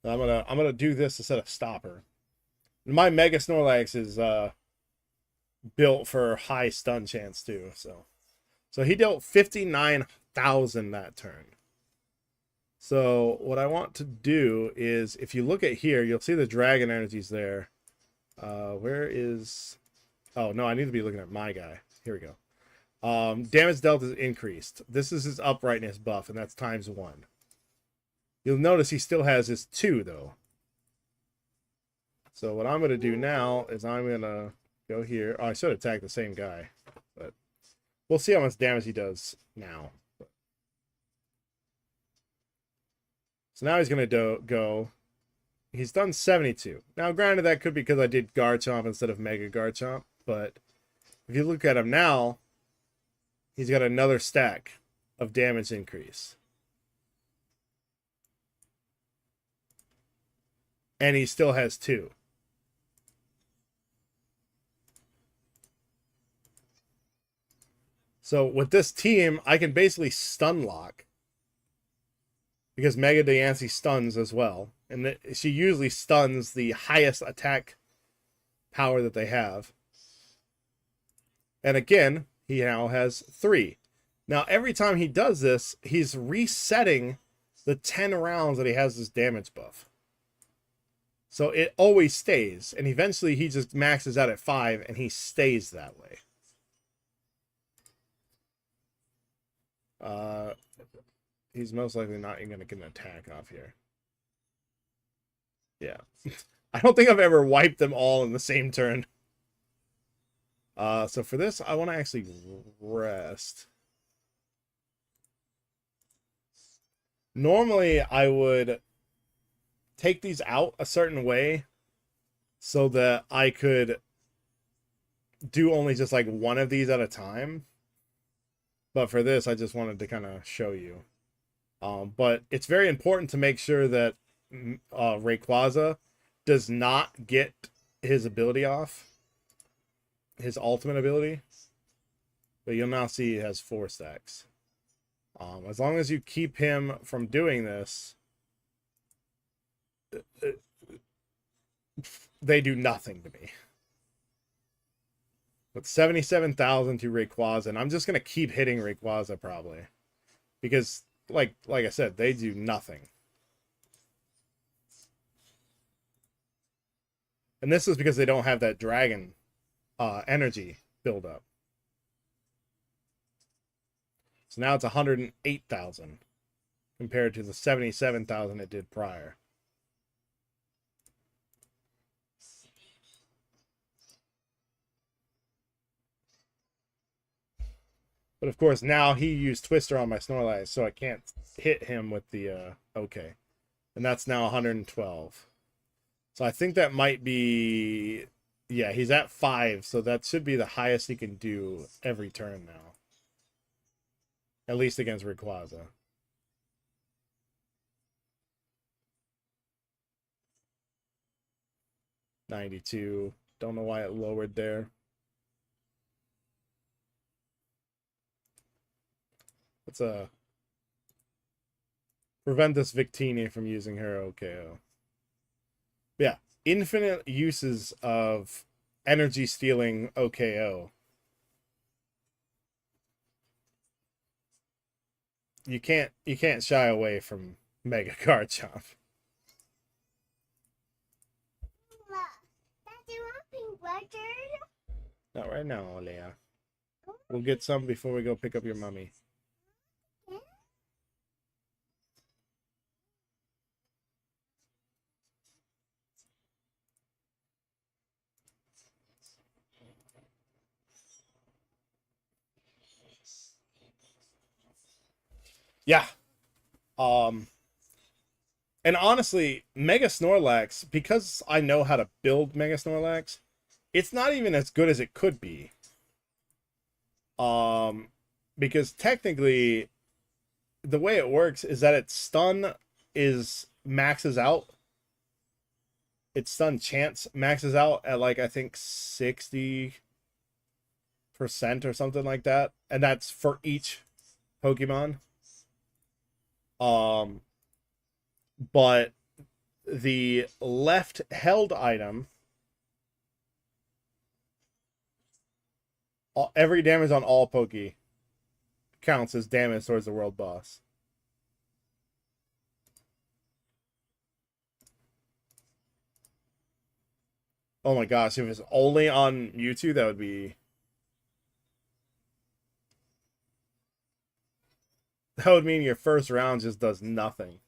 So I'm gonna do this instead of Stopper. My Mega Snorlax is built for high stun chance too. So he dealt 59,000 that turn. So what I want to do is, if you look at here, you'll see the dragon energies there. Where is... Oh, no, I need to be looking at my guy. Here we go. Damage dealt is increased. This is his uprightness buff, and that's ×1. You'll notice he still has his 2, though. So what I'm going to do now is I'm going to go here. Oh, I should attack the same guy. But we'll see how much damage he does now. So now he's going to go. He's done 72. Now, granted, that could be because I did Garchomp instead of Mega Garchomp. But if you look at him now, he's got another stack of damage increase. And he still has 2. So with this team, I can basically stun lock. Because Mega Diancie stuns as well. And she usually stuns the highest attack power that they have. And again, he now has 3. Now, every time he does this, he's resetting the 10 rounds that he has this damage buff. So it always stays. And eventually he just maxes out at 5 and he stays that way. He's most likely not even going to get an attack off here. Yeah. I don't think I've ever wiped them all in the same turn. So for this, I want to actually rest. Normally, I would take these out a certain way so that I could do only just like one of these at a time. But for this, I just wanted to kind of show you. But it's very important to make sure that Rayquaza does not get his ability off. His ultimate ability. But you'll now see he has 4 stacks. As long as you keep him from doing this, they do nothing to me. But 77,000 to Rayquaza, and I'm just going to keep hitting Rayquaza probably. Because, like I said, they do nothing. And this is because they don't have that dragon energy buildup. So now it's 108,000 compared to the 77,000 it did prior. But of course, now he used Twister on my Snorlax, so I can't hit him with the okay. And that's now 112. So I think that might be... Yeah, he's at 5, so that should be the highest he can do every turn now. At least against Rayquaza. $92. Don't know why it lowered there. Let's prevent this Victini from using her OKO. Yeah, infinite uses of energy stealing OKO. You can't shy away from Mega Garchomp. Not right now, Leia. We'll get some before we go pick up your mummy. Yeah. Um, and honestly, Mega Snorlax, because I know how to build Mega Snorlax, it's not even as good as it could be. Um, because technically, the way it works is that its stun is maxes out. Its stun chance maxes out at like I think 60% or something like that, and that's for each Pokemon. Um, but the left held item, every damage on all Poke counts as damage towards the world boss. Oh my gosh, if it's only on Mewtwo, that would be, that would mean your first round just does nothing.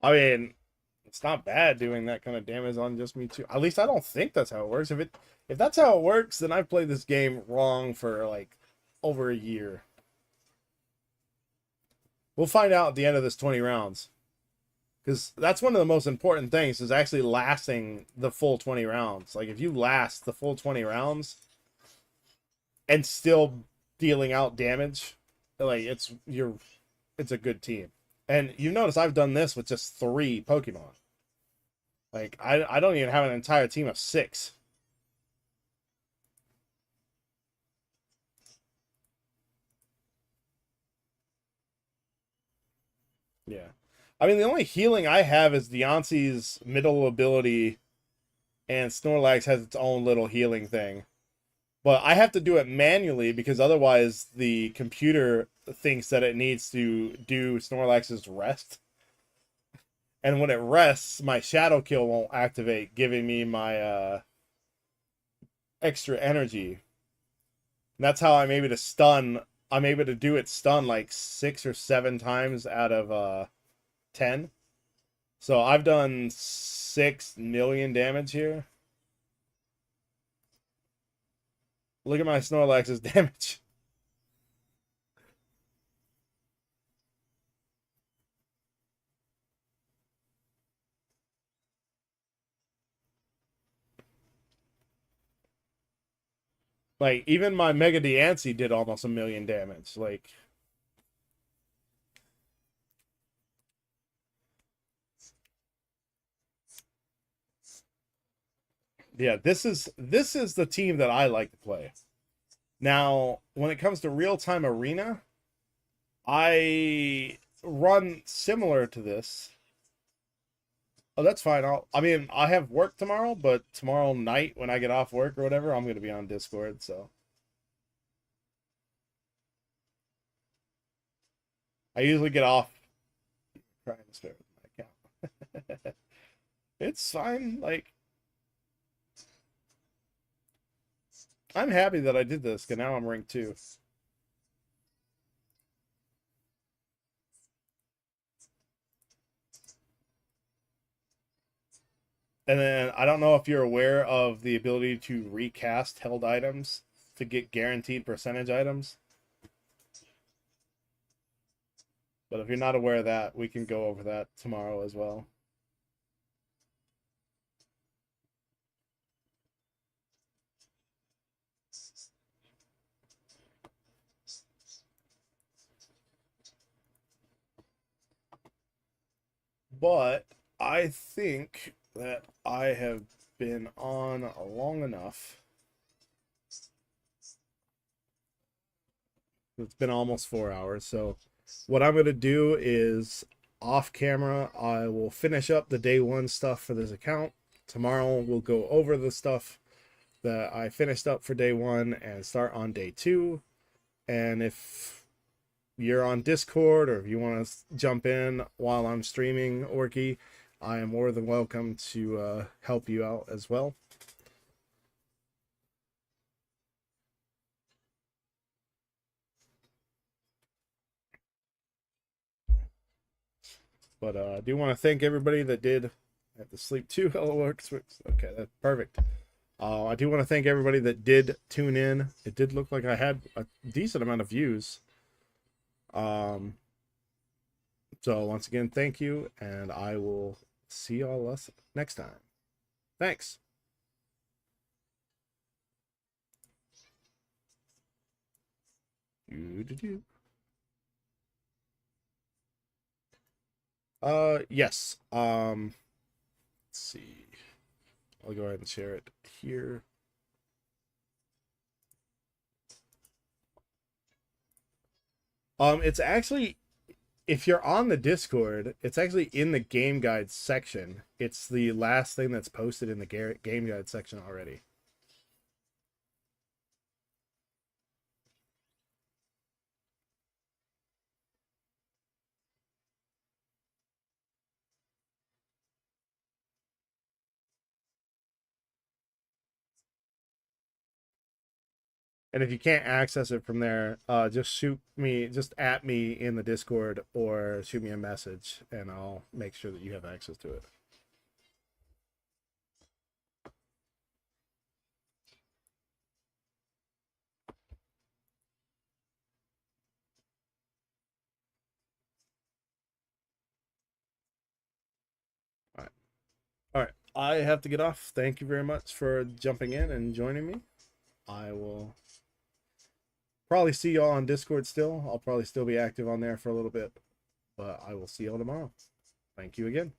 I mean, it's not bad doing that kind of damage on just Mewtwo. At least I don't think that's how it works. If that's how it works, then I've played this game wrong for like over a year. We'll find out at the end of this 20 rounds. Because that's one of the most important things is actually lasting the full 20 rounds. Like if you last the full 20 rounds and still dealing out damage, like it's a good team. And you notice I've done this with just 3 Pokemon. Like I don't even have an entire team of 6. Yeah. I mean the only healing I have is Deontay's middle ability, and Snorlax has its own little healing thing. But I have to do it manually because otherwise the computer thinks that it needs to do Snorlax's rest. And when it rests, my Shadow Kill won't activate, giving me my extra energy. And that's how I'm able to stun. I'm able to do it stun like 6 or 7 times out of 10. So I've done 6 million damage here. Look at my Snorlax's damage. Like even my Mega Diancie did almost a million damage. Like yeah, this is the team that I like to play. Now, when it comes to real-time arena, I run similar to this. Oh, that's fine. I mean, I have work tomorrow, but tomorrow night when I get off work or whatever, I'm going to be on Discord, so I usually get off trying to start with my account. It's fine. Like I'm happy that I did this because now I'm ranked 2. And then I don't know if you're aware of the ability to recast held items to get guaranteed percentage items. But if you're not aware of that, we can go over that tomorrow as well. But I think that I have been on long enough. It's been almost 4 hours. So what I'm going to do is off camera, I will finish up the day 1 stuff for this account. Tomorrow we'll go over the stuff that I finished up for day 1 and start on day 2. And if you're on Discord or if you want to jump in while I'm streaming Orky, I am more than welcome to help you out as well. But I do want to thank everybody that did. I have to sleep too. Hello, works. Okay, that's perfect. I do want to thank everybody that did tune in. It did look like I had a decent amount of views. So once again, thank you, and I will see y'all next time. Thanks. Yes. Let's see. I'll go ahead and share it here. It's actually, if you're on the Discord, it's actually in the game guide section. It's the last thing that's posted in the game guide section already. And if you can't access it from there, just at me in the Discord or shoot me a message, and I'll make sure that you have access to it. All right. All right. I have to get off. Thank you very much for jumping in and joining me. I will probably see y'all on Discord still. I'll probably still be active on there for a little bit, but I will see y'all tomorrow. Thank you again.